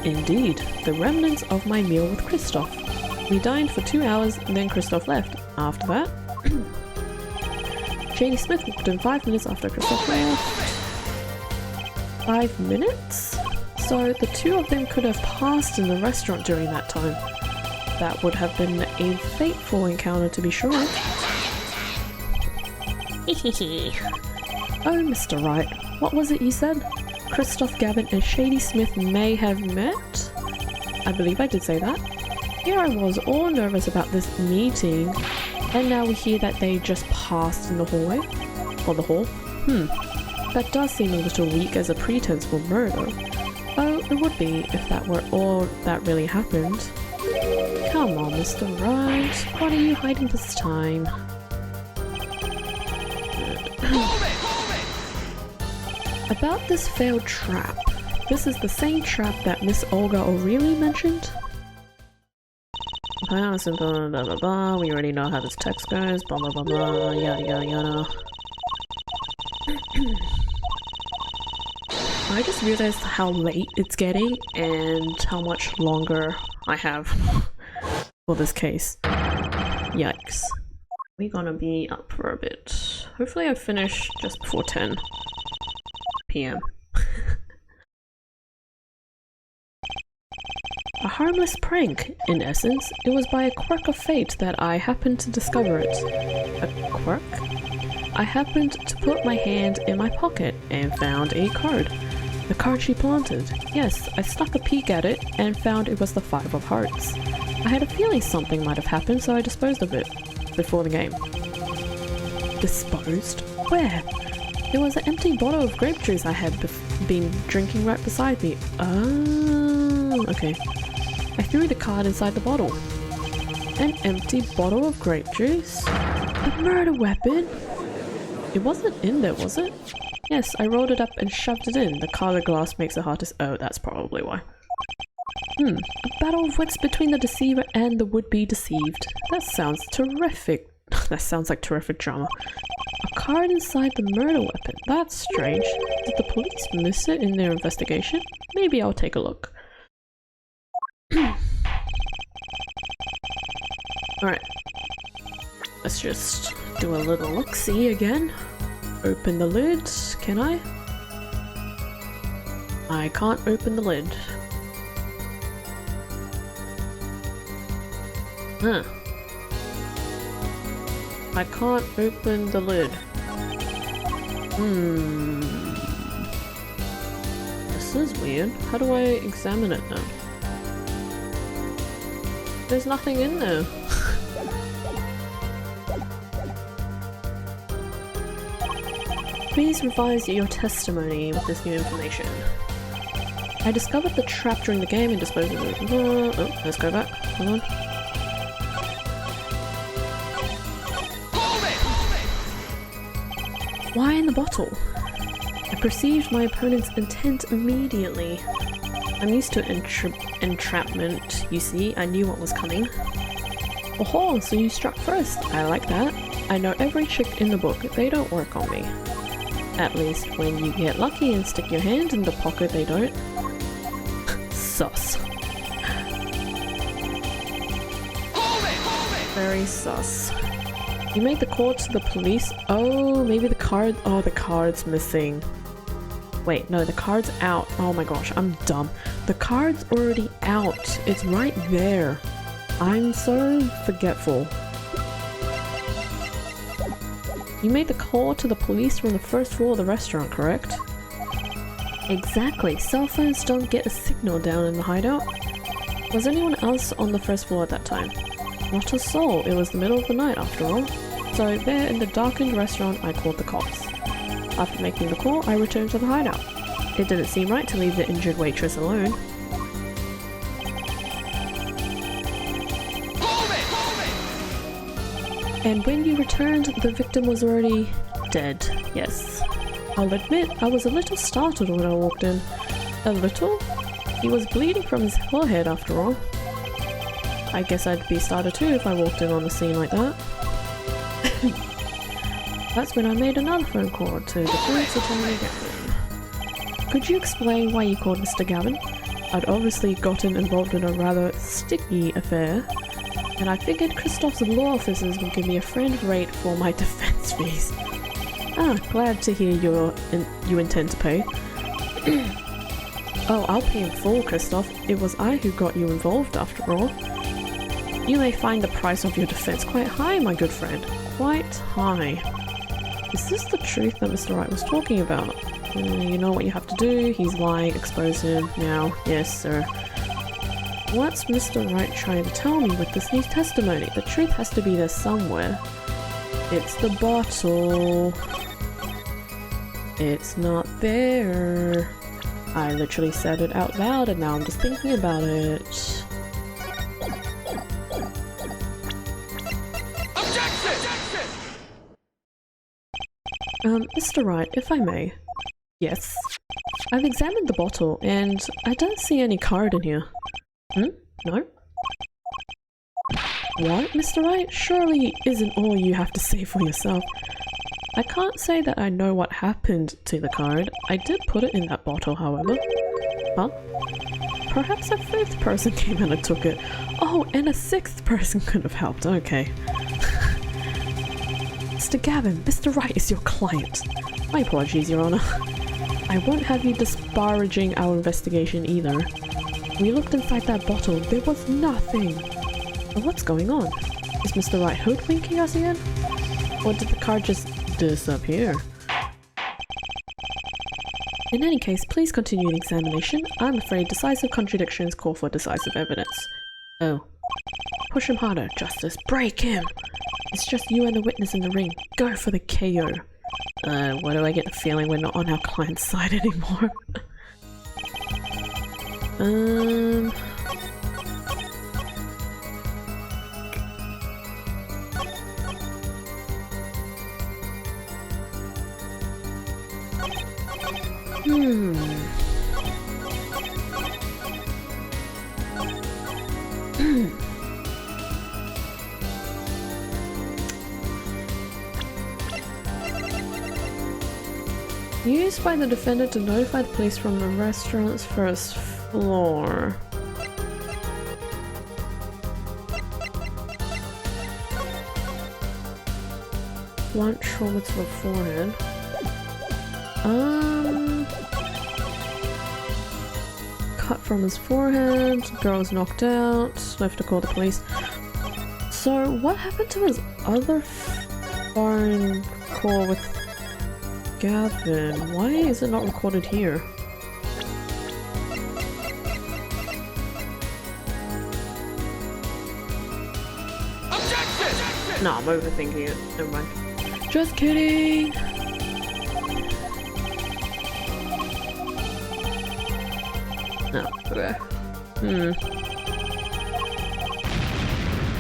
Indeed, the remnants of my meal with Christoph. We dined for 2 hours, and then Christoph left. After that, Janie Smith walked in 5 minutes after Christoph left. 5 minutes? So the two of them could have passed in the restaurant during that time. That would have been a fateful encounter, to be sure. Oh, Mr. Wright, what was it you said? Christoph Gavin and Shady Smith may have met? I believe I did say that. Here I was all nervous about this meeting, and now we hear that they just passed in the hallway? Or the hall? That does seem a little weak as a pretense for murder. Oh, it would be if that were all that really happened. Come on, Mr. Wright, what are you hiding this time? About this failed trap. This is the same trap that Miss Olga O'Reilly mentioned? We already know how this text goes, blah blah blah blah, yada yada yada. I just realized how late it's getting and how much longer I have for this case. Yikes. We're gonna be up for a bit. Hopefully I finish just before 10 PM. A harmless prank, in essence. It was by a quirk of fate that I happened to discover it. A quirk? I happened to put my hand in my pocket and found a card. The card she planted. Yes, I stuck a peek at it and found it was the 5 of hearts. I had a feeling something might have happened, so I disposed of it before the game. Disposed? Where? There was an empty bottle of grape juice I had been drinking right beside me. Oh, okay. I threw the card inside the bottle. An empty bottle of grape juice? A murder weapon? It wasn't in there, was it? Yes, I rolled it up and shoved it in. The colored glass makes it hard to— oh, that's probably why. A battle of wits between the deceiver and the would-be deceived. That sounds terrific. That sounds like terrific drama. A card inside the murder weapon. That's strange. Did the police miss it in their investigation? Maybe I'll take a look. Alright. Let's just do a little look-see again. Open the lid. Can I? I can't open the lid. Huh. I can't open the lid. This is weird. How do I examine it now? There's nothing in there. Please revise your testimony with this new information. I discovered the trap during the game and disposed of it. Oh, let's go back. Hold on. Why in the bottle? I perceived my opponent's intent immediately. I'm used to entrapment, you see. I knew what was coming. Oh, so you struck first. I like that. I know every trick in the book. They don't work on me. At least when you get lucky and stick your hand in the pocket, they don't. Sus. Very sus. You made the call to the police? Oh, maybe the card— oh, the card's missing. Wait, no, the card's out. Oh my gosh, I'm dumb. The card's already out. It's right there. I'm so forgetful. You made the call to the police from the first floor of the restaurant, correct? Exactly. Cell phones don't get a signal down in the hideout. Was anyone else on the first floor at that time? Not a soul. It was the middle of the night after all. So there in the darkened restaurant, I called the cops. After making the call, I returned to the hideout. It didn't seem right to leave the injured waitress alone. And when you returned, the victim was already dead. Yes. I'll admit, I was a little startled when I walked in. A little? He was bleeding from his forehead after all. I guess I'd be startled too if I walked in on the scene like that. That's when I made another phone call to the police attorney Gavin. Could you explain why you called Mr. Gavin? I'd obviously gotten involved in a rather sticky affair, and I figured Christoph's law officers would give me a friend rate for my defense fees. Ah, glad to hear you intend to pay. Oh, I'll pay in full, Christoph. It was I who got you involved after all. You may find the price of your defense quite high, my good friend. Quite high. Is this the truth that Mr. Wright was talking about? You know what you have to do. He's lying. Expose him now. Yes, sir. What's Mr. Wright trying to tell me with this new testimony? The truth has to be there somewhere. It's the bottle. It's not there. I literally said it out loud and now I'm just thinking about it. Mr. Wright, if I may. Yes? I've examined the bottle and I don't see any card in here. No? What, Mr. Wright? Surely isn't all you have to say for yourself. I can't say that I know what happened to the card. I did put it in that bottle, however. Huh? Perhaps a fifth person came and took it. Oh, and a sixth person could have helped. Okay. Mr. Gavin, Mr. Wright is your client. My apologies, Your Honor. I won't have you disparaging our investigation either. We looked inside that bottle. There was nothing. What's going on? Is Mr. Wright hoodwinking us again? Or did the card just disappear? In any case, please continue the examination. I'm afraid decisive contradictions call for decisive evidence. Oh. Push him harder, Justice. Break him! It's just you and the witness in the ring. Go for the KO. Why do I get the feeling we're not on our client's side anymore? Used by the defendant to notify the police from the restaurant's first floor. Blunt trauma to the forehead. Cut from his forehead, girl was knocked out, left to call the police. So what happened to his other phone call with Gavin? Why is it not recorded here? No, I'm overthinking it. Never mind. Just kidding! No, okay.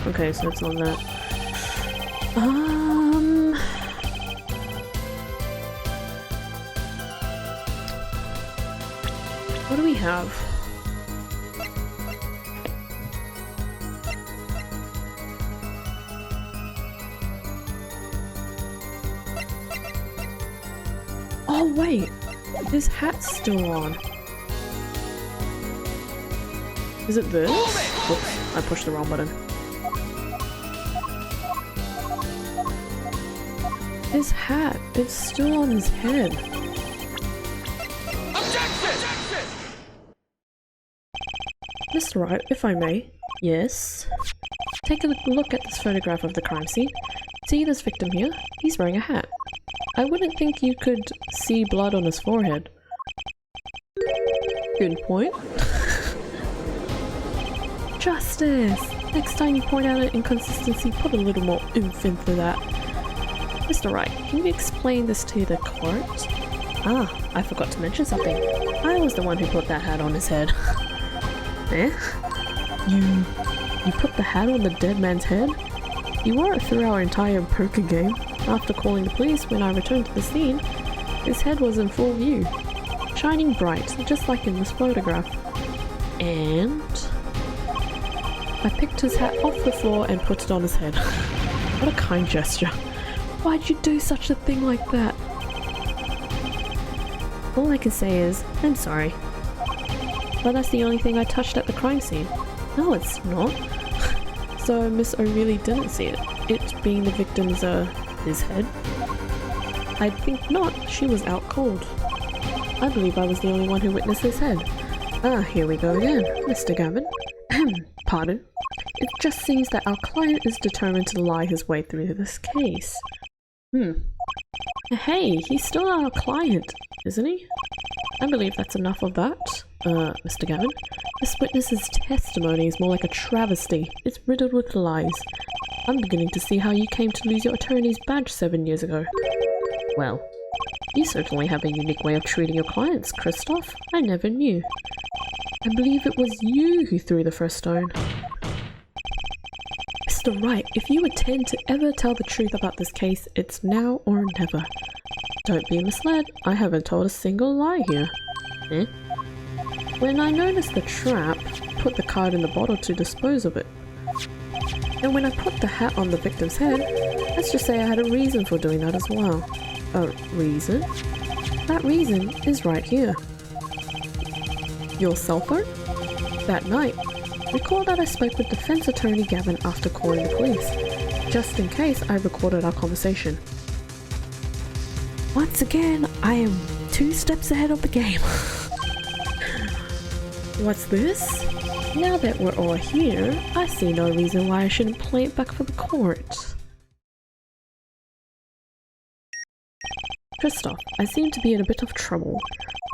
Okay, so it's on that. What do we have? Oh wait! His hat's still on. Is it this? Oops, I pushed the wrong button. His hat, it's still on his head. Mr. Wright, if I may. Yes? take a look at this photograph of the crime scene. See this victim here? He's wearing a hat. I wouldn't think you could see blood on his forehead. Good point. Justice! Next time you point out an inconsistency, put a little more oomph into that. Mr. Wright, can you explain this to the court? Ah, I forgot to mention something. I was the one who put that hat on his head. Eh? You put the hat on the dead man's head? He wore it through our entire poker game. After calling the police, when I returned to the scene, his head was in full view, shining bright, just like in this photograph. And I picked his hat off the floor and put it on his head. What a kind gesture. Why'd you do such a thing like that? All I can say is, I'm sorry. But that's the only thing I touched at the crime scene. No, it's not. So Miss O really didn't see it. It being the victim's, his head? I think not. She was out cold. I believe I was the only one who witnessed his head. Ah, here we go again. Mr. Gavin. Pardon? It just seems that our client is determined to lie his way through this case. Hey, he's still our client, isn't he? I believe that's enough of that. Mr. Gavin. This witness's testimony is more like a travesty. It's riddled with lies. I'm beginning to see how you came to lose your attorney's badge 7 years ago. Well, you certainly have a unique way of treating your clients, Christoph. I never knew. I believe it was you who threw the first stone. Mr. Wright, if you intend to ever tell the truth about this case, it's now or never. Don't be misled. I haven't told a single lie here. Eh? When I noticed the trap, put the card in the bottle to dispose of it. And when I put the hat on the victim's head, let's just say I had a reason for doing that as well. A reason? That reason is right here. Your cell phone? That night, recall that I spoke with defense attorney Gavin after calling the police. Just in case, I recorded our conversation. Once again, I am 2 steps ahead of the game. What's this? Now that we're all here, I see no reason why I shouldn't play it back for the court. Christoph, I seem to be in a bit of trouble.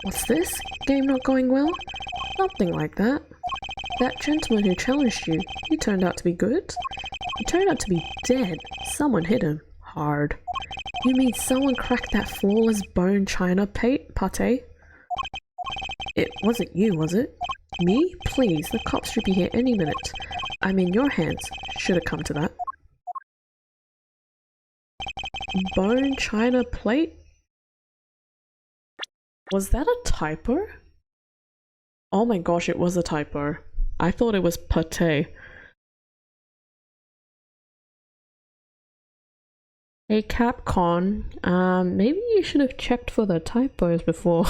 What's this? Game not going well? Nothing like that. That gentleman who challenged you, he turned out to be good? He turned out to be dead. Someone hit him. Hard. You mean someone cracked that flawless bone china pate? It wasn't you, was it? Me? Please, the cops should be here any minute. I'm in your hands. Should it come to that. Bone china plate? Was that a typo? Oh my gosh, it was a typo. I thought it was pate. Hey Capcom, maybe you should have checked for the typos before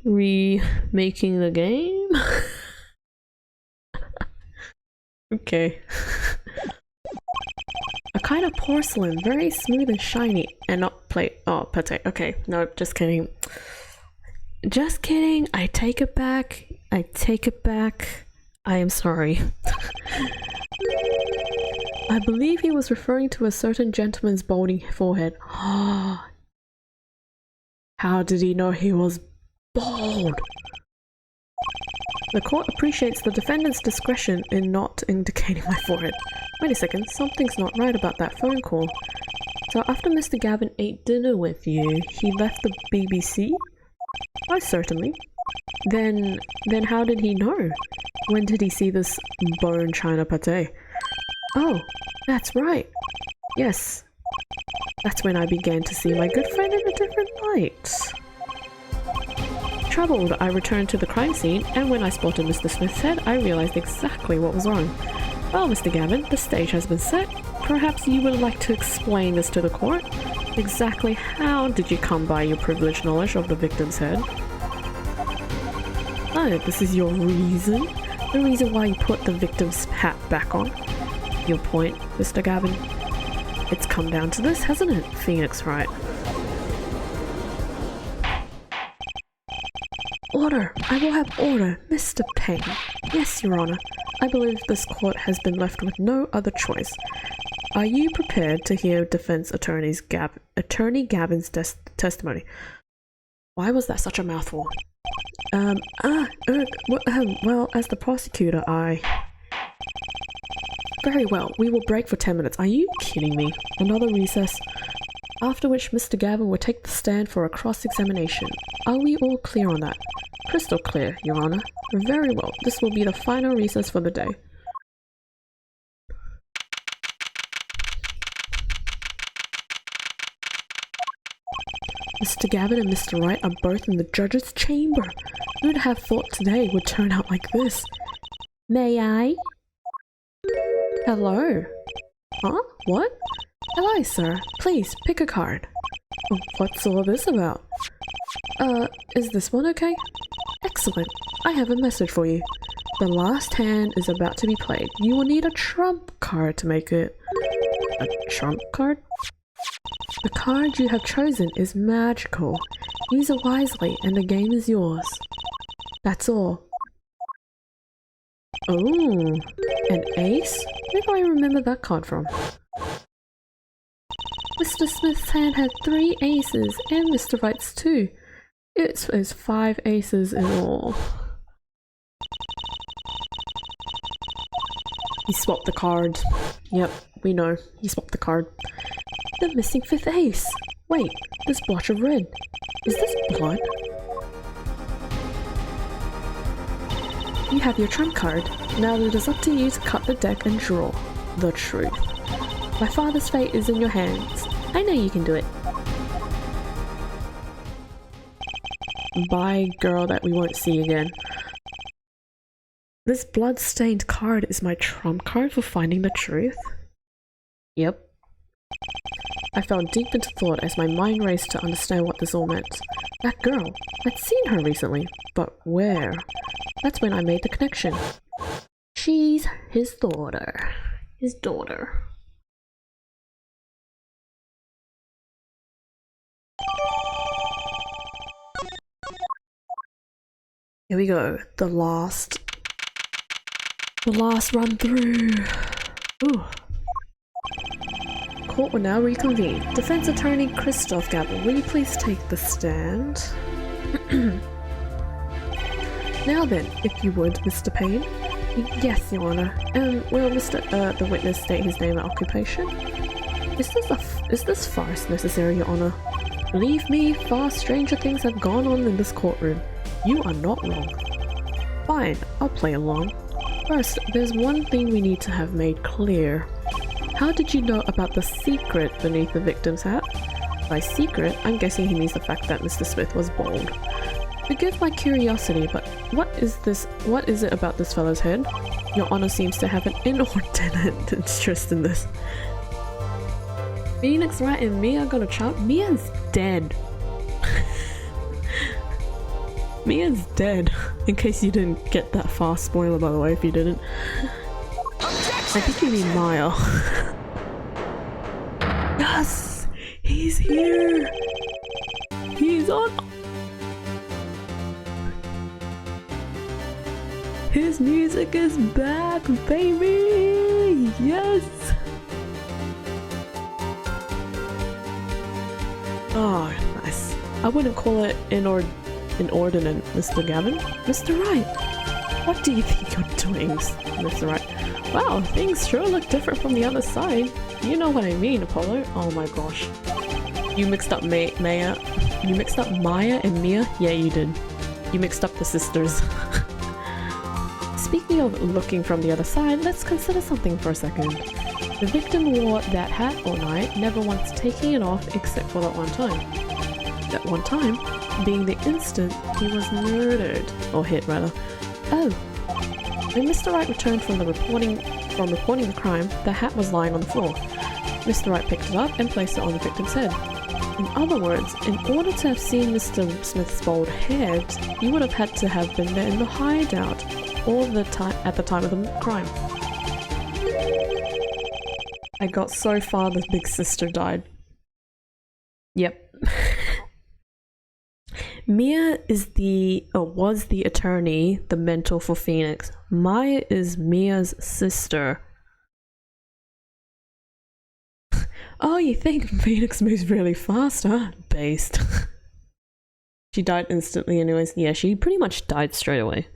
remaking the game? Okay. A kind of porcelain, very smooth and shiny, and not plate. Oh, pate. Okay, no, just kidding. Just kidding. I take it back. I take it back. I am sorry. I believe he was referring to a certain gentleman's balding forehead. How did he know he was bald? The court appreciates the defendant's discretion in not indicating my forehead. Wait a second, something's not right about that phone call. So after Mr. Gavin ate dinner with you, he left the BBC? Oh, certainly. Then how did he know? When did he see this bone china pate? Oh, that's right. Yes. That's when I began to see my good friend in a different light. Troubled, I returned to the crime scene, and when I spotted Mr. Smith's head, I realized exactly what was wrong. Well, Mr. Gavin, the stage has been set. Perhaps you would like to explain this to the court? Exactly how did you come by your privileged knowledge of the victim's head? Oh, this is your reason? The reason why you put the victim's hat back on? Your point, Mr. Gavin? It's come down to this, hasn't it, Phoenix Wright? Order! I will have order, Mr. Payne. Yes, Your Honor. I believe this court has been left with no other choice. Are you prepared to hear defense attorney Gavin's testimony? Why was that such a mouthful? Well, as the prosecutor, Very well, we will break for 10 minutes. Are you kidding me? Another recess, after which Mr. Gavin will take the stand for a cross-examination. Are we all clear on that? Crystal clear, Your Honor. Very well, this will be the final recess for the day. Mr. Gavin and Mr. Wright are both in the judge's chamber. Who'd have thought today would turn out like this? May I? Hello? Huh? What? Hello, sir. Please, pick a card. What's all this about? Is this one okay? Excellent. I have a message for you. The last hand is about to be played. You will need a trump card to make it. A trump card? The card you have chosen is magical. Use it wisely and the game is yours. That's all. Oh, an ace? Where do I remember that card from? Mr. Smith's hand had 3 aces and Mr. Wright's 2. It's 5 aces in all. He swapped the card. Yep, we know. He swapped the card. The missing 5th ace. Wait, this blotch of red. Is this blood? You have your trump card. Now it is up to you to cut the deck and draw the truth. My father's fate is in your hands. I know you can do it. Bye, girl that we won't see again. This blood-stained card is my trump card for finding the truth? Yep. I fell deep into thought as my mind raced to understand what this all meant. That girl, I'd seen her recently, but where? That's when I made the connection. She's his daughter. His daughter. Here we go. The last run through. Ooh. Court will now reconvene. Defense Attorney Christoph Gavin, will you please take the stand? Now then, if you would, Mr. Payne. Yes, Your Honor. Will the witness state his name and occupation? Is this farce necessary, Your Honor? Believe me, far stranger things have gone on in this courtroom. You are not wrong. Fine, I'll play along. First, there's one thing we need to have made clear. How did you know about the secret beneath the victim's hat? By secret, I'm guessing he means the fact that Mr. Smith was bald. Forgive my curiosity, but what is it about this fellow's head? Your Honor seems to have an inordinate interest in this. Phoenix Wright and Mia got a child? Mia's dead. Mia's dead. In case you didn't get that far, spoiler by the way if you didn't. I think you mean Maya. Yes! He's here! He's on! His music is back, baby! Yes! Oh, nice. I wouldn't call it inordinate, Mr. Gavin. Mr. Wright! What do you think you're doing, Mr. Wright? Wow, things sure look different from the other side. You know what I mean, Apollo. Oh my gosh. You mixed up Maya. You mixed up Maya and Mia? Yeah, you did. You mixed up the sisters. Speaking of looking from the other side, let's consider something for a second. The victim wore that hat all night, never once taking it off except for that one time. That one time being the instant he was murdered. Or hit, rather. Oh. When Mr. Wright returned from reporting the crime, the hat was lying on the floor. Mr. Wright picked it up and placed it on the victim's head. In other words, in order to have seen Mr. Smith's bald head, you would have had to have been there in the hideout all the time at the time of the crime. I got so far the big sister died. Yep. Mia is was the attorney, the mentor for Phoenix. Maya is Mia's sister. Oh, you think Phoenix moves really fast, huh? Based. She died instantly anyways. Yeah, she pretty much died straight away.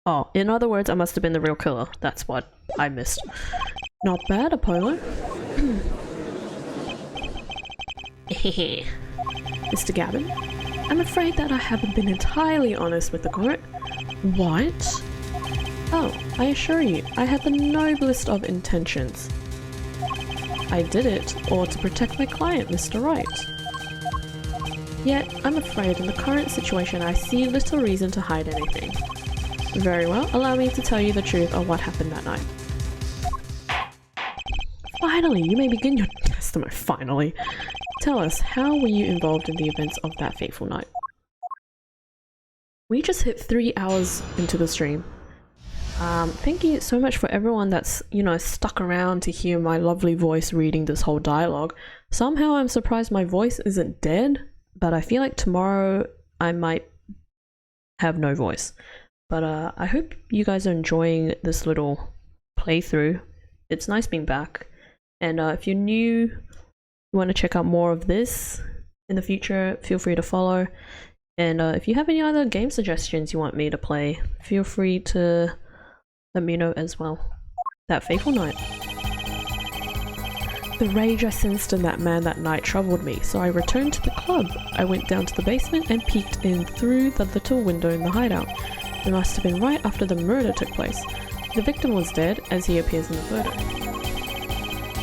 Oh, in other words, I must have been the real killer. That's what I missed. Not bad, Apollo. Mr. Gavin, I'm afraid that I haven't been entirely honest with the court. What? Oh, I assure you, I had the noblest of intentions. I did it, all to protect my client, Mr. Wright. Yet, I'm afraid in the current situation I see little reason to hide anything. Very well, allow me to tell you the truth of what happened that night. Finally, you may begin your testimony. Finally. Tell us, how were you involved in the events of that fateful night? We just hit 3 hours into the stream. Thank you so much for everyone that's, you know, stuck around to hear my lovely voice reading this whole dialogue. Somehow I'm surprised my voice isn't dead, but I feel like tomorrow I might have no voice. But I hope you guys are enjoying this little playthrough. It's nice being back. And if you're new, you want to check out more of this in the future, feel free to follow. And if you have any other game suggestions you want me to play, feel free to let me know as well. That fateful night. The rage I sensed in that man that night troubled me, so I returned to the club. I went down to the basement and peeked in through the little window in the hideout. It must have been right after the murder took place. The victim was dead, as he appears in the photo.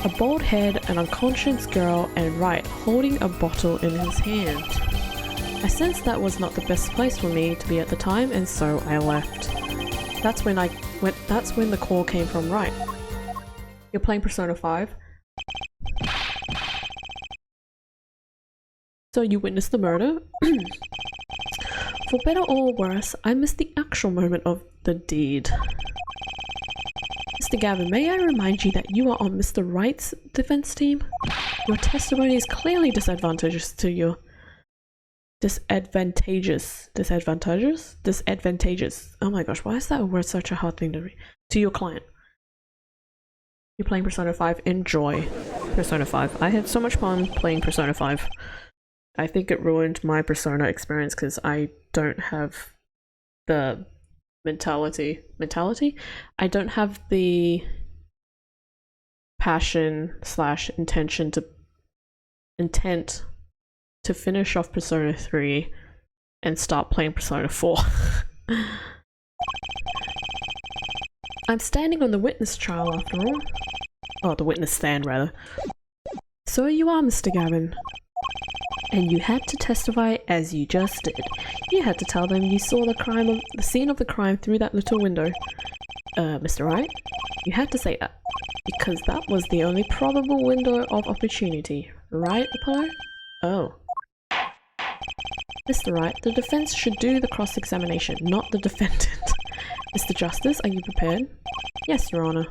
A bald head, an unconscious girl, and Wright holding a bottle in his hand. I sensed that was not the best place for me to be at the time, and so I left. That's when the call came from Wright. You're playing Persona 5? So you witnessed the murder? For better or worse, I missed the actual moment of the deed. Mr. Gavin, may I remind you that you are on Mr. Wright's defense team? Your testimony is clearly disadvantageous to your... Disadvantageous. Oh my gosh, why is that word such a hard thing to read? To your client. You're playing Persona 5? Enjoy Persona 5. I had so much fun playing Persona 5. I think it ruined my Persona experience because I don't have the mentality? I don't have the passion / intent to finish off Persona 3 and start playing Persona 4. I'm standing on the witness trial after all. Oh, the witness stand rather. So you are, Mr. Gavin. And you had to testify as you just did. You had to tell them you saw the scene of the crime through that little window. Mr. Wright? You had to say that. Because that was the only probable window of opportunity. Right, Apollo? Oh. Mr. Wright, the defense should do the cross-examination, not the defendant. Mr. Justice, are you prepared? Yes, Your Honor.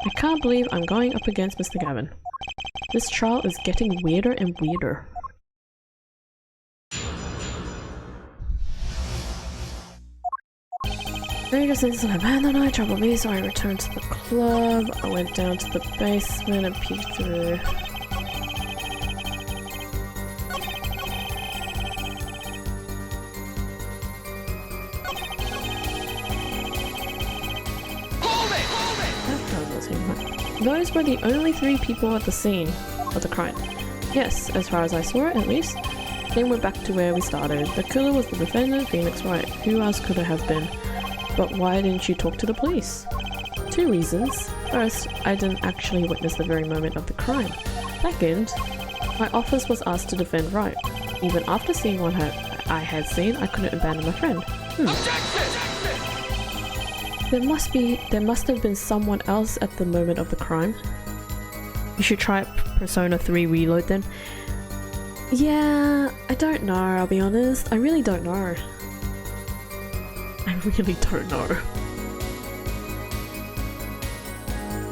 I can't believe I'm going up against Mr. Gavin. This trial is getting weirder and weirder. Vegas incident man that night troubled me, so I returned to the club. I went down to the basement and peeked through. Those were the only 3 people at the scene of the crime. Yes, as far as I saw it, at least. Then we're back to where we started. The killer was the defendant, Phoenix Wright. Who else could it have been? But why didn't you talk to the police? 2 reasons. First, I didn't actually witness the very moment of the crime. Second, my office was asked to defend Wright. Even after seeing what I had seen, I couldn't abandon my friend. There must have been someone else at the moment of the crime. You should try Persona 3 Reload then. Yeah, I don't know, I'll be honest. I really don't know. I really don't know.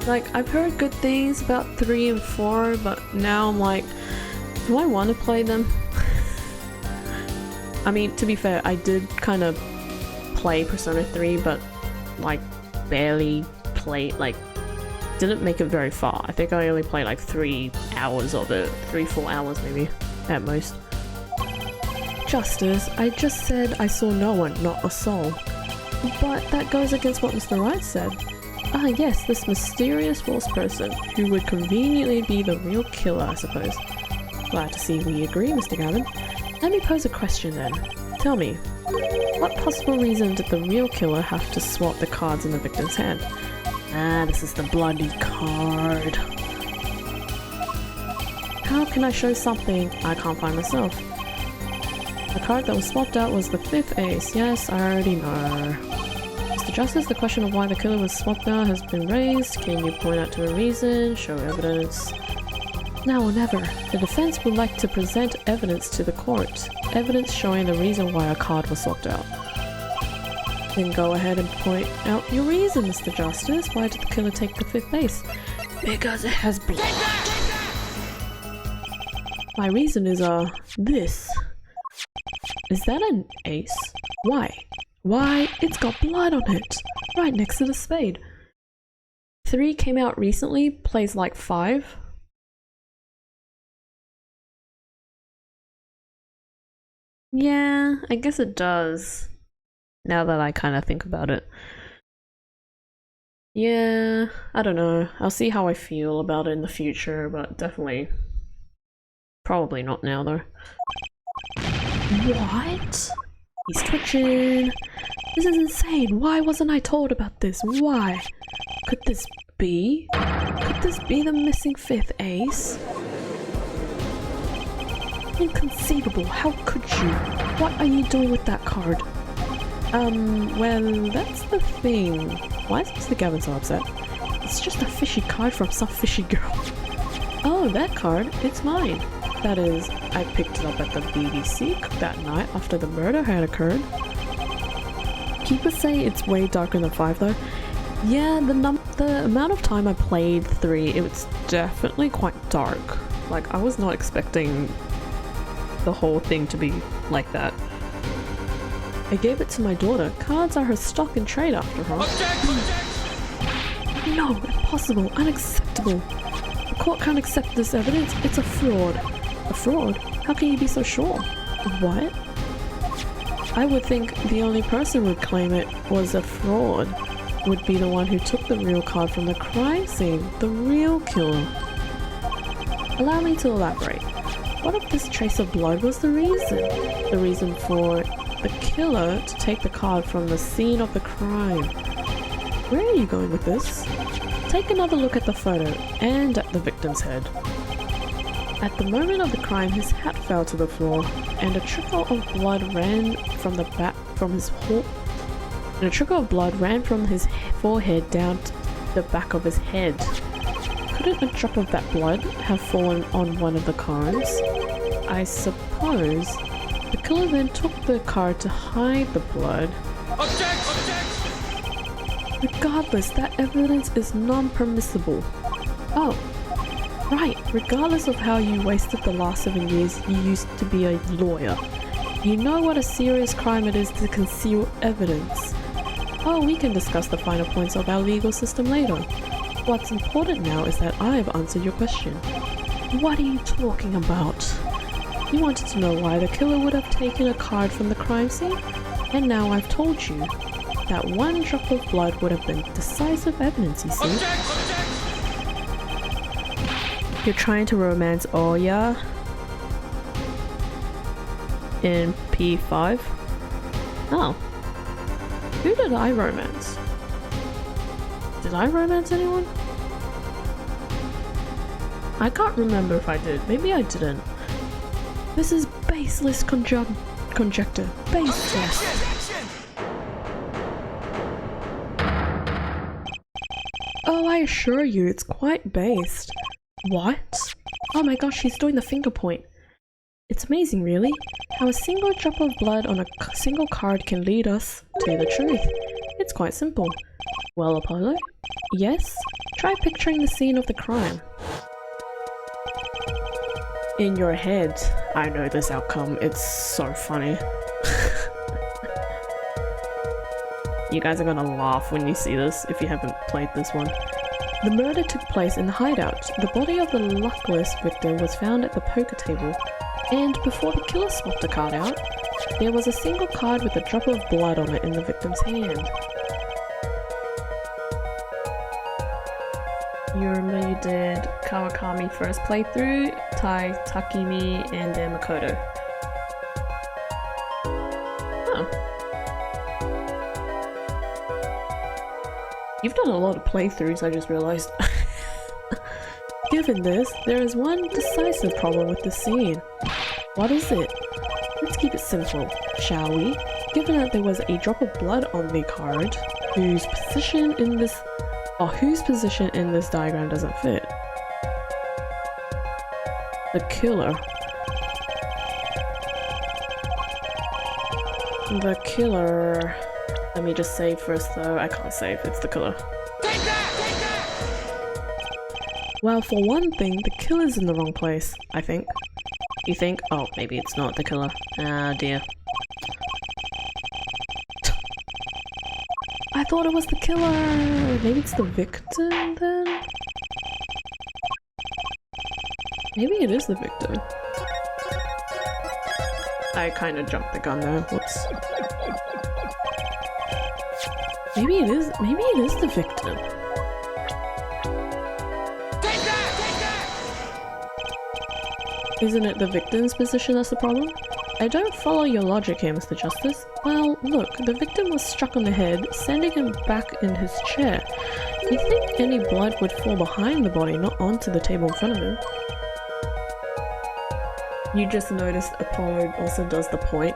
Like, I've heard good things about 3 and 4, but now I'm like, do I want to play them? I mean, to be fair, I did kind of play Persona 3, but like barely played, like didn't make it very far. I think I only played like 3 hours of it, 3-4 hours maybe at most. Justice, I just said I saw no one, not a soul. But that goes against what Mr. Wright said. Ah yes, this mysterious false person, who would conveniently be the real killer, I suppose. Glad to see we agree, Mr. Gavin. Let me pose a question then. Tell me, what possible reason did the real killer have to swap the cards in the victim's hand? Ah, this is the bloody card. How can I show something I can't find myself? The card that was swapped out was the 5th ace. Yes, I already know. Mr. Justice, the question of why the killer was swapped out has been raised. Can you point out to a reason? Show evidence. Now or never. The defense would like to present evidence to the court. Evidence showing the reason why a card was swapped out. Then go ahead and point out your reason, Mr. Justice. Why did the killer take the 5th ace? Because it has blood. My reason is, this. Is that an ace? Why? Why, it's got blood on it! Right next to the spade. 3 came out recently, plays like 5. Yeah, I guess it does. Now that I kind of think about it. Yeah, I don't know. I'll see how I feel about it in the future, but definitely... probably not now though. What? He's twitching. This is insane. Why wasn't I told about this? Why? Could this be? Could this be the missing 5th ace? Inconceivable. How could you? What are you doing with that card? Well, that's the thing. Why is Mr. Gavin so upset? It's just a fishy card from some fishy girl. Oh, that card? It's mine. That is, I picked it up at the BBC that night after the murder had occurred. People say it's way darker than 5 though. Yeah, the amount of time I played 3, it was definitely quite dark. Like, I was not expecting the whole thing to be like that. I gave it to my daughter. Cards are her stock in trade after all. No, impossible, unacceptable. The court can't accept this evidence. It's a fraud. A fraud? How can you be so sure? What? I would think the only person who would claim it was a fraud would be the one who took the real card from the crime scene, the real killer. Allow me to elaborate. What if this trace of blood was the reason? The reason for the killer to take the card from the scene of the crime. Where are you going with this? Take another look at the photo and at the victim's head. At the moment of the crime, his hat fell to the floor, and a trickle of blood ran from the back from his forehead down to the back of his head. Couldn't a drop of that blood have fallen on one of the cards? I suppose. The killer then took the card to hide the blood. Regardless, that evidence is non-permissible. Oh. Right, regardless of how you wasted the last 7 years you used to be a lawyer. You know what a serious crime it is to conceal evidence. Oh, we can discuss the finer points of our legal system later. What's important now is that I have answered your question. What are you talking about? You wanted to know why the killer would have taken a card from the crime scene? And now I've told you. That one drop of blood would have been decisive evidence, you see. You're trying to romance Oya in P5? Oh. Who did I romance? Did I romance anyone? I can't remember if I did. Maybe I didn't. This is baseless conjecture. Baseless. Oh, I assure you, it's quite based. What? Oh my gosh, he's doing the finger point. It's amazing, really, how a single drop of blood on a single card can lead us to the truth. It's quite simple. Well, Apollo? Yes? Try picturing the scene of the crime. In your head, I know this outcome. It's so funny. You guys are gonna laugh when you see this if you haven't played this one. The murder took place in the hideout. The body of the luckless victim was found at the poker table, and before the killer swapped the card out, there was a single card with a drop of blood on it in the victim's hand. You remember you did Kawakami first playthrough, Tai Takimi, and then Makoto. Oh. You've done a lot of playthroughs, I just realized. Given this, there is one decisive problem with this scene. What is it? Let's keep it simple, shall we? Given that there was a drop of blood on the card, whose position in this diagram doesn't fit? The killer. The killer. Let me just save first though. I can't save, it's the killer. Take that! Take that! Well, for one thing, the killer's in the wrong place, I think. You think? Oh, maybe it's not the killer. Ah, dear. I thought it was the killer! Maybe it's the victim then? Maybe it is the victim. I kinda jumped the gun there, whoops. Maybe it is the victim. Take that! Take that! Isn't it the victim's position that's the problem? I don't follow your logic here, Mr. Justice. Well, look, the victim was struck on the head, sending him back in his chair. You think any blood would fall behind the body, not onto the table in front of him? You just noticed Apollo also does the point.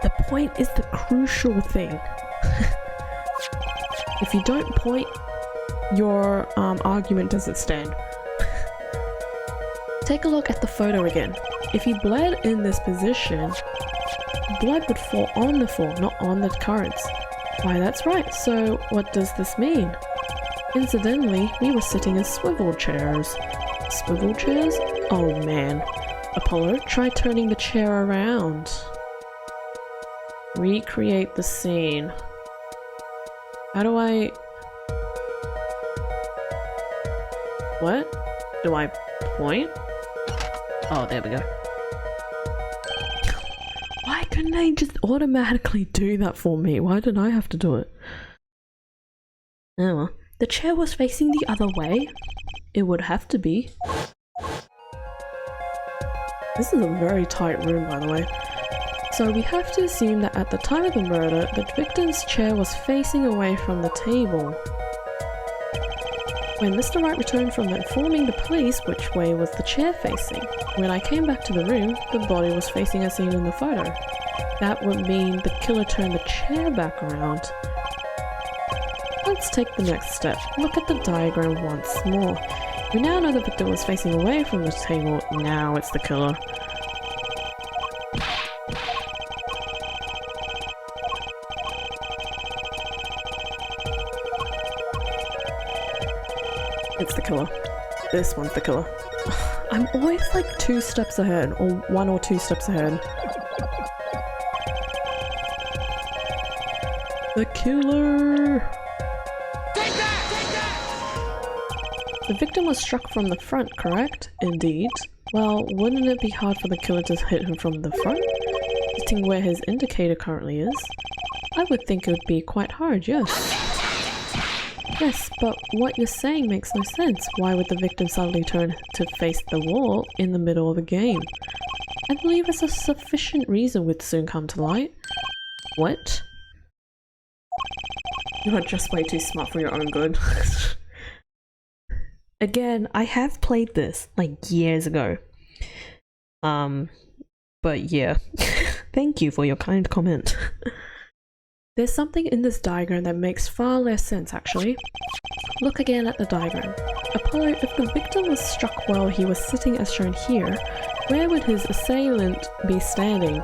The point is the crucial thing. If you don't point, your argument doesn't stand. Take a look at the photo again. If you bled in this position, blood would fall on the floor, not on the cards. Why, that's right. So what does this mean? Incidentally, we were sitting in swivel chairs. Swivel chairs? Oh man. Apollo, try turning the chair around. Recreate the scene. How do I... What? Do I point? Oh, there we go. Why couldn't they just automatically do that for me? Why did I have to do it? Oh well. The chair was facing the other way. It would have to be. This is a very tight room, by the way. So we have to assume that at the time of the murder, the victim's chair was facing away from the table. When Mr. Wright returned from informing the police which way was the chair facing, when I came back to the room, the body was facing as seen in the photo. That would mean the killer turned the chair back around. Let's take the next step. Look at the diagram once more. We now know the victim was facing away from the table, now it's the killer. It's the killer. This one's the killer. I'm always like 2 steps ahead, or 1 or 2 steps ahead. The killer! Take that! Take that! The victim was struck from the front, correct? Indeed. Well, wouldn't it be hard for the killer to hit him from the front? Hitting where his indicator currently is? I would think it would be quite hard, yes. Yes, but what you're saying makes no sense. Why would the victim suddenly turn to face the wall in the middle of the game? I believe it's a sufficient reason would soon come to light. What? You are just way too smart for your own good. Again, I have played this like years ago. But yeah. Thank you for your kind comment. There's something in this diagram that makes far less sense, actually. Look again at the diagram. Apollo, if the victim was struck while he was sitting as shown here, where would his assailant be standing?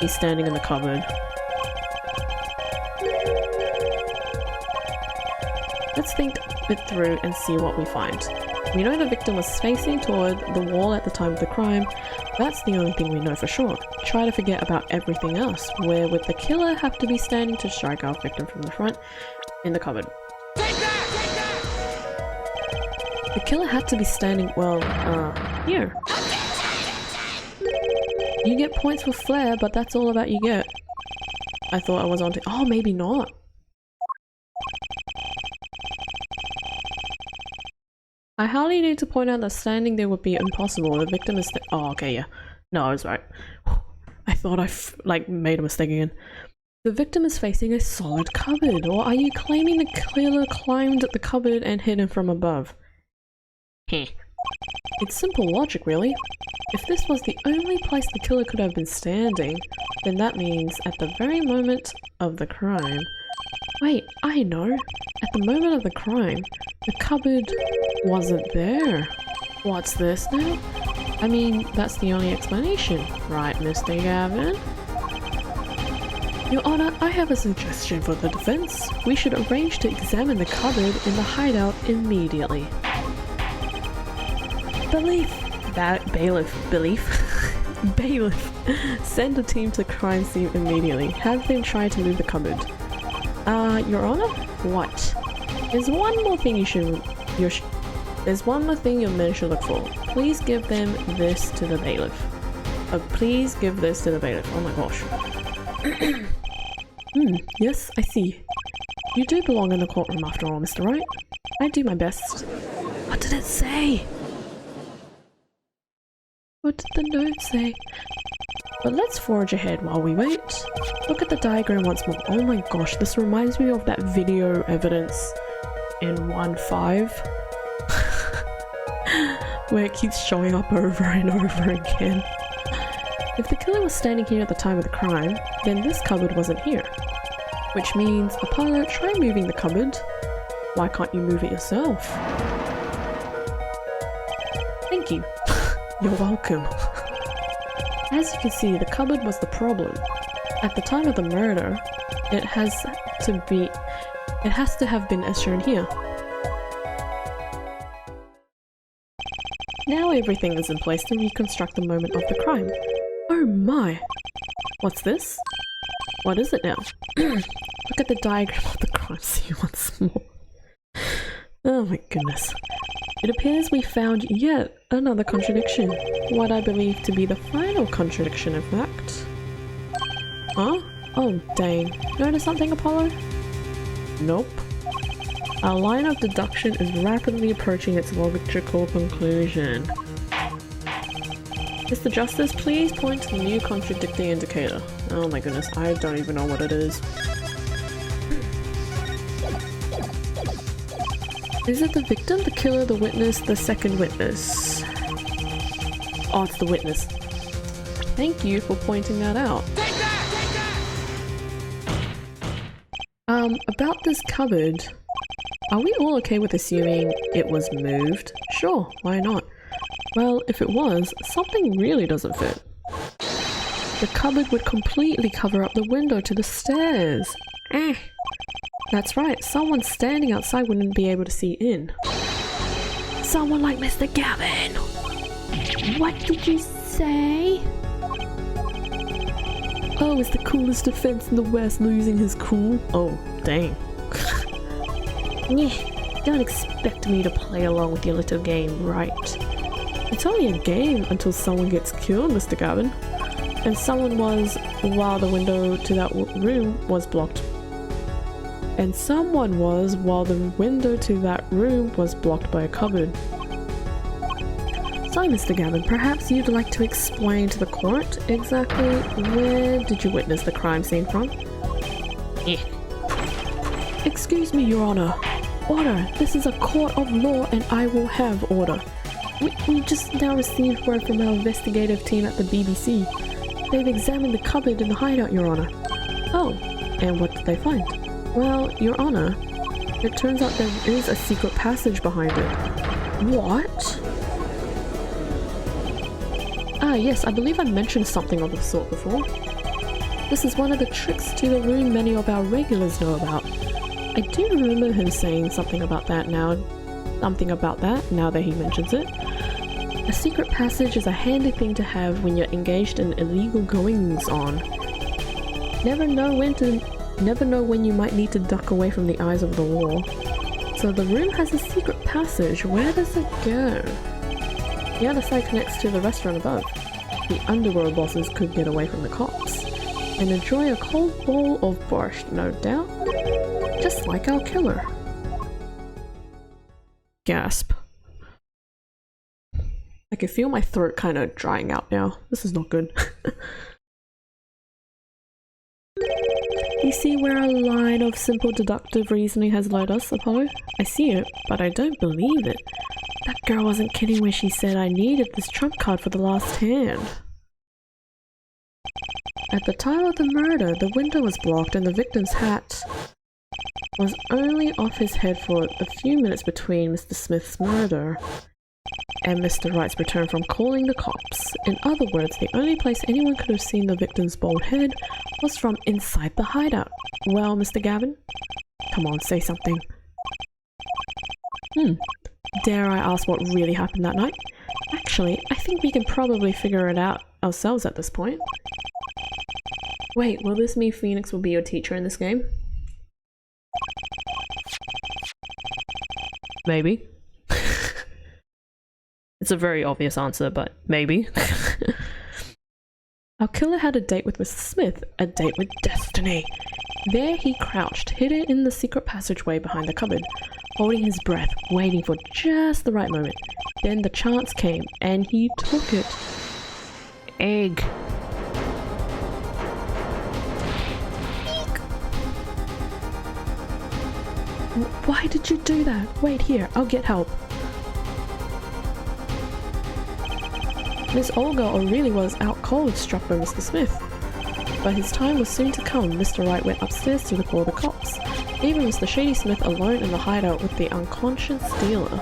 He's standing in the cupboard. Let's think it through and see what we find. We know the victim was facing toward the wall at the time of the crime. That's the only thing we know for sure. Try to forget about everything else. Where would the killer have to be standing to strike our victim from the front? In the cupboard. Take that! The killer had to be standing, well, here. You get points for flair, but that's all that you get. I thought I was on to- oh, maybe not. I hardly need to point out that standing there would be impossible. The victim is oh, okay, yeah. No, I was right. I thought I made a mistake again. The victim is facing a solid cupboard, or are you claiming the killer climbed the cupboard and hit him from above? Heh. It's simple logic, really. If this was the only place the killer could have been standing, then that means at the very moment of the crime... Wait, I know. At the moment of the crime, the cupboard wasn't there. What's this now? I mean, that's the only explanation, right, Mr. Gavin? Your Honor, I have a suggestion for the defense. We should arrange to examine the cupboard in the hideout immediately. Bailiff. Send a team to crime scene immediately. Have them try to move the cupboard. Your Honor? What? There's one more thing there's one more thing your men should look for. Please give them this to the bailiff. Please give this to the bailiff. Oh my gosh. Yes, I see. You do belong in the courtroom after all, Mr. Wright. I do my best. What did it say? What did the note say? But let's forge ahead while we wait. Look at the diagram once more. Oh my gosh, this reminds me of that video evidence in 1.5 where it keeps showing up over and over again. If the killer was standing here at the time of the crime, then this cupboard wasn't here. Which means, Apollo, try moving the cupboard. Why can't you move it yourself? Thank you. You're welcome. As you can see, the cupboard was the problem. At the time of the murder, it has to have been as shown here. Now everything is in place to reconstruct the moment of the crime. Oh my! What's this? What is it now? Look at the diagram of the crime scene once more. Oh my goodness. It appears we found yet another contradiction. What I believe to be the final contradiction, in fact. Huh? Oh dang. Notice something, Apollo? Nope. Our line of deduction is rapidly approaching its logical conclusion. Mr. Justice, please point to the new contradicting indicator. Oh my goodness, I don't even know what it is. Is it the victim, the killer, the witness, the second witness? Oh, it's the witness. Thank you for pointing that out. Take that! About this cupboard, are we all okay with assuming it was moved? Sure, why not? Well, if it was, something really doesn't fit. The cupboard would completely cover up the window to the stairs. That's right, someone standing outside wouldn't be able to see in. Someone like Mr. Gavin! What did you say? Oh, it's the coolest defense in the West, losing his cool. Oh, dang. Don't expect me to play along with your little game, right? It's only a game until someone gets killed, Mr. Gavin. And someone was while the window to that room was blocked. And someone was while the window to that room was blocked by a cupboard. So, Mr. Gavin, perhaps you'd like to explain to the court exactly where did you witness the crime scene from? Excuse me, Your Honor. Order! This is a court of law and I will have order. We just now received word from our investigative team at the BBC. They've examined the cupboard in the hideout, Your Honor. Oh, and what did they find? Well, Your Honor, it turns out there is a secret passage behind it. What? Ah yes, I believe I mentioned something of the sort before. This is one of the tricks to the room many of our regulars know about. I do remember him saying something about that now that he mentions it. A secret passage is a handy thing to have when you're engaged in illegal goings-on. Never know when you might need to duck away from the eyes of the law. So the room has a secret passage. Where does it go? The other side connects to the restaurant above. The underworld bosses could get away from the cops and enjoy a cold bowl of borscht, no doubt. Just like our killer. Gasp. I can feel my throat kind of drying out now. This is not good. You see where our line of simple deductive reasoning has led us, Apollo? I see it, but I don't believe it. That girl wasn't kidding when she said I needed this trump card for the last hand. At the time of the murder, the window was blocked and the victim's hat was only off his head for a few minutes between Mr. Smith's murder and Mr. Wright's return from calling the cops. In other words, the only place anyone could have seen the victim's bald head was from inside the hideout. Well, Mr. Gavin? Come on, say something. Dare I ask what really happened that night? Actually, I think we can probably figure it out ourselves at this point. Wait, will this mean Phoenix will be your teacher in this game? Maybe. It's a very obvious answer, but maybe. Our killer had a date with Mr. Smith, a date with destiny. There he crouched, hidden in the secret passageway behind the cupboard, holding his breath, waiting for just the right moment. Then the chance came, and he took it. Egg. Why did you do that? Wait here, I'll get help. Miss Olga really was out cold, struck by Mr. Smith. But his time was soon to come. Mr. Wright went upstairs to call the cops, leaving Mr. Shady Smith alone in the hideout with the unconscious dealer.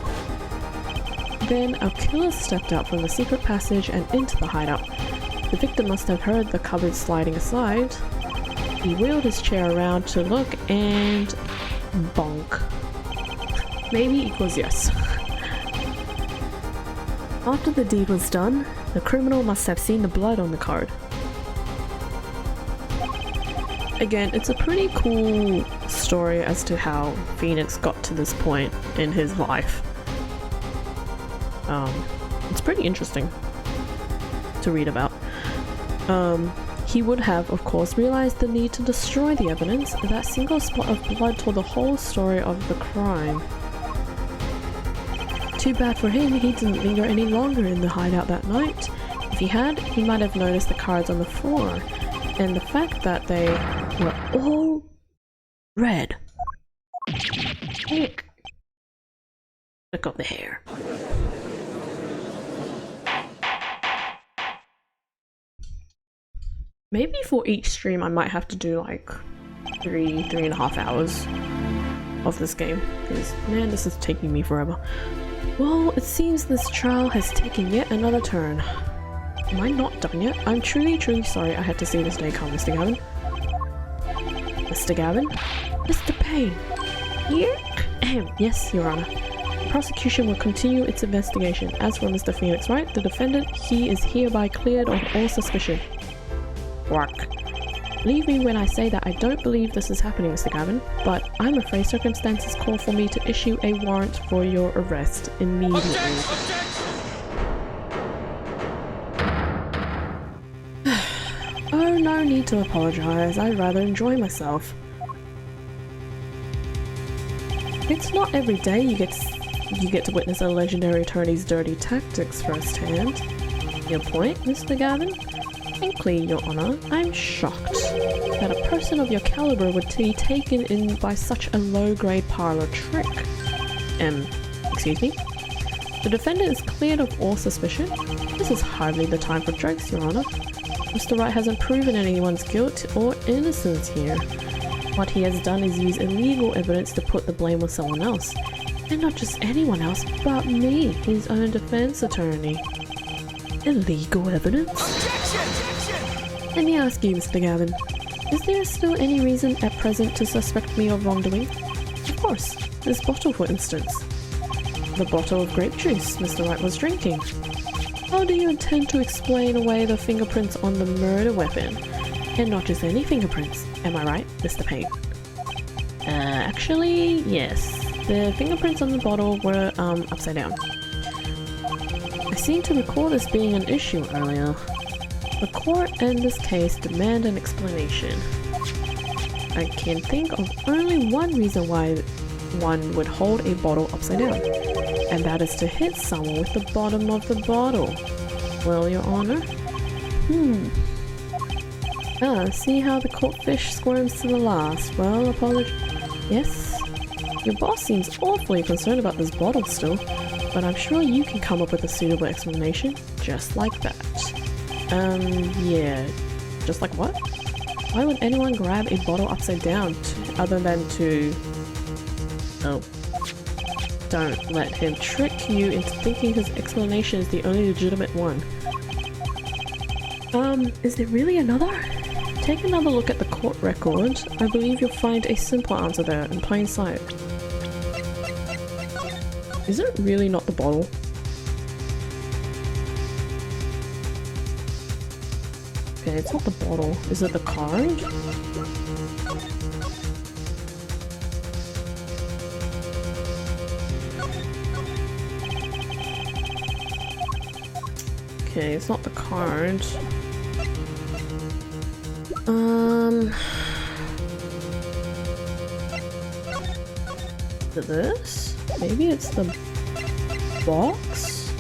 Then our killer stepped out from the secret passage and into the hideout. The victim must have heard the cupboard sliding aside. He wheeled his chair around to look and... bonk. Maybe equals yes. After the deed was done, the criminal must have seen the blood on the card. Again, it's a pretty cool story as to how Phoenix got to this point in his life. It's pretty interesting to read about. He would have, of course, realized the need to destroy the evidence. That single spot of blood told the whole story of the crime. Too bad for him, he didn't linger any longer in the hideout that night. If he had, he might have noticed the cards on the floor, and the fact that they were all red. Heck. Look up the hair. Maybe for each stream I might have to do like 3.5 hours of this game, because man, this is taking me forever. Well, it seems this trial has taken yet another turn. Am I not done yet? I'm truly sorry I had to see this day come, Mr. Gavin. Mr. Gavin? Mr. Payne! Here? Yes, Your Honor. The prosecution will continue its investigation. As for Mr. Phoenix Wright, the defendant, he is hereby cleared of all suspicion. Work. Believe me when I say that I don't believe this is happening, Mr. Gavin, but I'm afraid circumstances call for me to issue a warrant for your arrest immediately. Oh, no need to apologize. I'd rather enjoy myself. It's not every day you get to witness a legendary attorney's dirty tactics firsthand. Your point, Mr. Gavin? Frankly, Your Honor, I'm shocked that a person of your caliber would be taken in by such a low-grade parlor trick. Excuse me? The defendant is cleared of all suspicion? This is hardly the time for jokes, Your Honor. Mr. Wright hasn't proven anyone's guilt or innocence here. What he has done is use illegal evidence to put the blame on someone else. And not just anyone else, but me, his own defense attorney. Illegal evidence? Let me ask you, Mr. Gavin, is there still any reason at present to suspect me of wrongdoing? Of course, this bottle for instance. The bottle of grape juice Mr. Wright was drinking. How do you intend to explain away the fingerprints on the murder weapon? And not just any fingerprints, am I right, Mr. Payne? Actually, yes. The fingerprints on the bottle were, upside down. I seem to recall this being an issue earlier. The court in this case demand an explanation. I can think of only one reason why one would hold a bottle upside down, and that is to hit someone with the bottom of the bottle. Well, Your Honor? See how the court fish squirms to the last. Well, apologize. Yes? Your boss seems awfully concerned about this bottle still, but I'm sure you can come up with a suitable explanation, just like that. Yeah. Just like what? Why would anyone grab a bottle upside down other than to... Oh. Don't let him trick you into thinking his explanation is the only legitimate one. Is there really another? Take another look at the court record. I believe you'll find a simple answer there in plain sight. Is it really not the bottle? Okay, it's not the bottle. Is it the card? Okay, it's not the card. Is it this? Maybe it's the box?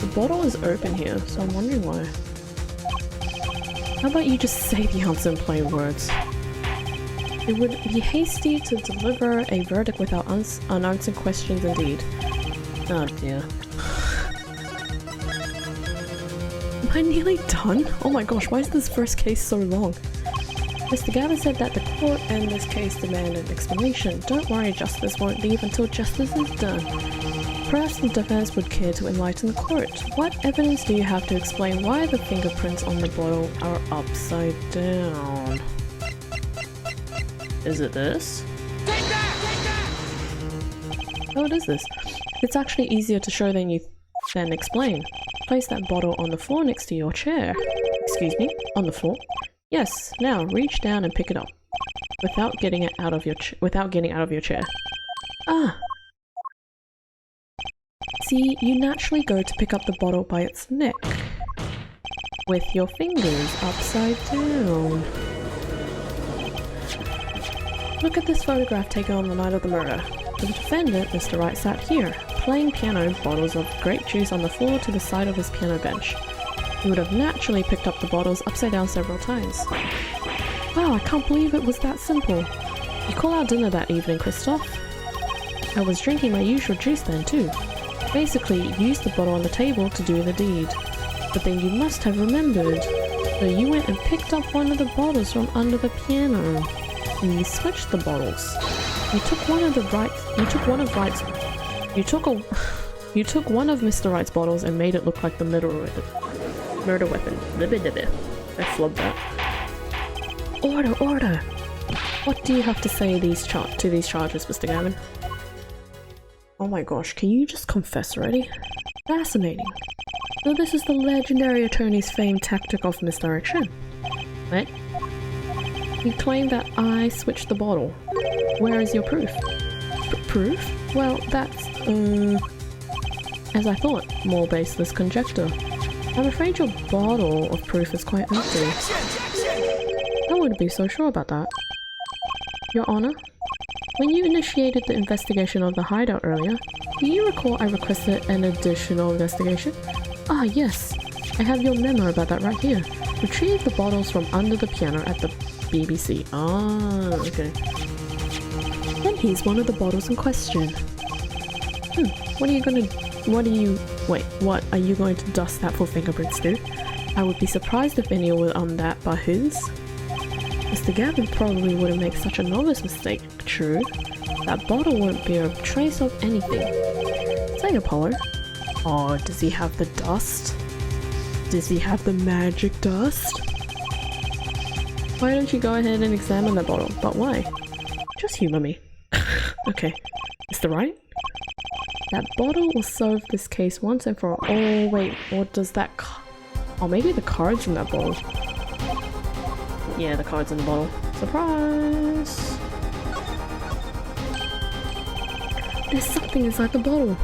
The bottle is open here, so I'm wondering why. How about you just say the answer in plain words? It would be hasty to deliver a verdict without unanswered questions indeed. Oh dear. Am I nearly done? Oh my gosh, why is this first case so long? Mr. Gavin said that the court in this case demanded an explanation. Don't worry, justice won't leave until justice is done. Perhaps the defense would care to enlighten the court. What evidence do you have to explain why the fingerprints on the bottle are upside down? Is it this? Take that! Take that! Oh, what is this? It's actually easier to show than explain. Place that bottle on the floor next to your chair. Excuse me, on the floor? Yes, now reach down and pick it up. Without getting it out of your chair. Ah! See, you naturally go to pick up the bottle by its neck. With your fingers upside down. Look at this photograph taken on the night of the murder. The defendant, Mr. Wright, sat here, playing piano, bottles of grape juice on the floor to the side of his piano bench. He would have naturally picked up the bottles upside down several times. Wow, I can't believe it was that simple. You call out dinner that evening, Christoph? I was drinking my usual juice then too. Basically, you used the bottle on the table to do the deed. But then you must have remembered. So you went and picked up one of the bottles from under the piano. And you switched the bottles. You took one of Mr. Wright's bottles and made it look like the murder weapon. I flubbed that. Order, order! What do you have to say to these charges, Mr. Gavin? Oh my gosh, can you just confess already? Fascinating. So this is the legendary attorney's famed tactic of misdirection. What? You claim that I switched the bottle. Where is your proof? Proof? Well, that's, as I thought, more baseless conjecture. I'm afraid your bottle of proof is quite empty. I wouldn't be so sure about that. Your Honor, when you initiated the investigation of the hideout earlier, do you recall I requested an additional investigation? Ah, yes. I have your memo about that right here. Retrieve the bottles from under the piano at the BBC. Ah, okay. Then here's one of the bottles in question. What are you going to dust that for fingerprints too? I would be surprised if any were on that but his. Mr. Gavin probably wouldn't make such a novice mistake, true. That bottle won't bear a trace of anything. Say, Apollo. Oh, does he have the dust? Does he have the magic dust? Why don't you go ahead and examine the bottle? But why? Just humor me. Okay. Mr. Wright? That bottle will solve this case once and for all. Oh wait, or does that oh, maybe the cards in that bottle. Yeah, the cards in the bottle. Surprise! There's something inside the bottle.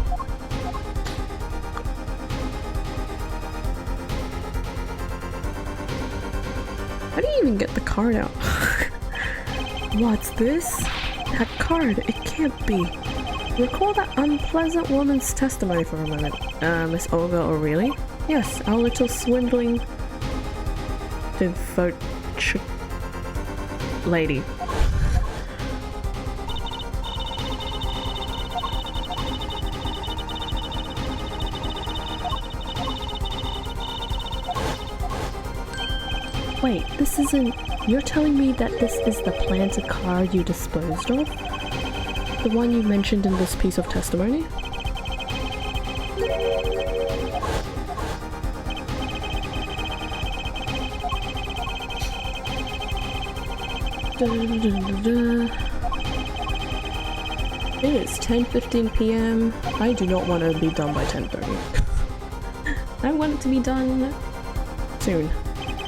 How do you even get the card out? What's this? That card, it can't be. Recall that unpleasant woman's testimony for a moment. Miss Olga O'Reilly? Yes, our little swindling devote lady. Wait, this isn't... You're telling me that this is the planted card you disposed of? The one you mentioned in this piece of testimony? It is 10:15 p.m. I do not want to be done by 10:30. I want it to be done soon,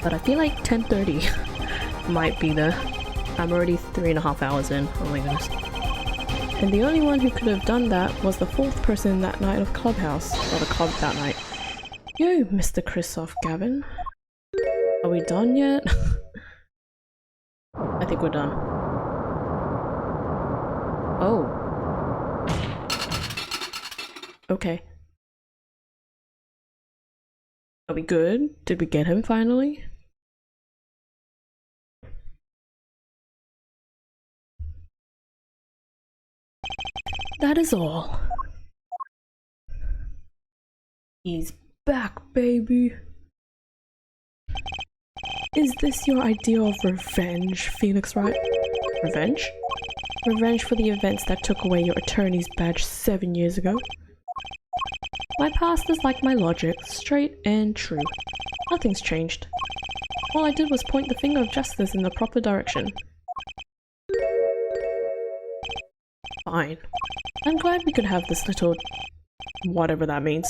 but I feel like 10:30 might be the... I'm already 3.5 hours in. Oh my goodness. And the only one who could have done that was the fourth person that night of Clubhouse, or the club that night. Yo, Mr. Christoph Gavin. Are we done yet? I think we're done. Oh. Okay. Are we good? Did we get him finally? That is all. He's back, baby. Is this your idea of revenge, Phoenix Wright? Revenge? Revenge for the events that took away your attorney's badge 7 years ago? My past is like my logic, straight and true. Nothing's changed. All I did was point the finger of justice in the proper direction. Fine. I'm glad we could have this little... whatever that means.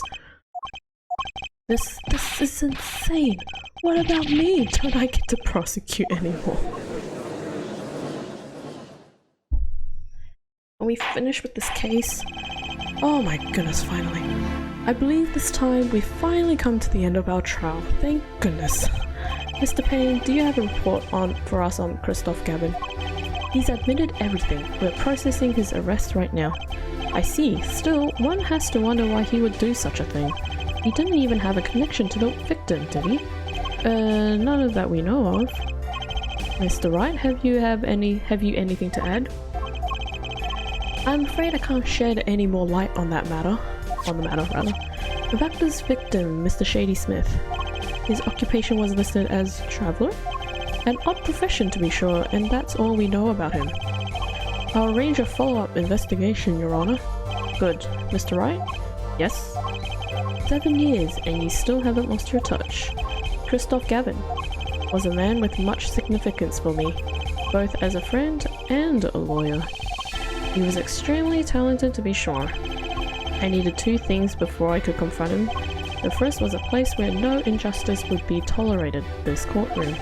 This is insane! What about me? Don't I get to prosecute anymore? Are we finished with this case? Oh my goodness, finally. I believe this time we've finally come to the end of our trial. Thank goodness. Mr. Payne, do you have a report for us on Christoph Gavin? He's admitted everything. We're processing his arrest right now. I see. Still, one has to wonder why he would do such a thing. He didn't even have a connection to the victim, did he? None of that we know of. Mr. Wright, have you anything to add? I'm afraid I can't shed any more light on the matter. The Vector's victim, Mr. Shady Smith. His occupation was listed as traveler? An odd profession to be sure, and that's all we know about him. I'll arrange a follow-up investigation, Your Honor. Good. Mr. Wright? Yes? 7 years, and you still haven't lost your touch. Christoph Gavin was a man with much significance for me, both as a friend and a lawyer. He was extremely talented to be sure. I needed 2 things before I could confront him. The first was a place where no injustice would be tolerated, this courtroom.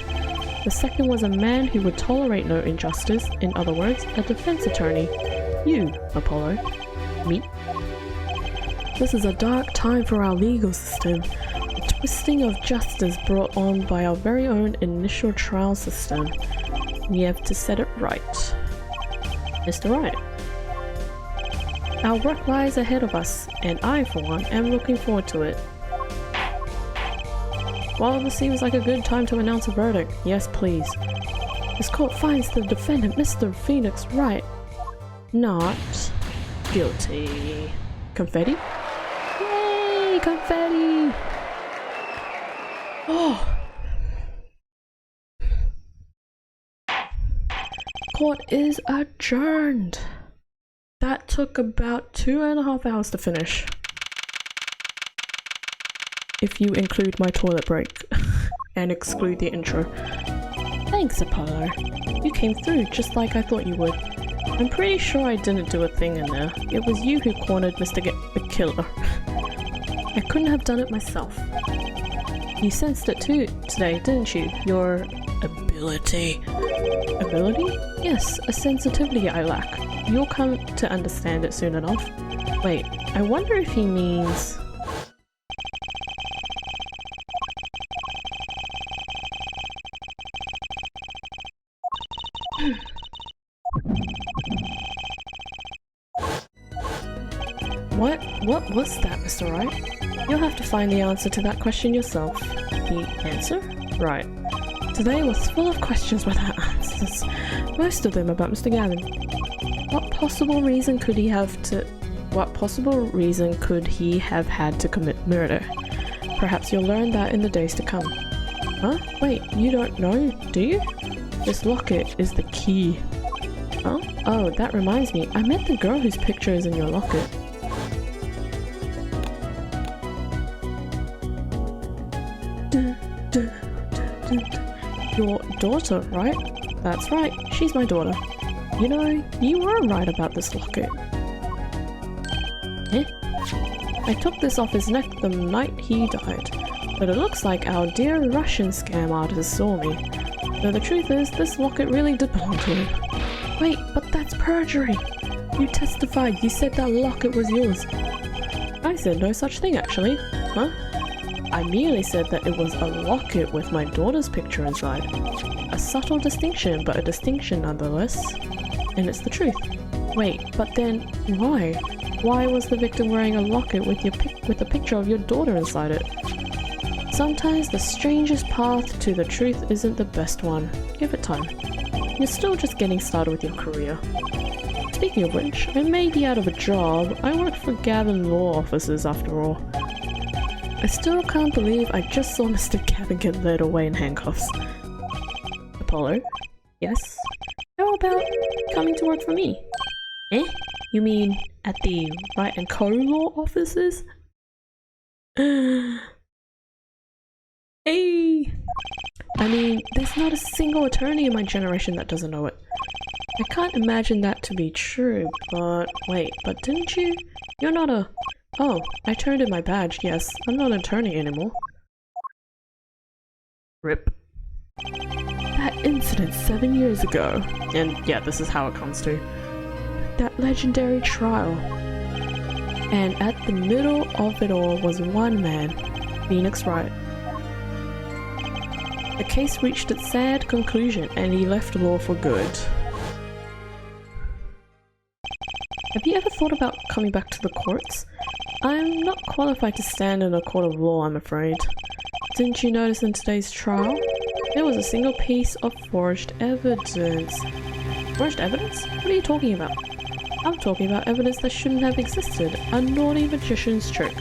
The second was a man who would tolerate no injustice, in other words, a defense attorney. You, Apollo. Me. This is a dark time for our legal system. A twisting of justice brought on by our very own initial trial system. We have to set it right. Mr. Wright. Our work lies ahead of us, and I, for one, am looking forward to it. Well, this seems like a good time to announce a verdict. Yes, please. This court finds the defendant, Mr. Phoenix Wright, not guilty. Confetti? Yay! Confetti! Oh! Court is adjourned. That took about 2.5 hours to finish. If you include my toilet break and exclude the intro. Thanks, Apollo. You came through just like I thought you would. I'm pretty sure I didn't do a thing in there. It was you who cornered Mr. the Killer. I couldn't have done it myself. You sensed it too today, didn't you? Your ability. Ability? Yes, a sensitivity I lack. You'll come to understand it soon enough. Wait, I wonder if he means... What was that, Mr. Wright? You'll have to find the answer to that question yourself. The answer? Right. Today was full of questions without answers. Most of them about Mr. Gavin. What possible reason could he have had to commit murder? Perhaps you'll learn that in the days to come. Huh? Wait, you don't know, do you? This locket is the key. Oh? Oh, that reminds me. I met the girl whose picture is in your locket. Your daughter, right? That's right, she's my daughter. You know, you were right about this locket. Eh? I took this off his neck the night he died, but it looks like our dear Russian scam artist saw me. Though the truth is, this locket really did belong to him. Wait, but that's perjury! You testified, you said that locket was yours. I said no such thing, actually. Huh? I merely said that it was a locket with my daughter's picture inside. A subtle distinction, but a distinction nonetheless. And it's the truth. Wait, but then why? Why was the victim wearing a locket with a picture of your daughter inside it? Sometimes the strangest path to the truth isn't the best one. Give it time. You're still just getting started with your career. Speaking of which, I may be out of a job. I work for Gavin Law Offices after all. I still can't believe I just saw Mr. Gavin get led away in handcuffs. Apollo? Yes? How about coming to work for me? Eh? You mean at the Wright & Co. Law Offices? Hey! I mean, there's not a single attorney in my generation that doesn't know it. I can't imagine that to be true, but wait, but didn't you? You're not a... Oh, I turned in my badge, yes. I'm not an attorney anymore. RIP. That incident 7 years ago. And yeah, this is how it comes to. That legendary trial. And at the middle of it all was one man, Phoenix Wright. The case reached its sad conclusion and he left law for good. Have you ever thought about coming back to the courts? I'm not qualified to stand in a court of law, I'm afraid. Didn't you notice in today's trial? There was a single piece of forged evidence. Forged evidence? What are you talking about? I'm talking about evidence that shouldn't have existed. A naughty magician's trick.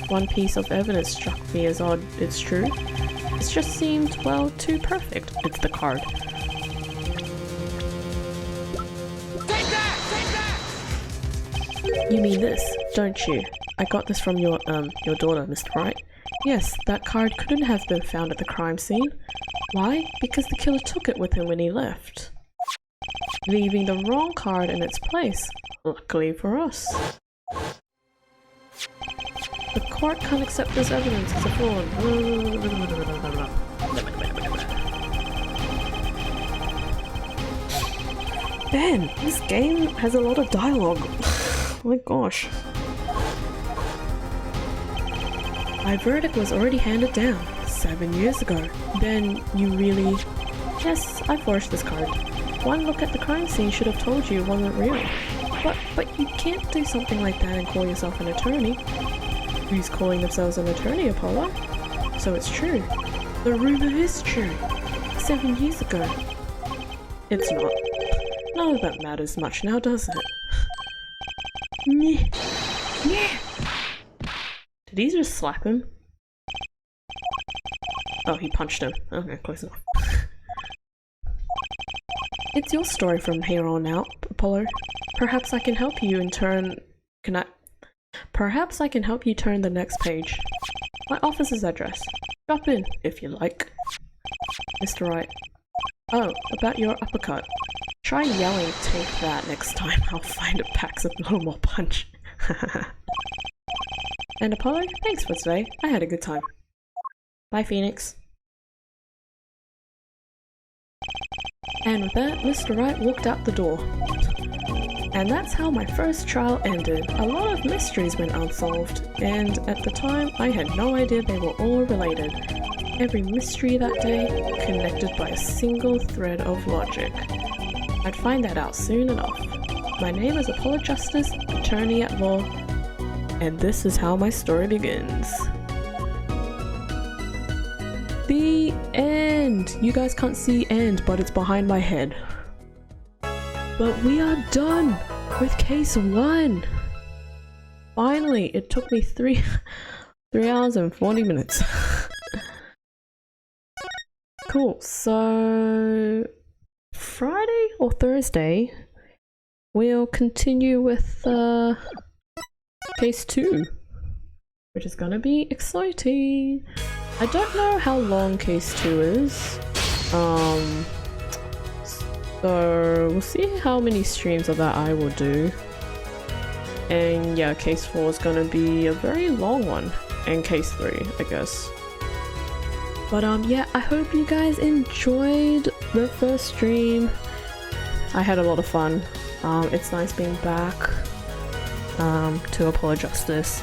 One piece of evidence struck me as odd. It's true. It just seemed, well, too perfect. It's the card. You mean this, don't you? I got this from your daughter, Mr. Wright. Yes, that card couldn't have been found at the crime scene. Why? Because the killer took it with him when he left, leaving the wrong card in its place. Luckily for us. The court can't accept this evidence as a fraud. Ben, this game has a lot of dialogue. Oh my gosh. My verdict was already handed down 7 years ago. Then you really... Yes, I forged this card. One look at the crime scene should have told you it wasn't real. But you can't do something like that and call yourself an attorney. Who's calling themselves an attorney, Apollo? So it's true. The rumor is true. 7 years ago. It's not. None of that matters much now, does it? Yeah. Did he just slap him? Oh, he punched him. Okay, close enough. It's your story from here on out, Apollo. Perhaps I can help you in turn... Perhaps I can help you turn the next page. My office's address. Drop in, if you like. Mr. Right. Oh, about your uppercut. Try yelling "take that" next time. I'll find it packs a little more punch. And Apollo, thanks for today. I had a good time. Bye, Phoenix. And with that, Mr. Right walked out the door. And that's how my first trial ended. A lot of mysteries went unsolved, and at the time I had no idea they were all related. Every mystery that day connected by a single thread of logic. I'd find that out soon enough. My name is Apollo Justice, attorney at law, and this is how my story begins. The end! You guys can't see end, but it's behind my head. But we are done with case 1! Finally, it took me 3 hours and 40 minutes. Cool, so Friday or Thursday, we'll continue with case 2, which is gonna be exciting. I don't know how long case 2 is, so we'll see how many streams of that I will do. And yeah, case 4 is gonna be a very long one, and case 3, I guess. But yeah, I hope you guys enjoyed the first stream. I had a lot of fun. It's nice being back to Apollo Justice.